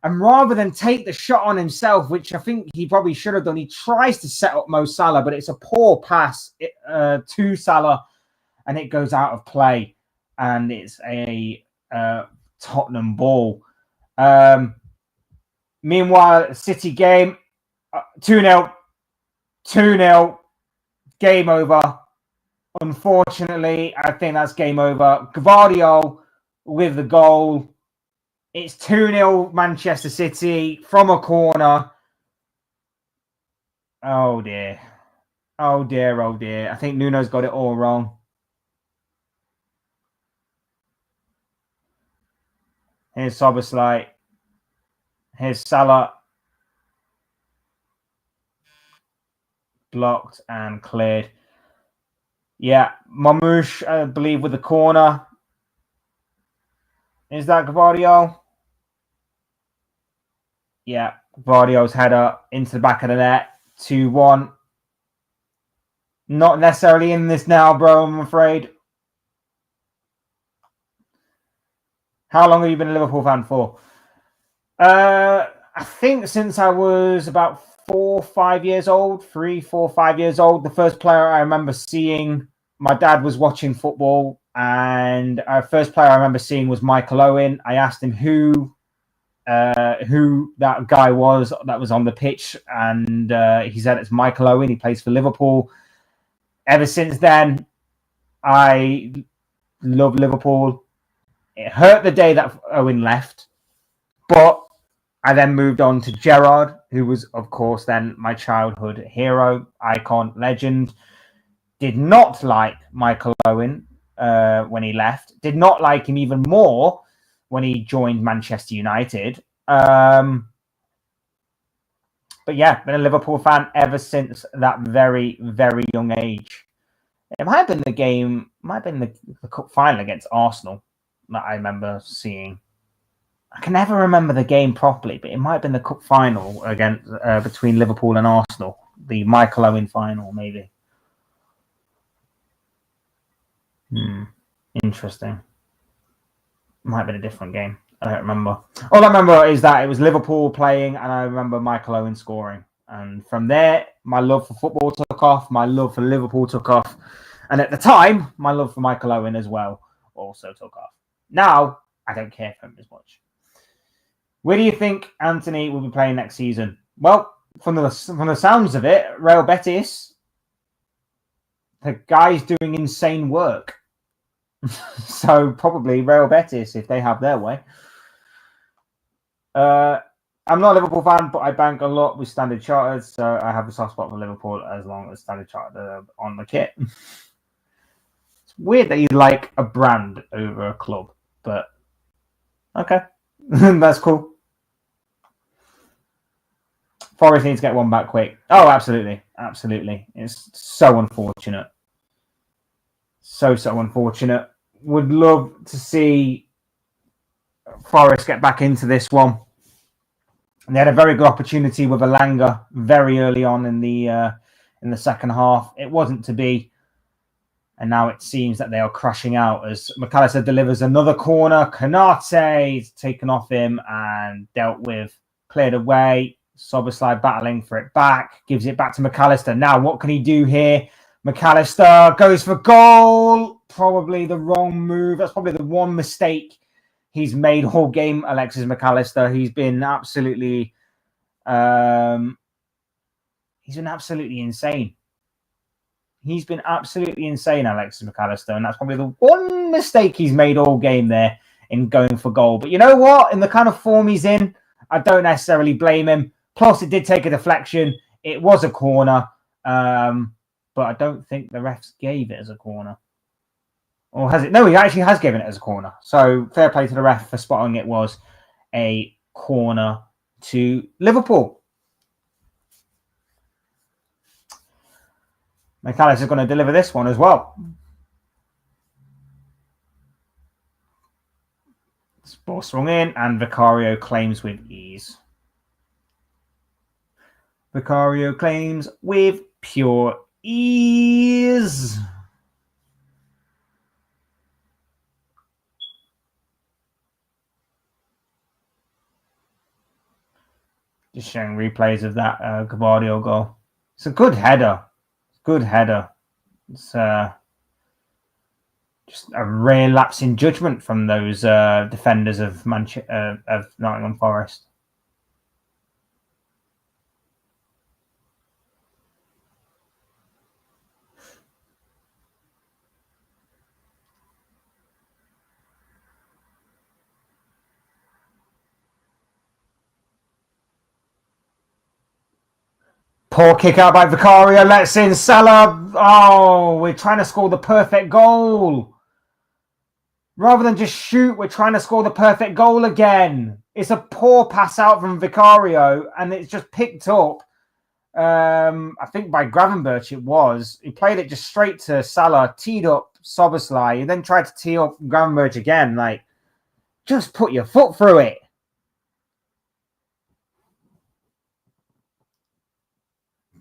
Speaker 1: and rather than take the shot on himself, which I think he probably should have done, he tries to set up Mo Salah, but it's a poor pass to Salah, and it goes out of play, and it's a Tottenham ball. Meanwhile, City game, 2-0. 2-0. Game over. Unfortunately, I think that's game over. Gvardiol with the goal. It's 2-0 Manchester City from a corner. Oh dear. Oh dear, oh dear. I think Nuno's got it all wrong. Here's Soboslai. Here's Salah. Blocked and cleared. Yeah, Mamouche, I believe, with the corner. Is that Gvardiol? Yeah, Gvardiol's header into the back of the net. 2-1. Not necessarily in this now, bro, I'm afraid. How long have you been a Liverpool fan for? I think since I was about 4, 5 years old, 3, 4, 5 years old. The first player I remember seeing, my dad was watching football, and our first player I remember seeing was Michael Owen. I asked him who that guy was that was on the pitch, and he said it's Michael Owen. He plays for Liverpool. Ever since then, I love Liverpool. It hurt the day that Owen left, but I then moved on to Gerrard, who was, of course, then my childhood hero, icon, legend. Did not like Michael Owen when he left. Did not like him even more when he joined Manchester United. But yeah, been a Liverpool fan ever since that very, very young age. It might have been the cup final against Arsenal that I remember seeing. I can never remember the game properly, but it might have been the cup final against between Liverpool and Arsenal, the Michael Owen final, maybe. Interesting. Might have been a different game. I don't remember. All I remember is that it was Liverpool playing, and I remember Michael Owen scoring. And from there, my love for football took off. My love for Liverpool took off. And at the time, my love for Michael Owen as well also took off. Now, I don't care for him as much. Where do you think Anthony will be playing next season? Well, from the sounds of it, Real Betis, the guy's doing insane work. So probably Real Betis if they have their way. I'm not a Liverpool fan, but I bank a lot with Standard Chartered, so I have a soft spot for Liverpool as long as Standard Chartered are on the kit. It's weird that you like a brand over a club, but okay. That's cool. Forest needs to get one back quick. Oh, absolutely. Absolutely. It's so unfortunate. So unfortunate. Would love to see Forest get back into this one. And they had a very good opportunity with Elanga very early on in the second half. It wasn't to be. And now it seems that they are crashing out as McAllister delivers another corner. Konate is taken off him and dealt with, cleared away. Szoboszlai battling for it back, gives it back to McAllister. Now, what can he do here? McAllister goes for goal. Probably the wrong move. That's probably the one mistake he's made all game, Alexis McAllister. He's been absolutely insane. He's been absolutely insane, Alexis McAllister, and that's probably the one mistake he's made all game there in going for goal. But you know what? In the kind of form he's in, I don't necessarily blame him. Plus, it did take a deflection. It was a corner, but I don't think the refs gave it as a corner. Or has it? No, he actually has given it as a corner. So fair play to the ref for spotting it was a corner to Liverpool. McAllister is going to deliver this one as well. Ball swung in, and Vicario claims with ease. Vicario claims with pure ease. Just showing replays of that Gavardio goal. It's a good header. Good header. It's just a rare lapse in judgment from those defenders of Nottingham Forest. Poor kick out by Vicario. Let's in Salah. Oh, we're trying to score the perfect goal. Rather than just shoot, we're trying to score the perfect goal again. It's a poor pass out from Vicario, and it's just picked up. I think by Gravenberch it was. He played it just straight to Salah, teed up Szoboszlai, and then tried to tee up Gravenberch again. Like, just put your foot through it.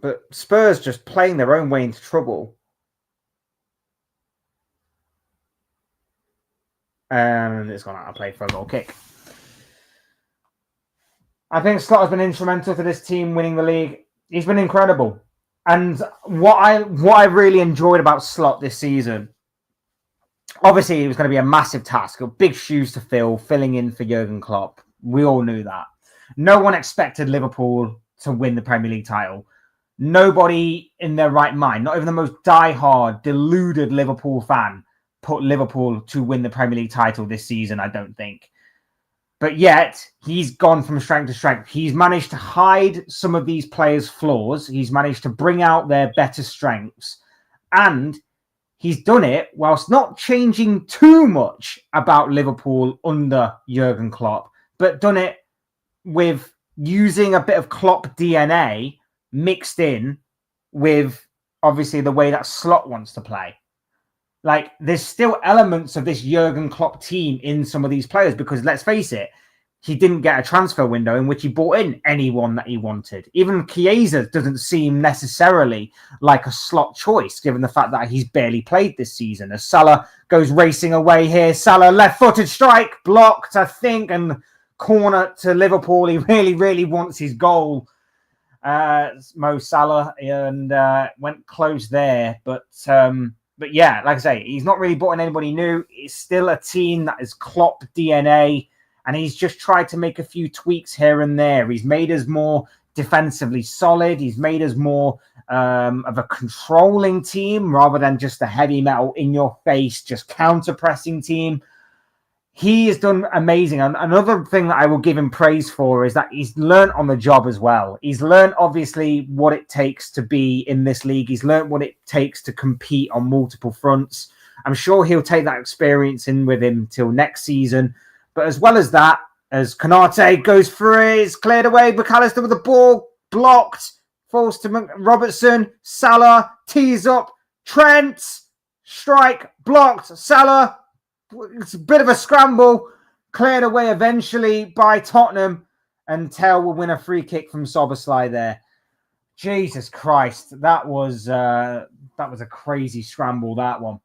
Speaker 1: But Spurs just playing their own way into trouble. And it's gone out of play for a goal kick. I think Slot has been instrumental to this team winning the league. He's been incredible. And what I really enjoyed about Slot this season, obviously it was going to be a massive task, big shoes to fill, filling in for Jurgen Klopp. We all knew that. No one expected Liverpool to win the Premier League title. Nobody in their right mind, not even the most diehard, deluded Liverpool fan, put Liverpool to win the Premier League title this season, I don't think. But yet, he's gone from strength to strength. He's managed to hide some of these players' flaws. He's managed to bring out their better strengths. And he's done it whilst not changing too much about Liverpool under Jurgen Klopp, but done it with using a bit of Klopp DNA mixed in with, obviously, the way that Slot wants to play. Like, there's still elements of this Jurgen Klopp team in some of these players because, let's face it, he didn't get a transfer window in which he brought in anyone that he wanted. Even Chiesa doesn't seem necessarily like a Slot choice, given the fact that he's barely played this season. As Salah goes racing away here, Salah left-footed strike, blocked, I think, and corner to Liverpool. He really, really wants his goal, Mo Salah, and went close there. But yeah, like I say, he's not really brought in anybody new. It's still a team that is Klopp DNA, and he's just tried to make a few tweaks here and there. He's made us more defensively solid. He's made us more of a controlling team rather than just a heavy metal, in-your-face, just counter-pressing team. He has done amazing. And another thing that I will give him praise for is that he's learned on the job as well. He's learned, obviously, what it takes to be in this league. He's learned what it takes to compete on multiple fronts. I'm sure he'll take that experience in with him till next season. But as well as that, as Konate goes through, it's cleared away. McAllister with the ball, blocked, falls to Robertson. Salah tees up. Trent, strike, blocked. Salah. It's a bit of a scramble, cleared away eventually by Tottenham, and Tell will win a free kick from Soboslai there. Jesus Christ, that was a crazy scramble, that one.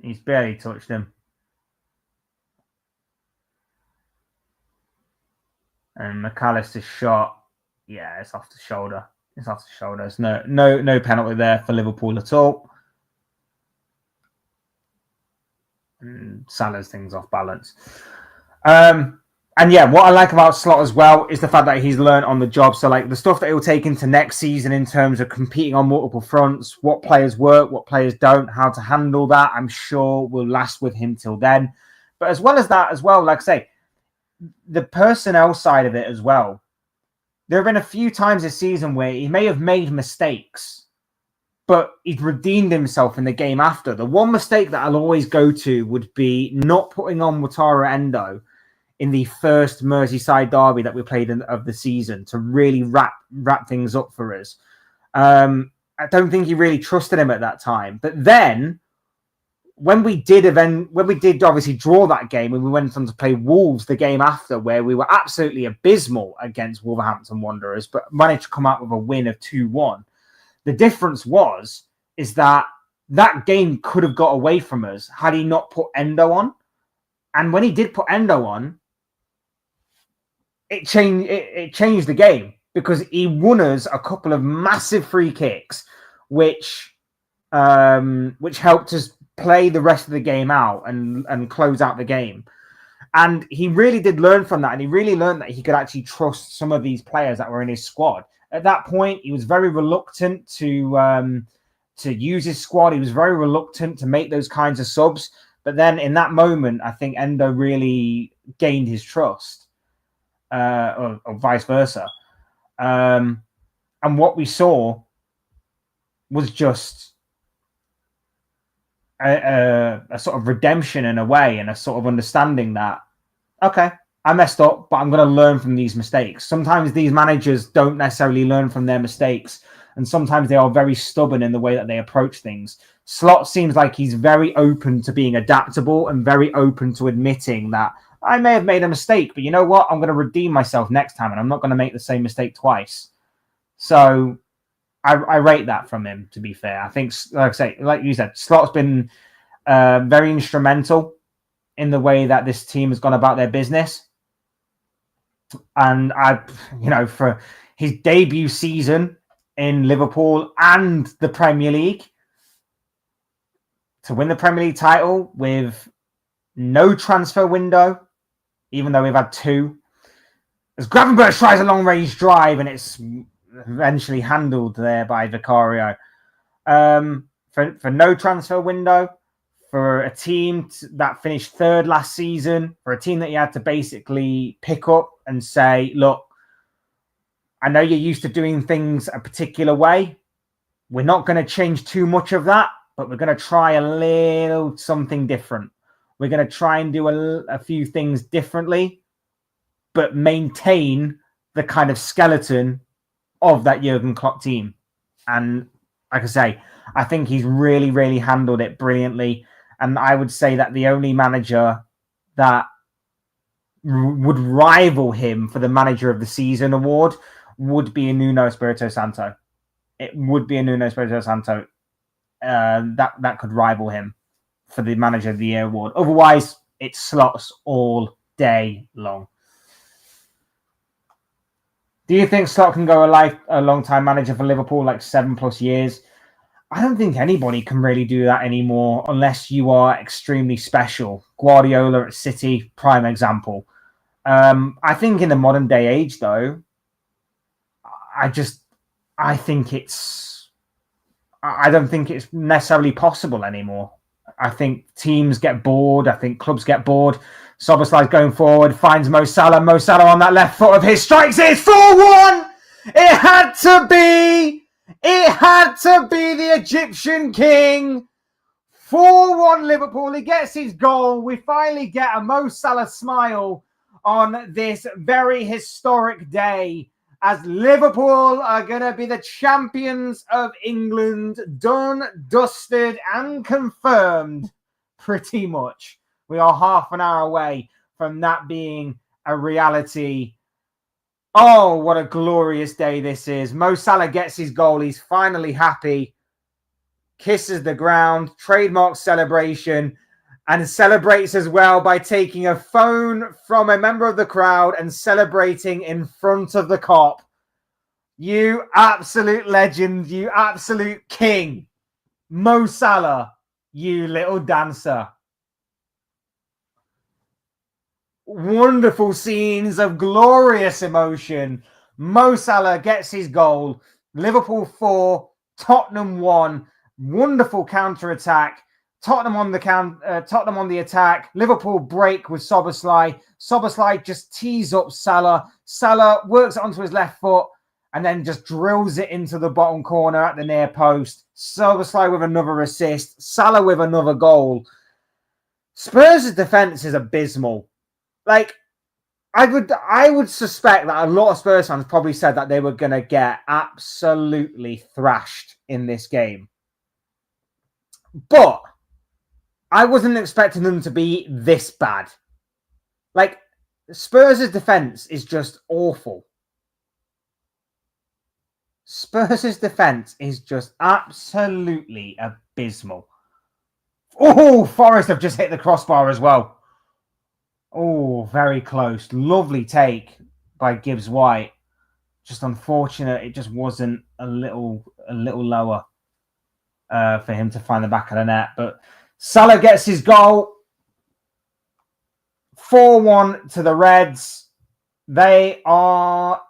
Speaker 1: He's barely touched him. And McAllister's shot. Yeah, it's off the shoulder. There's no penalty there for Liverpool at all. And Salah's things off balance. And yeah, what I like about Slot as well is the fact that he's learned on the job. So like the stuff that he'll take into next season in terms of competing on multiple fronts, what players work, what players don't, how to handle that, I'm sure will last with him till then. But as well as that as well, like I say, the personnel side of it as well. There have been a few times this season where he may have made mistakes, but he'd redeemed himself in the game after. The one mistake that I'll always go to would be not putting on Wataru Endo in the first Merseyside derby that we played of the season to really wrap things up for us. I don't think he really trusted him at that time. But then when we did obviously draw that game and we went on to play Wolves the game after, where we were absolutely abysmal against Wolverhampton Wanderers, but managed to come out with a win of 2-1. The difference is that game could have got away from us had he not put Endo on. And when he did put Endo on, it changed the game because he won us a couple of massive free kicks, which helped us play the rest of the game out and close out the game. And he really did learn from that. And he really learned that he could actually trust some of these players that were in his squad. At that point, he was very reluctant to use his squad. He was very reluctant to make those kinds of subs. But then in that moment, I think Endo really gained his trust, or vice versa. And what we saw was just a sort of redemption in a way, and a sort of understanding that, okay, I messed up, but I'm going to learn from these mistakes. Sometimes these managers don't necessarily learn from their mistakes. and sometimes they are very stubborn in the way that they approach things. Slot seems like he's very open to being adaptable and very open to admitting that I may have made a mistake, but you know what? I'm going to redeem myself next time, and I'm not going to make the same mistake twice. So I rate that from him, to be fair. I think, like you said, Slot's been very instrumental in the way that this team has gone about their business. And for his debut season in Liverpool and the Premier League, to win the Premier League title with no transfer window, even though we've had two, as Gravenberch tries a long-range drive and it's eventually handled there by Vicario. For no transfer window, for a team that finished third last season, for a team that you had to basically pick up and say, look, I know you're used to doing things a particular way. We're not going to change too much of that, but we're going to try a little something different. We're going to try and do a few things differently, but maintain the kind of skeleton of that Jurgen Klopp team. And like I say, I think he's really, really handled it brilliantly. And I would say that the only manager that would rival him for the Manager of the Season award would be a Nuno Espirito Santo. It would be a Nuno Espirito Santo that could rival him for the Manager of the Year award. Otherwise, it slots all day long. Do you think Slot can go a long-time manager for Liverpool, like 7+ years? I don't think anybody can really do that anymore unless you are extremely special. Guardiola at City, prime example. I think in the modern day age, though, I don't think it's necessarily possible anymore. I think teams get bored. I think clubs get bored. Szoboszlai's going forward, finds Mo Salah. Mo Salah on that left foot of his, strikes it 4-1! It had to be! It had to be the Egyptian king. 4-1 Liverpool. He gets his goal. We finally get a Mo Salah smile on this very historic day as Liverpool are going to be the champions of England. Done, dusted, and confirmed pretty much. We are half an hour away from that being a reality. Oh, what a glorious day this is. Mo Salah gets his goal. He's finally happy. Kisses the ground. Trademark celebration. And celebrates as well by taking a phone from a member of the crowd and celebrating in front of the cop. You absolute legend. You absolute king. Mo Salah, you little dancer. Wonderful scenes of glorious emotion. Mo Salah gets his goal. Liverpool 4, Tottenham 1. Wonderful counter-attack. Tottenham on the attack. Liverpool break with Szoboszlai. Szoboszlai just tees up Salah. Salah works it onto his left foot and then just drills it into the bottom corner at the near post. Szoboszlai with another assist. Salah with another goal. Spurs' defense is abysmal. Like, I would suspect that a lot of Spurs fans probably said that they were going to get absolutely thrashed in this game. But I wasn't expecting them to be this bad. Like, Spurs' defense is just awful. Spurs' defense is just absolutely abysmal. Oh, Forest have just hit the crossbar as well. Oh, very close. Lovely take by Gibbs White. Just unfortunate. It just wasn't a little lower for him to find the back of the net. But Salah gets his goal. 4-1 to the Reds. They are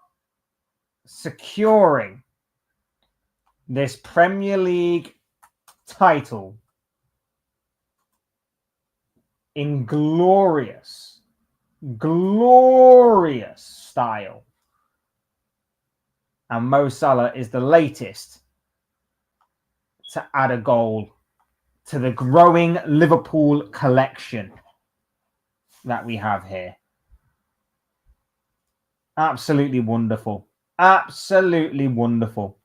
Speaker 1: securing this Premier League title in glorious style. And Mo Salah is the latest to add a goal to the growing Liverpool collection that we have here. Absolutely wonderful. Absolutely wonderful.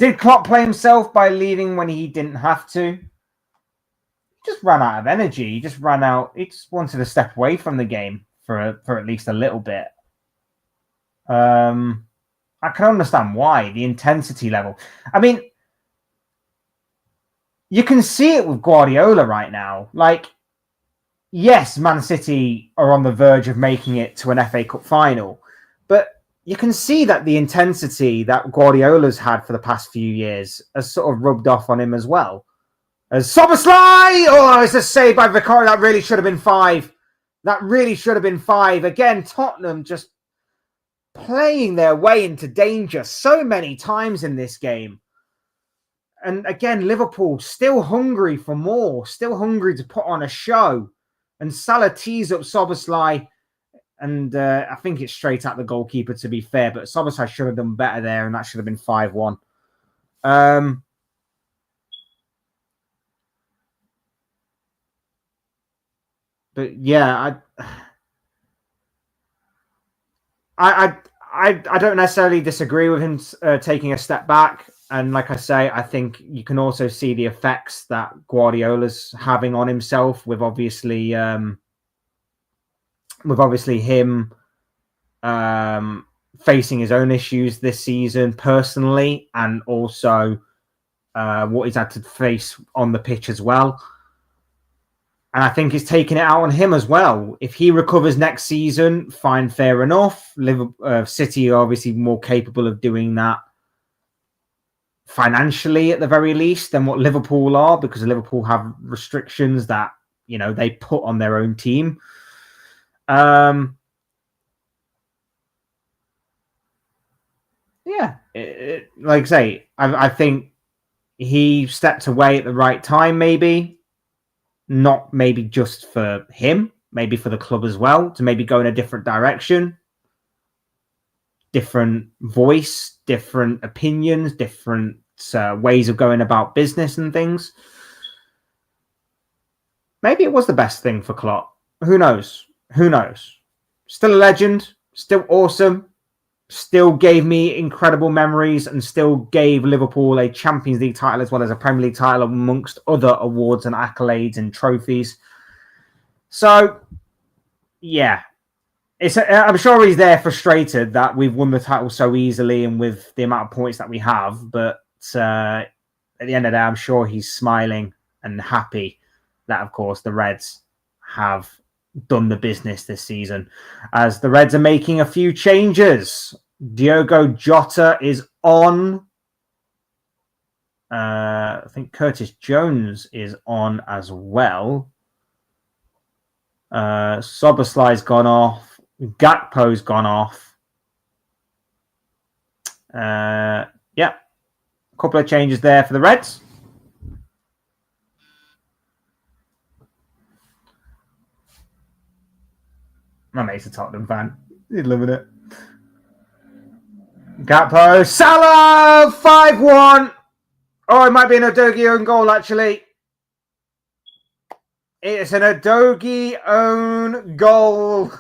Speaker 1: Did Klopp play himself by leaving when he didn't have to? He just ran out of energy. He just ran out. He just wanted to step away from the game for at least a little bit. I can understand why. The intensity level. I mean, you can see it with Guardiola right now. Like, yes, Man City are on the verge of making it to an FA Cup final, but you can see that the intensity that Guardiola's had for the past few years has sort of rubbed off on him as well. As Szoboszlai! Oh, it's a save by Vicario. That really should have been 5. That really should have been 5. Again, Tottenham just playing their way into danger so many times in this game. And again, Liverpool still hungry for more, still hungry to put on a show. And Salah tees up Szoboszlai, and I think it's straight at the goalkeeper, to be fair. But Szoboszlai should have done better there, and that should have been 5-1. But yeah, I don't necessarily disagree with him taking a step back. And like I say, I think you can also see the effects that Guardiola's having on himself with obviously him facing his own issues this season personally, and also what he's had to face on the pitch as well. And I think he's taking it out on him as well. If he recovers next season, fine, fair enough. City are obviously more capable of doing that financially, at the very least, than what Liverpool are, because Liverpool have restrictions that, you know, they put on their own team. Yeah, like I say, I think he stepped away at the right time, maybe. Not maybe just for him, maybe for the club as well, to maybe go in a different direction. Different voice, different opinions, different ways of going about business and things. Maybe it was the best thing for Klopp. Who knows? Who knows? Still a legend, still awesome, still gave me incredible memories, and still gave Liverpool a Champions League title as well as a Premier League title, amongst other awards and accolades and trophies. So, yeah. I'm sure he's there frustrated that we've won the title so easily and with the amount of points that we have. But at the end of the day, I'm sure he's smiling and happy that, of course, the Reds have done the business this season, as the Reds are making a few changes. Diogo Jota is on. I think Curtis Jones is on as well. Szoboszlai's gone off. Gakpo's gone off. Yeah, a couple of changes there for the Reds. My mate's a Tottenham fan. He's loving it. Gakpo, Salah, 5-1. Oh, it might be an Udogie own goal, actually. It's an Udogie own goal.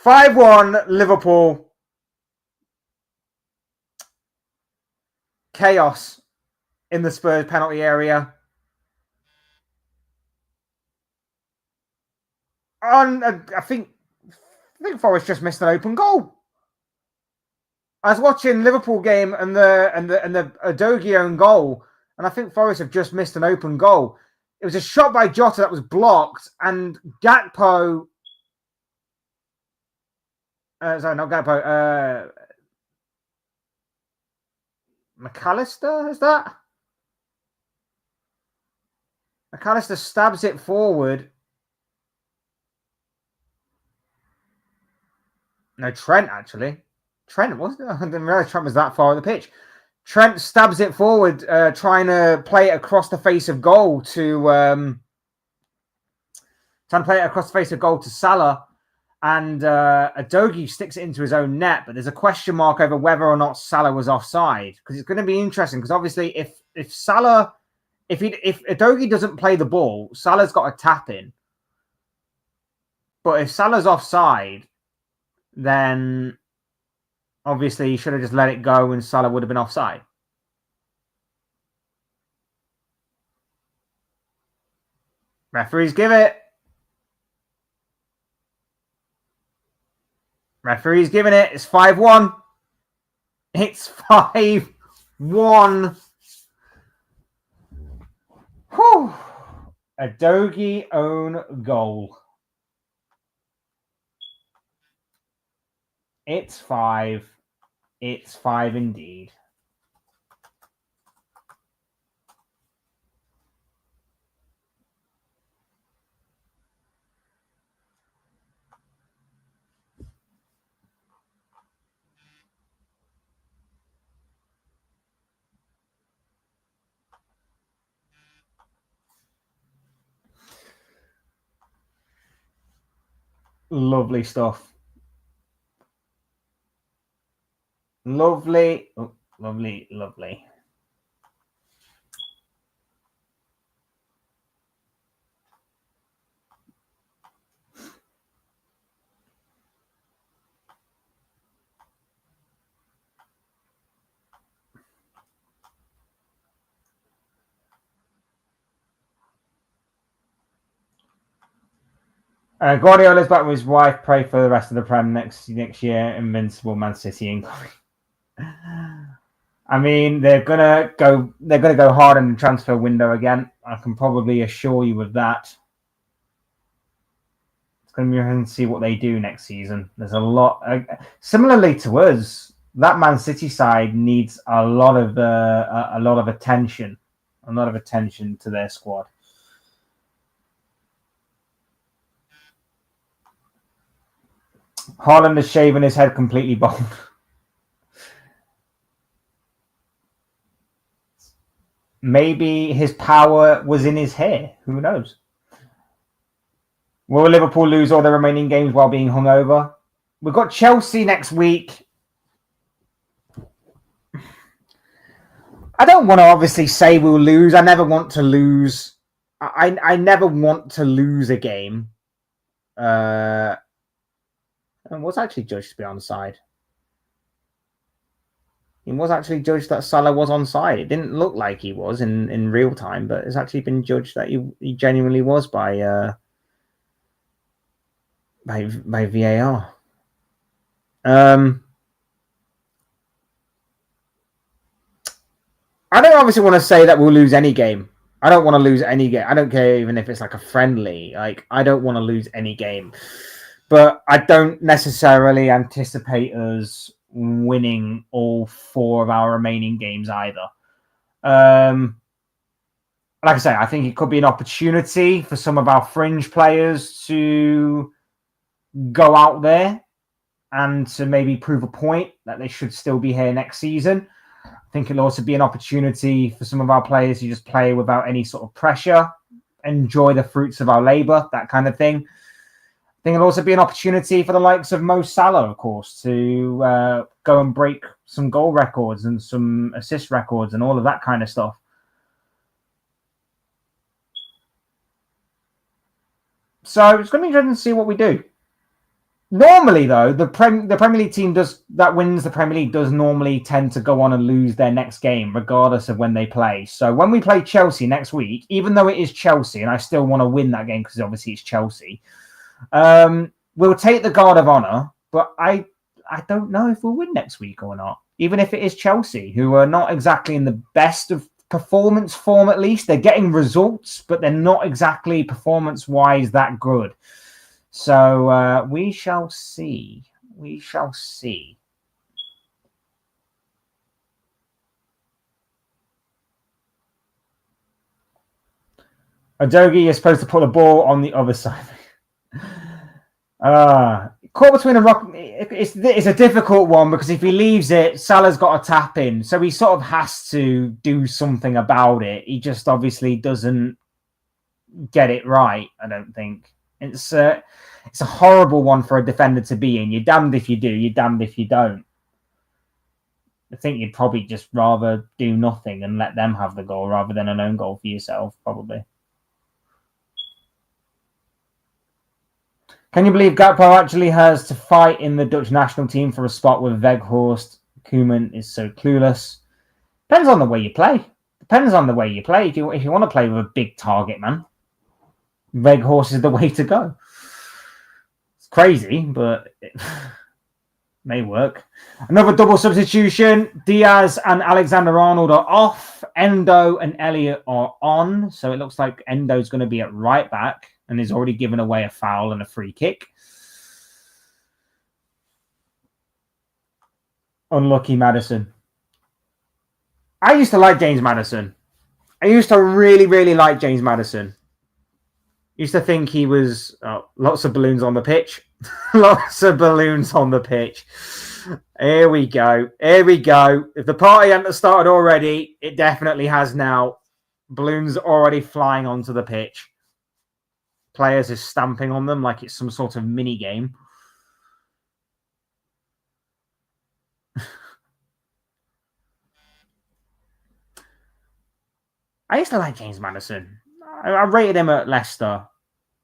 Speaker 1: 5-1 Liverpool. Chaos in the Spurs penalty area. I think Forest just missed an open goal. I was watching Liverpool game and the Udogie own goal, and I think Forest have just missed an open goal. It was a shot by Jota that was blocked, and Gakpo. Sorry, not Gakpo. McAllister, is that? McAllister stabs it forward. No, Trent, actually. Trent, wasn't it? I didn't realize Trent was that far on the pitch. Trent stabs it forward, trying to play it across the face of goal to Salah, and Udogie sticks it into his own net. But there's a question mark over whether or not Salah was offside, because it's going to be interesting. Because obviously, if Udogie doesn't play the ball, Salah's got a tap in. But if Salah's offside, then obviously he should have just let it go and Salah would have been offside. Referees give it. Referee's giving it. It's 5-1. It's 5-1. Whew. A Dogie own goal. It's 5. It's 5 indeed. Lovely stuff. Lovely. Oh, lovely, lovely. Guardiola's back with his wife. Pray for the rest of the Prem next year. Invincible Man City incoming. I mean, they're gonna go hard in the transfer window again. I can probably assure you of that. It's going to be interesting to see what they do next season. There's a lot. Similarly to us, that Man City side needs a lot of attention, to their squad. Haaland has shaven his head completely bald. Maybe his power was in his hair. Who knows? Will Liverpool lose all their remaining games while being hungover? We've got Chelsea next week. I don't want to obviously say we'll lose. I never want to lose. I never want to lose a game. And was actually judged to be onside. He was actually judged that Salah was onside. It didn't look like he was in real time, but it's actually been judged that he genuinely was by VAR. I don't obviously want to say that we'll lose any game. I don't want to lose any game. I don't care even if it's like a friendly. Like, I don't want to lose any game. But I don't necessarily anticipate us winning all 4 of our remaining games either. Like I say, I think it could be an opportunity for some of our fringe players to go out there and to maybe prove a point that they should still be here next season. I think it'll also be an opportunity for some of our players to just play without any sort of pressure, enjoy the fruits of our labour, that kind of thing. I think it'll also be an opportunity for the likes of Mo Salah, of course, to go and break some goal records and some assist records and all of that kind of stuff. So it's going to be interesting to see what we do. Normally, though, the Premier League team that wins the Premier League does normally tend to go on and lose their next game, regardless of when they play. So when we play Chelsea next week, even though it is Chelsea, and I still want to win that game because obviously it's Chelsea, we'll take the guard of honour. But I don't know if we'll win next week or not. Even if it is Chelsea, who are not exactly in the best of performance form, at least they're getting results, but they're not exactly performance-wise that good. So we shall see. We shall see. Adogi is supposed to put the ball on the other side. Caught between a rock. It's a difficult one because if he leaves it, Salah's got a tap in. So he sort of has to do something about it. He just obviously doesn't get it right, I don't think. It's a horrible one for a defender to be in. You're damned if you do, you're damned if you don't. I think you'd probably just rather do nothing and let them have the goal rather than an own goal for yourself, probably. Can you believe Gakpo actually has to fight in the Dutch national team for a spot with Weghorst? Koeman is so clueless. Depends on the way you play. If you want to play with a big target man, Weghorst is the way to go. It's crazy, but it may work. Another double substitution. Diaz and Alexander-Arnold are off. Endo and Elliott are on. So it looks like Endo's going to be at right back and is already given away a foul and a free kick. Unlucky Maddison. I used to like James Maddison. I used to really, really like James Maddison. Used to think he was lots of balloons on the pitch. Lots of balloons on the pitch. Here we go. If the party hadn't started already, it definitely has now. Balloons already flying onto the pitch. Players are stamping on them like it's some sort of mini game. I used to like James Maddison. I rated him at Leicester.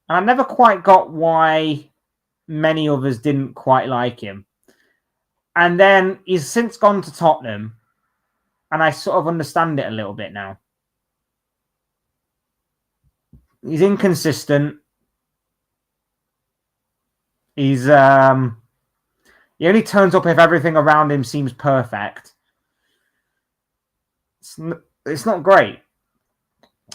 Speaker 1: And I never quite got why many others didn't quite like him. And then he's since gone to Tottenham. And I sort of understand it a little bit now. He's inconsistent. He's he only turns up if everything around him seems perfect. It's not great.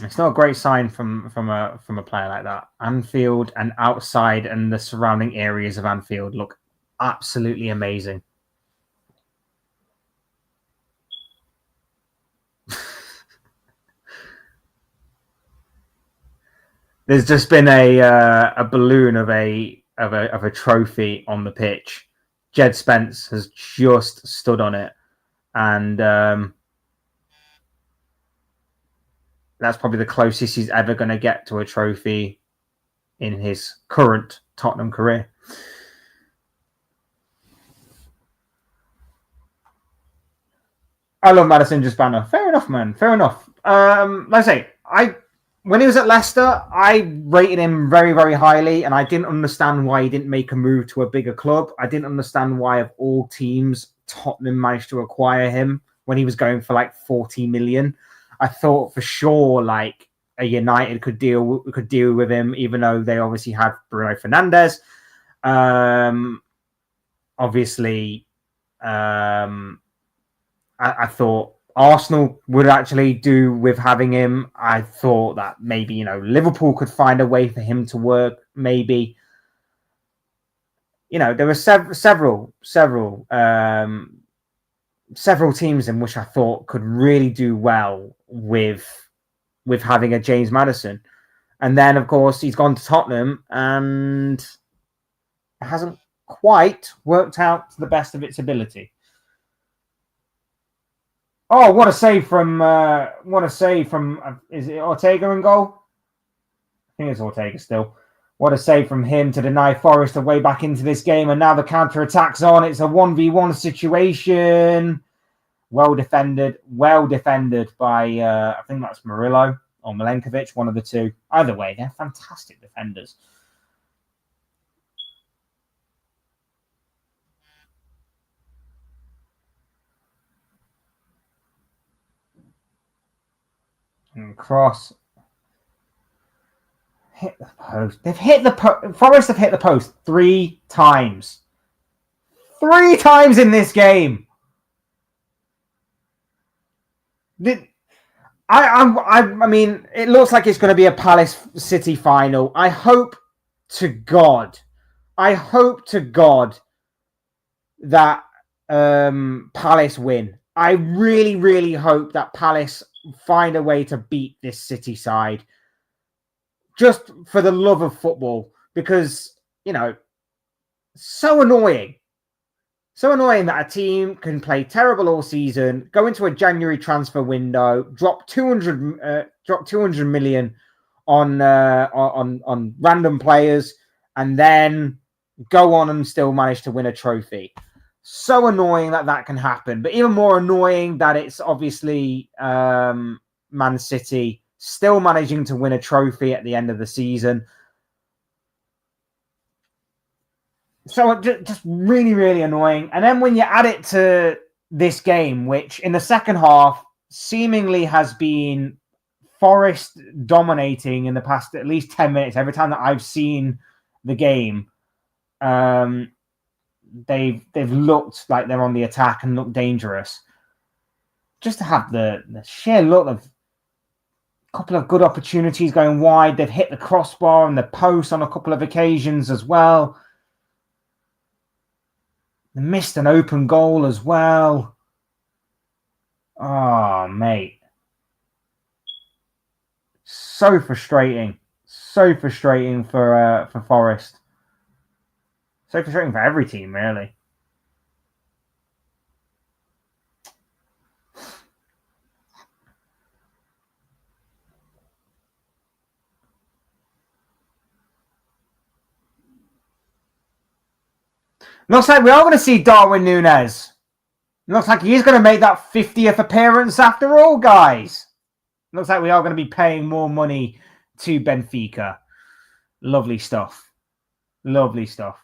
Speaker 1: It's not a great sign from a player like that. Anfield and outside and the surrounding areas of Anfield look absolutely amazing. There's just been a balloon of a trophy on the pitch. Jed Spence has just stood on it, and that's probably the closest he's ever going to get to a trophy in his current Tottenham career. I love Maddison just banner. Fair enough, man. Fair enough. Like I say, when he was at Leicester, I rated him very, very highly, and I didn't understand why he didn't make a move to a bigger club. I didn't understand why, of all teams, Tottenham managed to acquire him when he was going for like 40 million. I thought for sure like a United could deal with him, even though they obviously have Bruno Fernandes. Obviously, I thought Arsenal would actually do with having him. I thought that maybe Liverpool could find a way for him to work. Maybe there were several teams in which I thought could really do well with having a James Maddison. And then, of course, he's gone to Tottenham and it hasn't quite worked out to the best of its ability. Oh, what a save from is it Ortega in goal? I think it's Ortega still. What a save from him to deny Forest a way back into this game. And now the counter-attack's on. It's a 1v1 situation. Well defended by, I think that's Murillo or Milenkovic, one of the two. Either way, they're fantastic defenders. And cross. Hit the post. Forest have hit the post 3 times. 3 times in this game. I mean, it looks like it's going to be a Palace City final. I hope to God that Palace win. I really, really hope that Palace find a way to beat this City side. Just for the love of football, because, so annoying. So annoying that a team can play terrible all season, go into a January transfer window, drop 200 million on random players, and then go on and still manage to win a trophy. So annoying that can happen, but even more annoying that it's obviously Man City still managing to win a trophy at the end of the season. So just really, really annoying. And then when you add it to this game, which in the second half seemingly has been Forest dominating in the past at least 10 minutes, every time that I've seen the game, they've looked like they're on the attack and look dangerous. Just to have the sheer look of a couple of good opportunities going wide. They've hit the crossbar and the post on a couple of occasions as well. They missed an open goal as well. Oh, mate. So frustrating. So frustrating for Forest. So frustrating for every team, really. Looks like we are going to see Darwin Núñez. Looks like he's going to make that 50th appearance after all, guys. Looks like we are going to be paying more money to Benfica. Lovely stuff. Lovely stuff.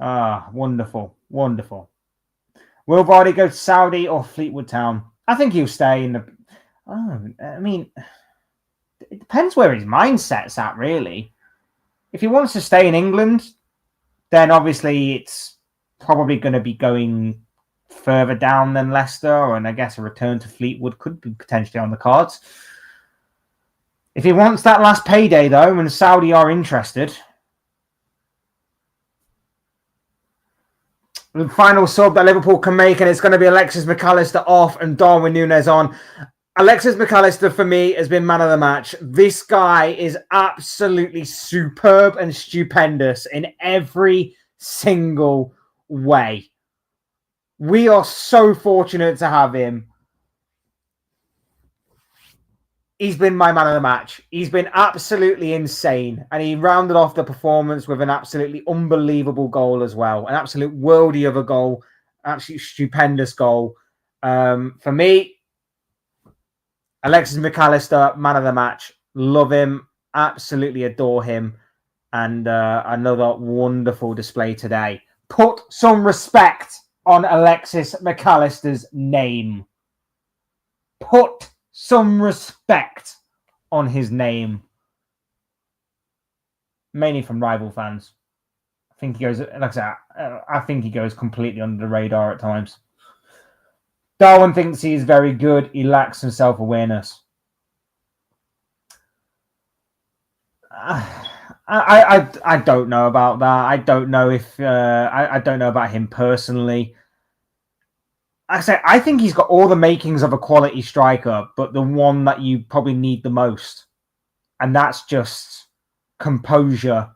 Speaker 1: Ah, wonderful. Wonderful. Will Vardy go to Saudi or Fleetwood Town? I think he'll stay in the... I mean, it depends where his mindset's at, really. If he wants to stay in England, then obviously it's probably going to be going further down than Leicester, and I guess a return to Fleetwood could be potentially on the cards. If he wants that last payday, though, and Saudi are interested... The final sub that Liverpool can make, and it's going to be Alexis McAllister off and Darwin Núñez on. Alexis McAllister, for me, has been man of the match. This guy is absolutely superb and stupendous in every single way. We are so fortunate to have him. He's been my man of the match. He's been absolutely insane. And he rounded off the performance with an absolutely unbelievable goal as well. An absolute worldie of a goal. Absolute stupendous goal. For me, Alexis McAllister, man of the match. Love him. Absolutely adore him. And another wonderful display today. Put some respect on Alexis McAllister's name. Put some respect on his name. Mainly from rival fans. I think he goes, like I said, I think he goes completely under the radar at times. Darwin thinks he is very good. He lacks some self-awareness. I don't know about that. I don't know if I don't know about him personally. I think he's got all the makings of a quality striker, but the one that you probably need the most, and that's just composure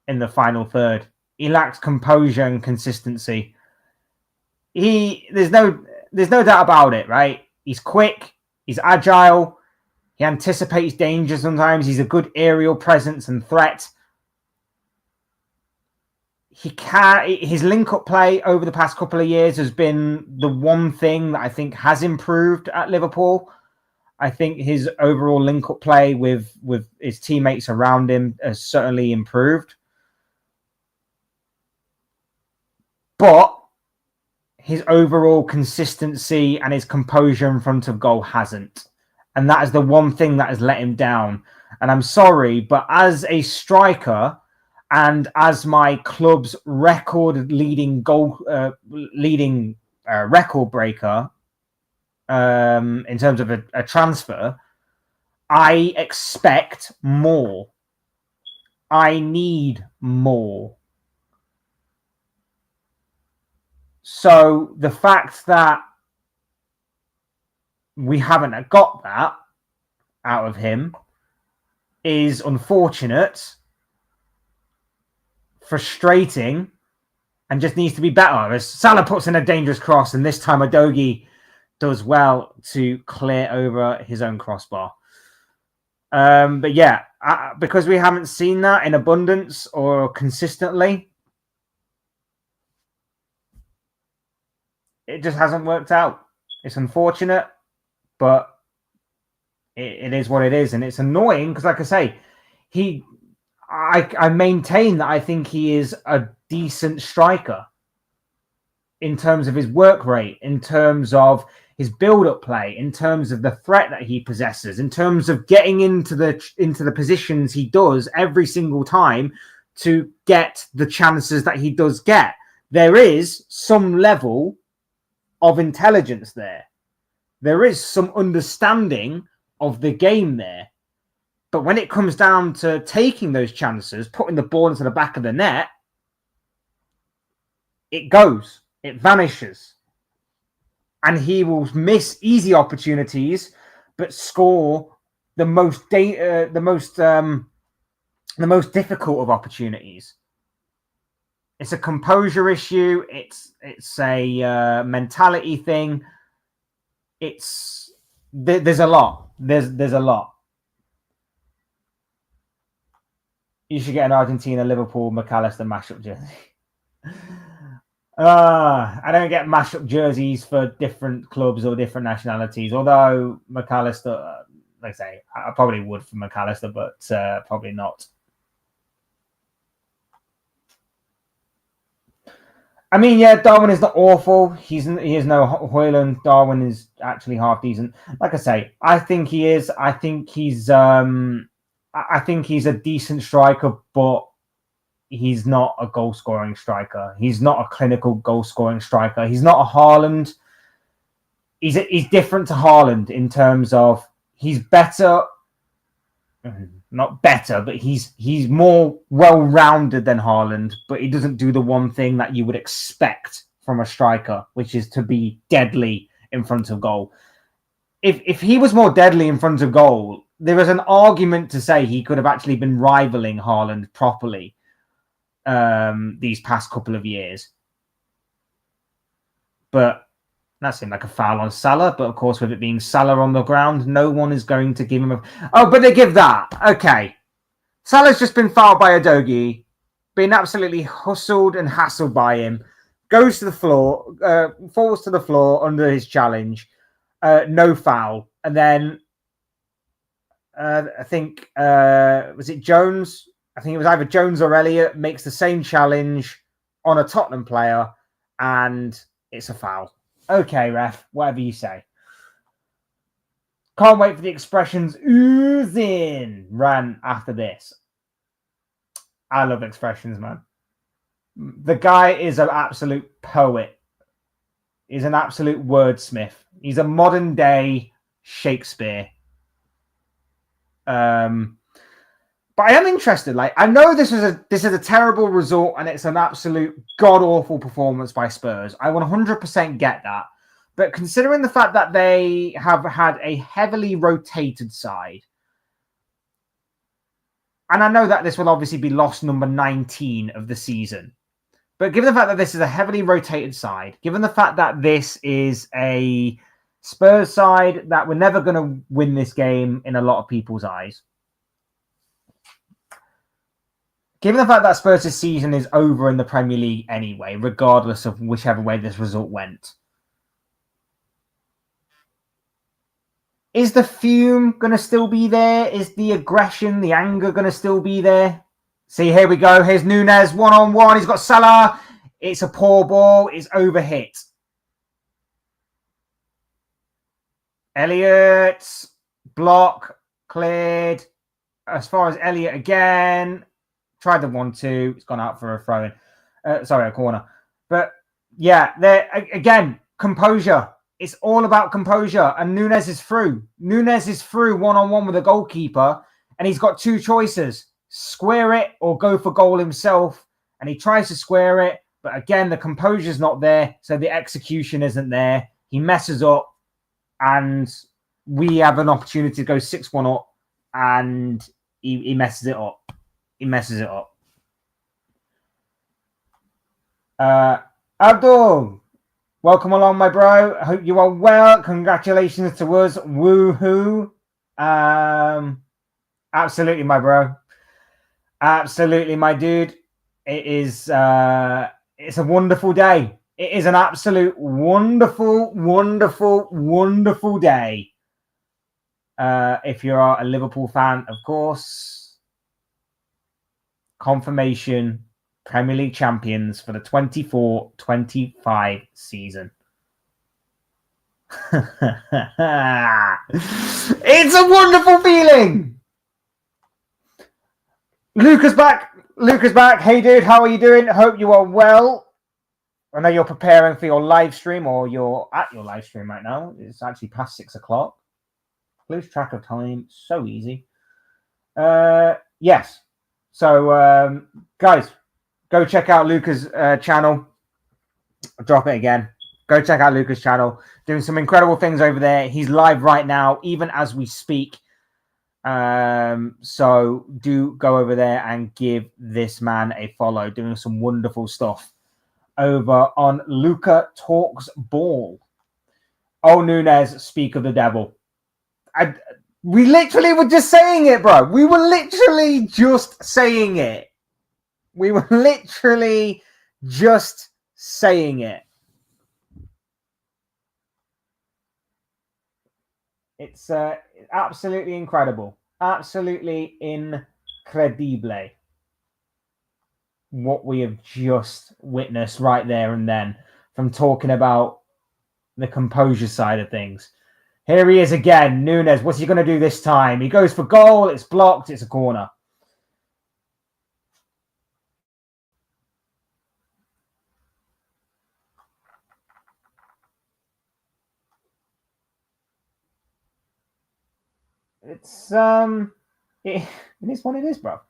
Speaker 1: in the final third. He lacks composure and consistency. There's no doubt about it, right? He's quick, he's agile, he anticipates danger sometimes, he's a good aerial presence and threat. His link-up play over the past couple of years has been the one thing that I think has improved at Liverpool. I think his overall link-up play with his teammates around him has certainly improved. But his overall consistency and his composure in front of goal hasn't. And that is the one thing that has let him down. And I'm sorry, but as a striker... And as my club's record-leading record breaker in terms of a transfer, I expect more. I need more. So the fact that we haven't got that out of him is unfortunate, frustrating, and just needs to be better. As Salah puts in a dangerous cross, and this time Udogie does well to clear over his own crossbar. But yeah, because we haven't seen that in abundance or consistently, it just hasn't worked out. It's unfortunate, but it is what it is, and it's annoying because, like I say, I maintain that I think he is a decent striker in terms of his work rate, in terms of his build-up play, in terms of the threat that he possesses, in terms of getting into the positions he does every single time to get the chances that he does get. There is some level of intelligence there. There is some understanding of the game there. But when it comes down to taking those chances, putting the ball into the back of the net, it goes, it vanishes. And he will miss easy opportunities, but score the most difficult of opportunities. It's a composure issue. It's a mentality thing. There's a lot. There's a lot. You should get an Argentina, Liverpool, McAllister mashup jersey. I don't get mashup jerseys for different clubs or different nationalities. Although McAllister, like I say, I probably would for McAllister, but probably not. I mean, yeah, Darwin is not awful. He is no Højlund. Darwin is actually half decent. Like I say, I think he is. I think he's a decent striker, but he's not a goal-scoring striker. He's not a clinical goal-scoring striker. He's not a Haaland. He's different to Haaland in terms of he's better, not better, but he's more well-rounded than Haaland, but he doesn't do the one thing that you would expect from a striker, which is to be deadly in front of goal. If he was more deadly in front of goal, there is an argument to say he could have actually been rivaling Haaland properly these past couple of years. But that seemed like a foul on Salah. But of course, with it being Salah on the ground, no one is going to give him a... Oh, but they give that. Okay. Salah's just been fouled by Udogie, been absolutely hustled and hassled by him, goes to the floor, falls to the floor under his challenge. No foul. And then I think, was it Jones? I think it was either Jones or Elliott makes the same challenge on a Tottenham player, and it's a foul. Okay, ref, whatever you say. Can't wait for the expressions oozing rant after this. I love expressions, man. The guy is an absolute poet. He's an absolute wordsmith. He's a modern day Shakespeare. But I am interested. Like, I know this is a terrible result and it's an absolute god-awful performance by Spurs. I 100% get that. But considering the fact that they have had a heavily rotated side, and I know that this will obviously be loss number 19 of the season, but given the fact that this is a heavily rotated side, given the fact that this is a Spurs side that we're never going to win this game in a lot of people's eyes, given the fact that Spurs' season is over in the Premier League anyway, regardless of whichever way this result went, is the fume going to still be there? Is the aggression, the anger going to still be there? See, here we go. Here's Nunez, one-on-one. He's got Salah. It's a poor ball. It's overhit. Elliott, block, cleared. As far as Elliott again, tried the 1-2. It's gone out for a throw-in. A corner. But yeah, there again, composure. It's all about composure. And Nunez is through. Nunez is through one-on-one with a goalkeeper. And he's got two choices. Square it or go for goal himself. And he tries to square it. But again, the composure's not there. So the execution isn't there. He messes up. And we have an opportunity to go 6-1 up. And he messes it up. He messes it up. Abdul, welcome along, my bro. I hope you are well. Congratulations to us. Woohoo. Absolutely, my bro. Absolutely, my dude. It is it's a wonderful day. It is an absolute wonderful, wonderful, wonderful day. If you're a Liverpool fan, of course. Confirmation, Premier League champions for the 24-25 season. It's a wonderful feeling. Luca's back. Hey, dude, how are you doing? Hope you are well. I know you're preparing for your live stream, or you're at your live stream right now. It's actually past 6 o'clock. Lose track of time. So easy. Yes. So, guys, go check out Luca's channel. I'll drop it again. Go check out Luca's channel. Doing some incredible things over there. He's live right now, even as we speak. So do go over there and give this man a follow. Doing some wonderful stuff over on Luca Talks Ball. Oh, Nunes, speak of the devil. We literally were just saying it, bro. We were literally just saying it. It's absolutely incredible. Absolutely incredible. What we have just witnessed right there and then, from talking about the composure side of things. Here he is again, Nunes. What's he going to do this time? He goes for goal. It's blocked. It's a corner. It's it is what it is, bro.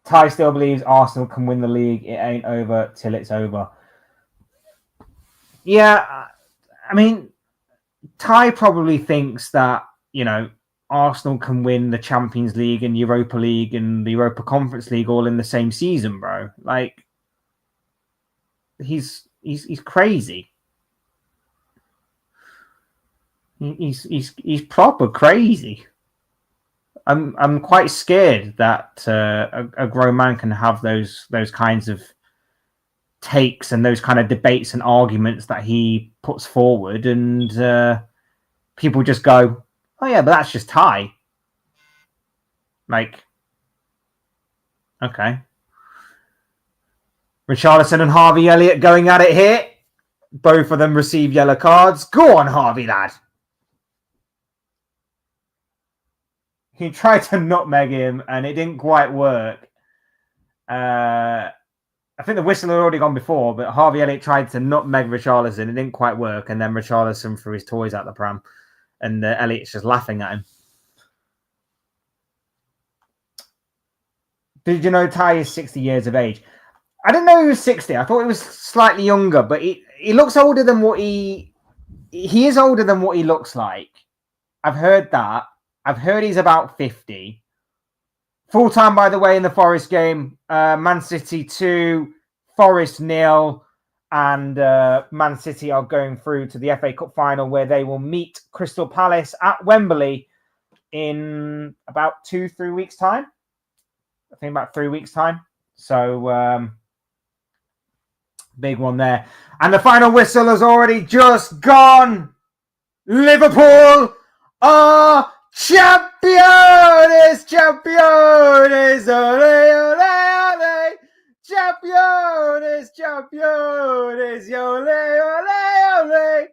Speaker 1: Ty still believes Arsenal can win the league. It ain't over till it's over. Yeah, I mean, Ty probably thinks that, you know, Arsenal can win the Champions League and Europa League and the Europa Conference League all in the same season, bro. Like, he's crazy. He's proper crazy. I'm quite scared that a grown man can have those kinds of takes and those kind of debates and arguments that he puts forward, and people just go, "Oh yeah, but that's just Ty." Like, okay, Richarlison and Harvey Elliott going at it here. Both of them receive yellow cards. Go on, Harvey, lad. He tried to nutmeg him, and it didn't quite work. I think the whistle had already gone before, but Harvey Elliott tried to nutmeg Richarlison. It didn't quite work, and then Richarlison threw his toys out the pram, and Elliott's just laughing at him. Did you know Ty is 60 years of age? I didn't know he was 60. I thought he was slightly younger, but he looks older than what he is older than what he looks like. I've heard that. I've heard he's about 50. Full time, by the way, in the Forest game. Man City 2, Forest 0, and Man City are going through to the FA Cup final, where they will meet Crystal Palace at Wembley in about 2-3 weeks' time. I think about 3 weeks' time. So, big one there. And the final whistle has already just gone. Liverpool are Champions! Champions! Ole, ole, ole! Champions! Champions! Ole, ole, ole!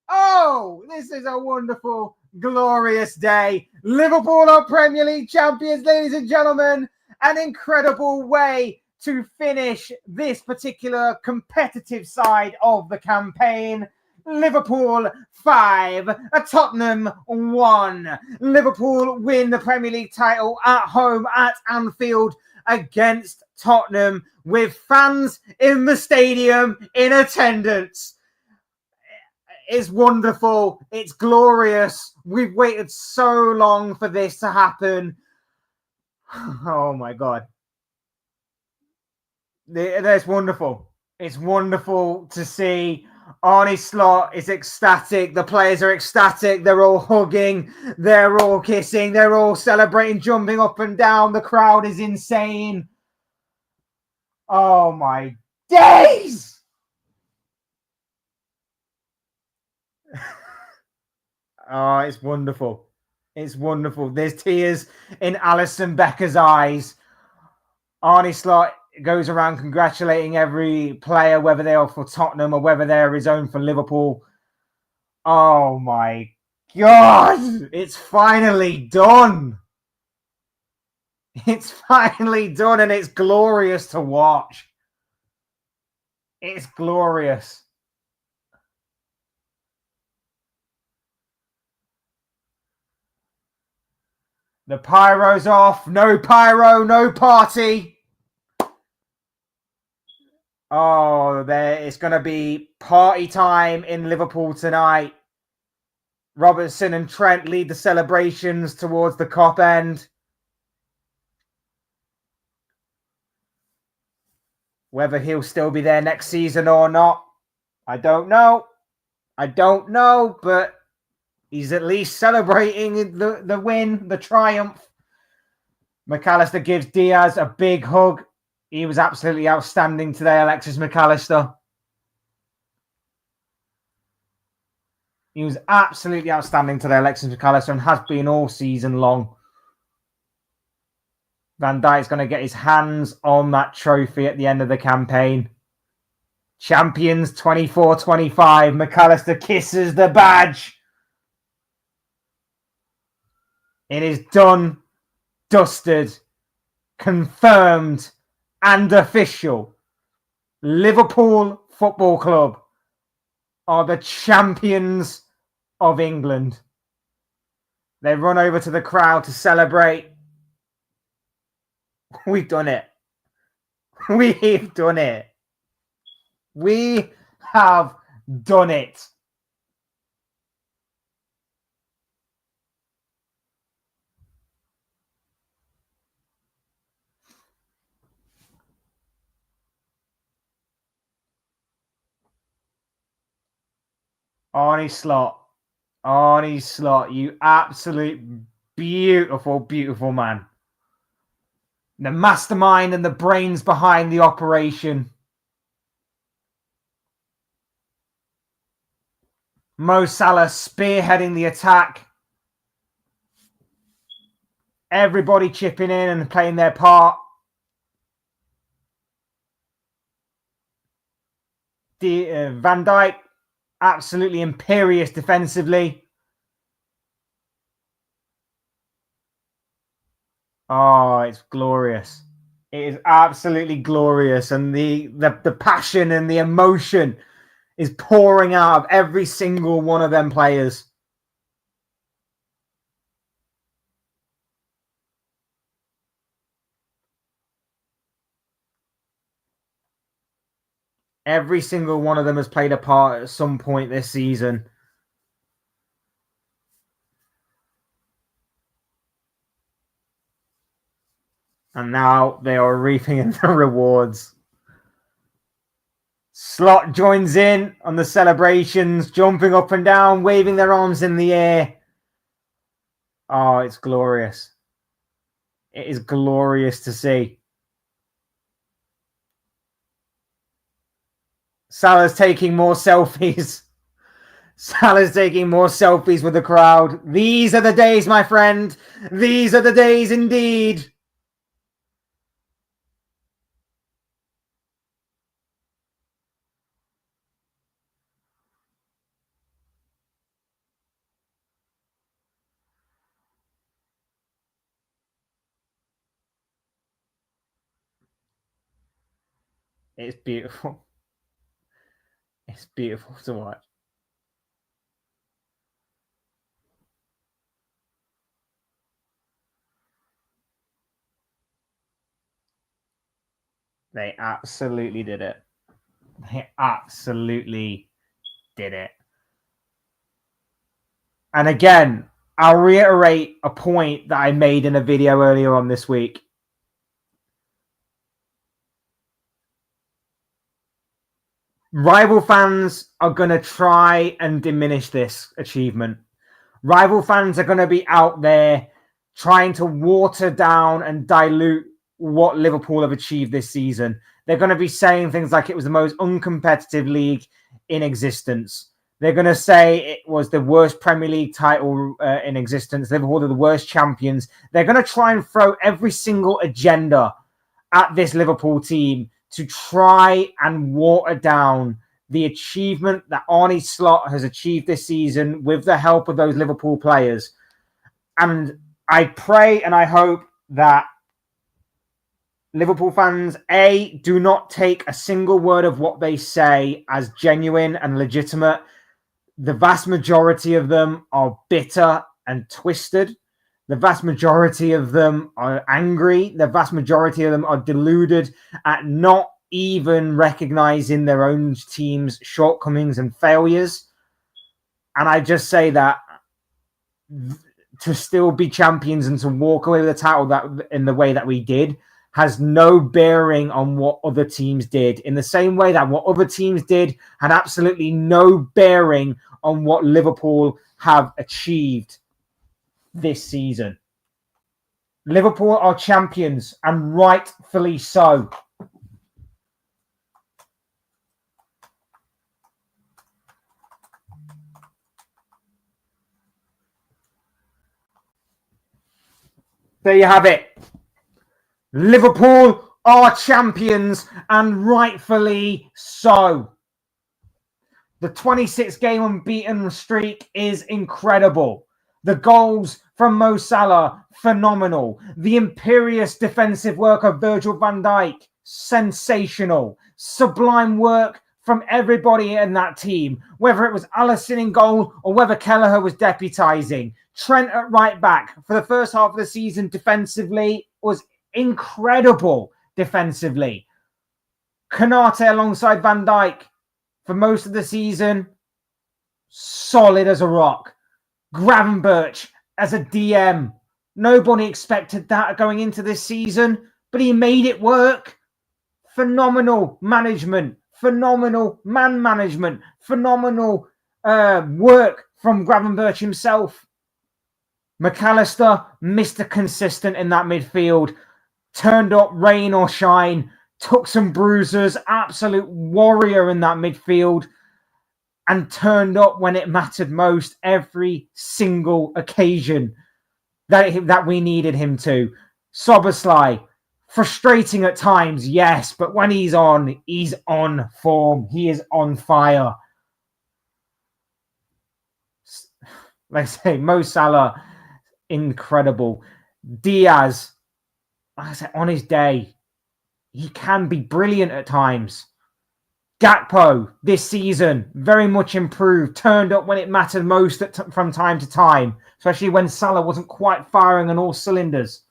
Speaker 1: Oh, this is a wonderful, glorious day. Liverpool are Premier League champions, ladies and gentlemen. An incredible way to finish this particular competitive side of the campaign. Liverpool 5, Tottenham 1. Liverpool win the Premier League title at home at Anfield against Tottenham, with fans in the stadium in attendance. It's wonderful. It's glorious. We've waited so long for this to happen. Oh my God. That's wonderful. It's wonderful to see. Arnie Slot is ecstatic. The players are ecstatic. They're all hugging. They're all kissing. They're all celebrating, jumping up and down. The crowd is insane. Oh, my days! Oh, it's wonderful. It's wonderful. There's tears in Alison Becker's eyes. Arnie Slot goes around congratulating every player, whether they are for Tottenham or whether they're his own for Liverpool. Oh my God! It's finally done. It's finally done, and it's glorious to watch. It's glorious. The pyro's off. No pyro, no party. Oh, it's going to be party time in Liverpool tonight. Robertson and Trent lead the celebrations towards the Kop end. Whether he'll still be there next season or not, I don't know. But he's at least celebrating the win, the triumph. McAllister gives Diaz a big hug. He was absolutely outstanding today, Alexis McAllister. He was absolutely outstanding today, Alexis McAllister, and has been all season long. Van Dijk's going to get his hands on that trophy at the end of the campaign. Champions 24-25. McAllister kisses the badge. It is done, dusted, confirmed, and official. Liverpool Football Club are the champions of England. They run over to the crowd to celebrate. We've done it. We've done it. We have done it. Arnie Slot, you absolute beautiful, beautiful man. The mastermind and the brains behind the operation. Mo Salah spearheading the attack. Everybody chipping in and playing their part. Van Dijk, absolutely imperious defensively. Oh, it's glorious. It is absolutely glorious. And the passion and the emotion is pouring out of every single one of them players. Every single one of them has played a part at some point this season. And now they are reaping the rewards. Slot joins in on the celebrations, jumping up and down, waving their arms in the air. Oh, it's glorious. It is glorious to see. Salah's taking more selfies. Salah's taking more selfies with the crowd. These are the days, my friend. These are the days indeed. It's beautiful. It's beautiful to watch. They absolutely did it. They absolutely did it. And again, I'll reiterate a point that I made in a video earlier on this week. Rival fans are going to try and diminish this achievement. Rival fans are going to be out there trying to water down and dilute what Liverpool have achieved this season. They're going to be saying things like it was the most uncompetitive league in existence. They're going to say it was the worst Premier League title in existence. Liverpool are the worst champions. They're going to try and throw every single agenda at this Liverpool team to try and water down the achievement that Arne Slot has achieved this season with the help of those Liverpool players. And I pray and I hope that Liverpool fans, A, do not take a single word of what they say as genuine and legitimate. The vast majority of them are bitter and twisted. The vast majority of them are angry. The vast majority of them are deluded at not even recognizing their own team's shortcomings and failures. And I just say that to still be champions and to walk away with the title that in the way that we did has no bearing on what other teams did, in the same way that what other teams did had absolutely no bearing on what Liverpool have achieved this season. Liverpool are champions, and rightfully so. There you have it. Liverpool are champions, and rightfully so. The 26-game unbeaten streak is incredible. The goals from Mo Salah, phenomenal. The imperious defensive work of Virgil van Dijk, sensational. Sublime work from everybody in that team, whether it was Alisson in goal or whether Kelleher was deputising. Trent at right back for the first half of the season defensively was incredible defensively. Konate alongside Van Dijk for most of the season, solid as a rock. Gravenberch as a DM. Nobody expected that going into this season, but he made it work. Phenomenal management, phenomenal man management, phenomenal work from Gravenberch himself. McAllister, Mr. Consistent in that midfield, turned up rain or shine, took some bruises, absolute warrior in that midfield, and turned up when it mattered most every single occasion that we needed him to. Szoboszlai, frustrating at times, yes, but when he's on form. He is on fire. Like I say, Mo Salah, incredible. Diaz, like I said, on his day, he can be brilliant at times. Gakpo, this season, very much improved, turned up when it mattered most from time to time, especially when Salah wasn't quite firing on all cylinders.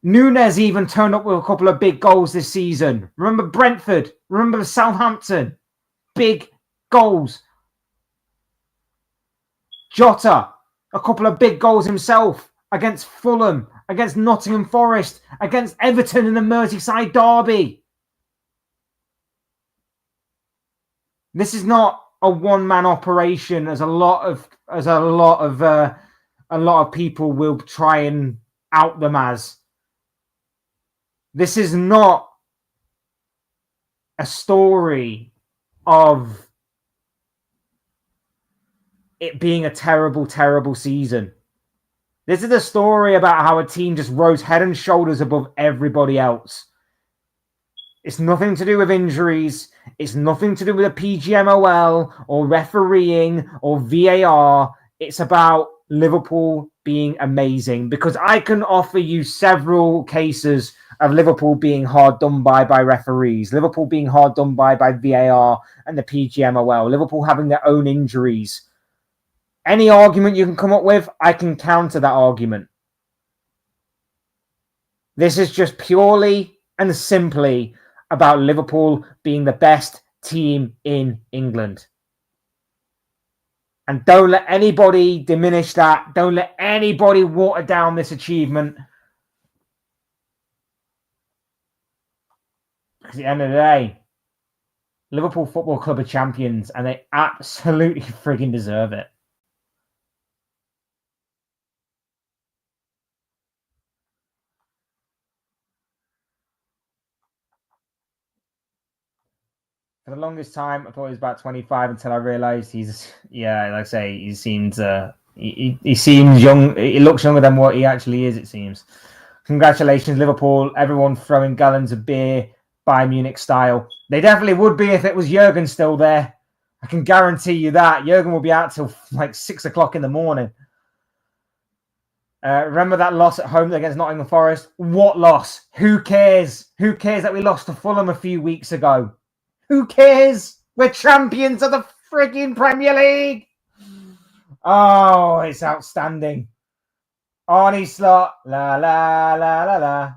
Speaker 1: Núñez even turned up with a couple of big goals this season. Remember Brentford, remember Southampton, big goals. Jota, a couple of big goals himself against Fulham, against Nottingham Forest, against Everton in the Merseyside derby. This is not a one-man operation, as a lot of people will try and out them as. This is not a story of it being a terrible, terrible season. This is a story about how a team just rose head and shoulders above everybody else. It's nothing to do with injuries. It's nothing to do with a PGMOL or refereeing or VAR. It's about Liverpool being amazing, because I can offer you several cases of Liverpool being hard done by referees, Liverpool being hard done by VAR and the PGMOL, Liverpool having their own injuries. Any argument you can come up with, I can counter that argument. This is just purely and simply about Liverpool being the best team in England. And don't let anybody diminish that. Don't let anybody water down this achievement. Because at the end of the day, Liverpool Football Club are champions, and they absolutely frigging deserve it. For the longest time, I thought he was about 25 until I realised he's, like I say, he seems young. He looks younger than what he actually is, it seems. Congratulations, Liverpool. Everyone throwing gallons of beer, Bayern Munich style. They definitely would be if it was Jurgen still there. I can guarantee you that. Jurgen will be out till like 6 o'clock in the morning. Remember that loss at home against Nottingham Forest? What loss? Who cares? Who cares that we lost to Fulham a few weeks ago? Who cares? We're champions of the freaking Premier League. Oh, it's outstanding. Arnie Slot. La, la, la, la, la.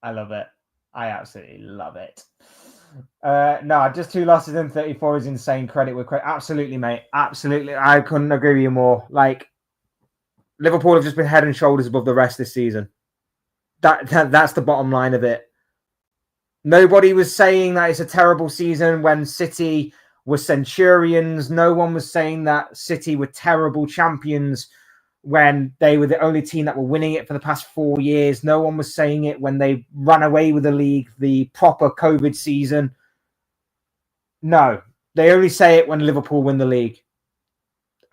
Speaker 1: I love it. I absolutely love it. No, just 2 losses in 34 is insane. Credit with credit. Absolutely, mate. Absolutely. I couldn't agree with you more. Like, Liverpool have just been head and shoulders above the rest this season. That's the bottom line of it. Nobody was saying that it's a terrible season when City were centurions. No one was saying that City were terrible champions when they were the only team that were winning it for the past 4 years. No one was saying it when they ran away with the league, the proper COVID season. No, they only say it when Liverpool win the league.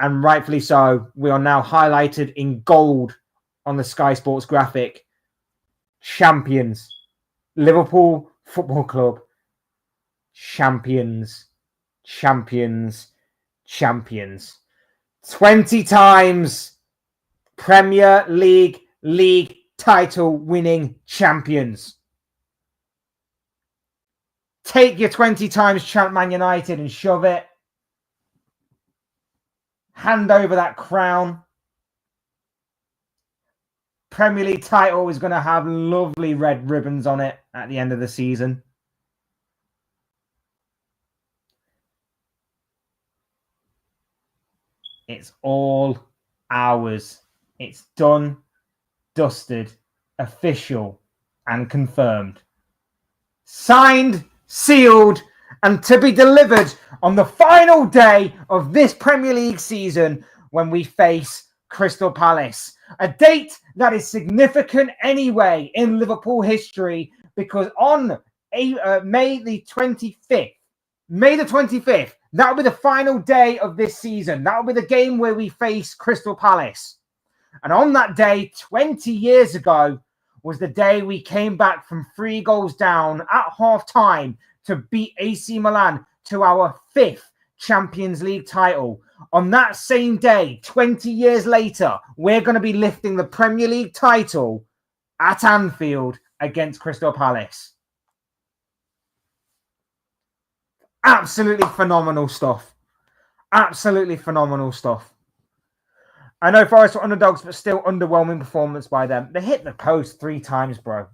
Speaker 1: And rightfully so. We are now highlighted in gold on the Sky Sports graphic. Champions. Liverpool Football Club. Champions. Champions. Champions. 20 times Premier League title winning champions. Take your 20 times champ Man United and shove it. Hand over that crown. Premier League title is going to have lovely red ribbons on it at the end of the season. It's all ours. It's done, dusted, official, and confirmed. Signed, sealed, and to be delivered on the final day of this Premier League season when we face Crystal Palace. A date that is significant anyway in Liverpool history because on May the 25th, that will be the final day of this season. That will be the game where we face Crystal Palace. And on that day, 20 years ago, was the day we came back from 3 goals down at half-time to beat AC Milan to our 5th Champions League title. On that same day, 20 years later, we're going to be lifting the Premier League title at Anfield against Crystal Palace. Absolutely phenomenal stuff. Absolutely phenomenal stuff. I know Forest were underdogs, but still underwhelming performance by them. They hit the post 3 times, bro.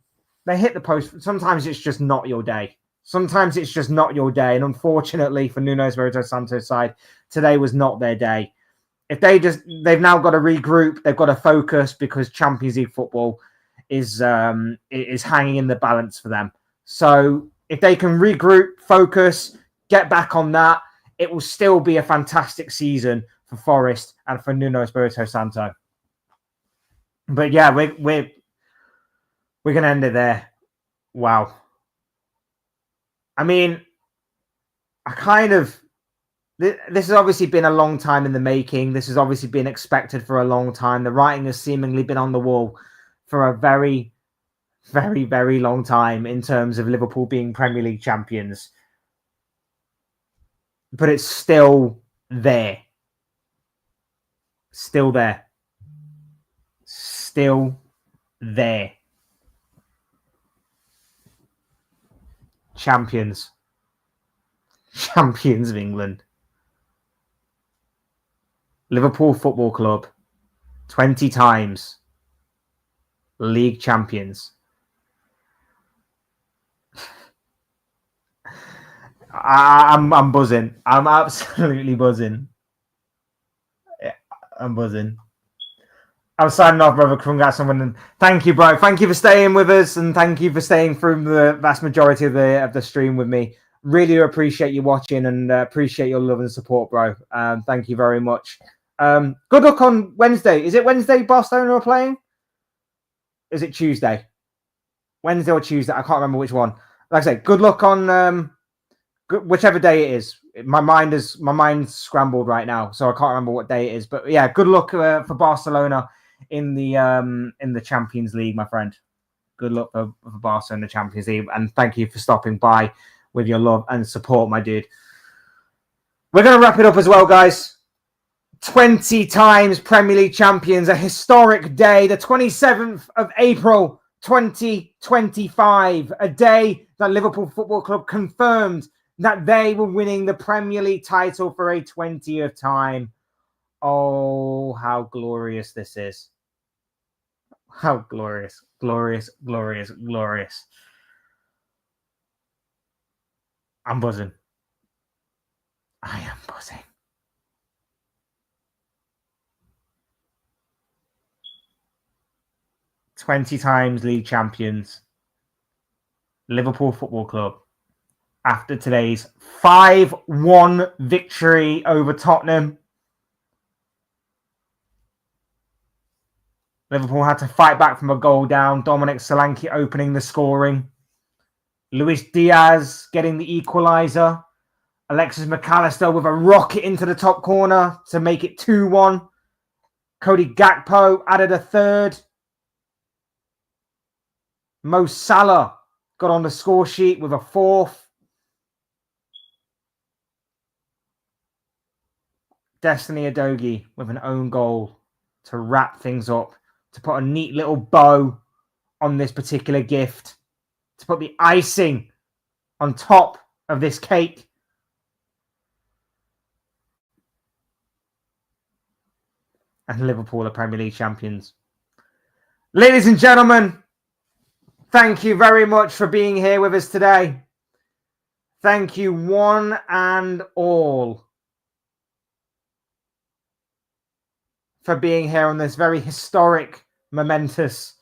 Speaker 1: They hit the post. Sometimes it's just not your day. Sometimes it's just not your day. And unfortunately for Nuno Espirito Santo's side, today was not their day. If they've now got to regroup, they've got to focus because Champions League football is hanging in the balance for them. So if they can regroup, focus, get back on that, it will still be a fantastic season for Forest and for Nuno Espirito Santo. But yeah, we're going to end it there. Wow. I mean, this has obviously been a long time in the making. This has obviously been expected for a long time. The writing has seemingly been on the wall for a very, very, very long time in terms of Liverpool being Premier League champions. But it's still there. Still there. Still there. Champions. Champions of England. Liverpool Football Club. 20 times. League champions. I'm buzzing. I'm absolutely buzzing. Yeah, I'm buzzing. I'm signing off, brother. Congrats on winning. Thank you, bro. Thank you for staying with us, and thank you for staying through the vast majority of the stream with me. Really appreciate you watching, and appreciate your love and support, bro. Thank you very much. Good luck on Wednesday. Is it Wednesday Barcelona are playing? Is it Tuesday? Wednesday or Tuesday? I can't remember which one. Like I say, good luck on whichever day it is. My mind's scrambled right now, so I can't remember what day it is. But yeah, good luck for Barcelona in the Champions League, my friend. Good luck for Barcelona in the Champions League, and thank you for stopping by with your love and support, my dude. We're going to wrap it up as well, guys. 20 times Premier League champions, a historic day, the 27th of April, 2025, a day that Liverpool Football Club confirmed that they were winning the Premier League title for a 20th time. Oh, how glorious this is. How glorious, glorious, glorious, glorious. I'm buzzing. I am buzzing. "20 times league champions, Liverpool Football Club, after today's 5-1 victory over Tottenham. Liverpool had to fight back from a goal down. Dominic Solanke opening the scoring. Luis Diaz getting the equaliser. Alexis McAllister with a rocket into the top corner to make it 2-1. Cody Gakpo added a third. Mo Salah got on the score sheet with a fourth. Destiny Udogie with an own goal to wrap things up, to put a neat little bow on this particular gift, to put the icing on top of this cake. And Liverpool are Premier League champions. Ladies and gentlemen, thank you very much for being here with us today. Thank you one and all for being here on this very historic, momentous,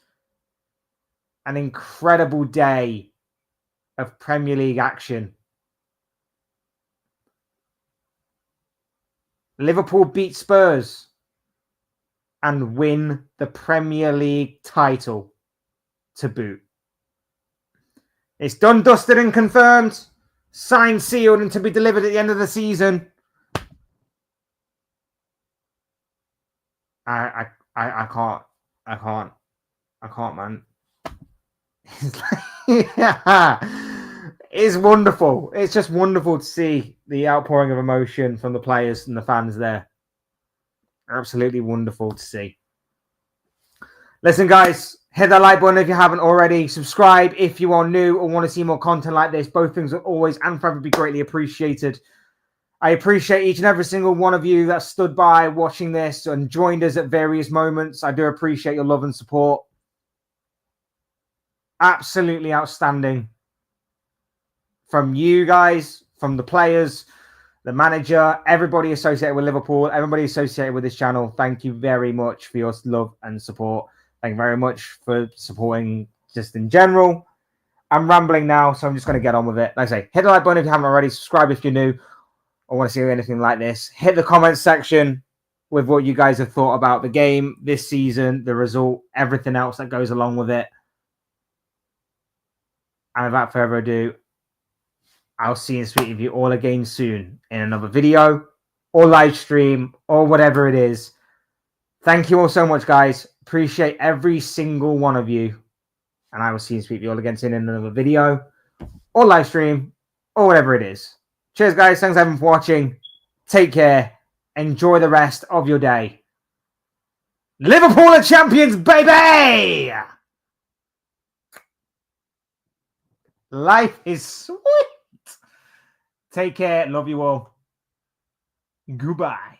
Speaker 1: and incredible day of Premier League action. Liverpool beat Spurs and win the Premier League title to boot. It's done, dusted, and confirmed. Signed, sealed, and to be delivered at the end of the season. I can't, man. It's wonderful. It's just wonderful to see the outpouring of emotion from the players and the fans there. Absolutely wonderful to see. Listen, guys, hit that like button if you haven't already. Subscribe if you are new or want to see more content like this. Both things will always and forever be greatly appreciated. I appreciate each and every single one of you that stood by watching this and joined us at various moments. I do appreciate your love and support. Absolutely outstanding. From you guys, from the players, the manager, everybody associated with Liverpool, everybody associated with this channel, thank you very much for your love and support. Thank you very much for supporting just in general. I'm rambling now, so I'm just going to get on with it. Like I say, hit the like button if you haven't already. Subscribe if you're new or want to see anything like this. Hit the comments section with what you guys have thought about the game, this season, the result, everything else that goes along with it. And without further ado, I'll see and speak with you all again soon in another video or live stream or whatever it is. Thank you all so much, guys. Appreciate every single one of you. And I will see and speak with you all again soon in another video or live stream or whatever it is. Cheers, guys. Thanks everyone for watching. Take care. Enjoy the rest of your day. Liverpool are champions, baby! Life is sweet. Take care. Love you all. Goodbye.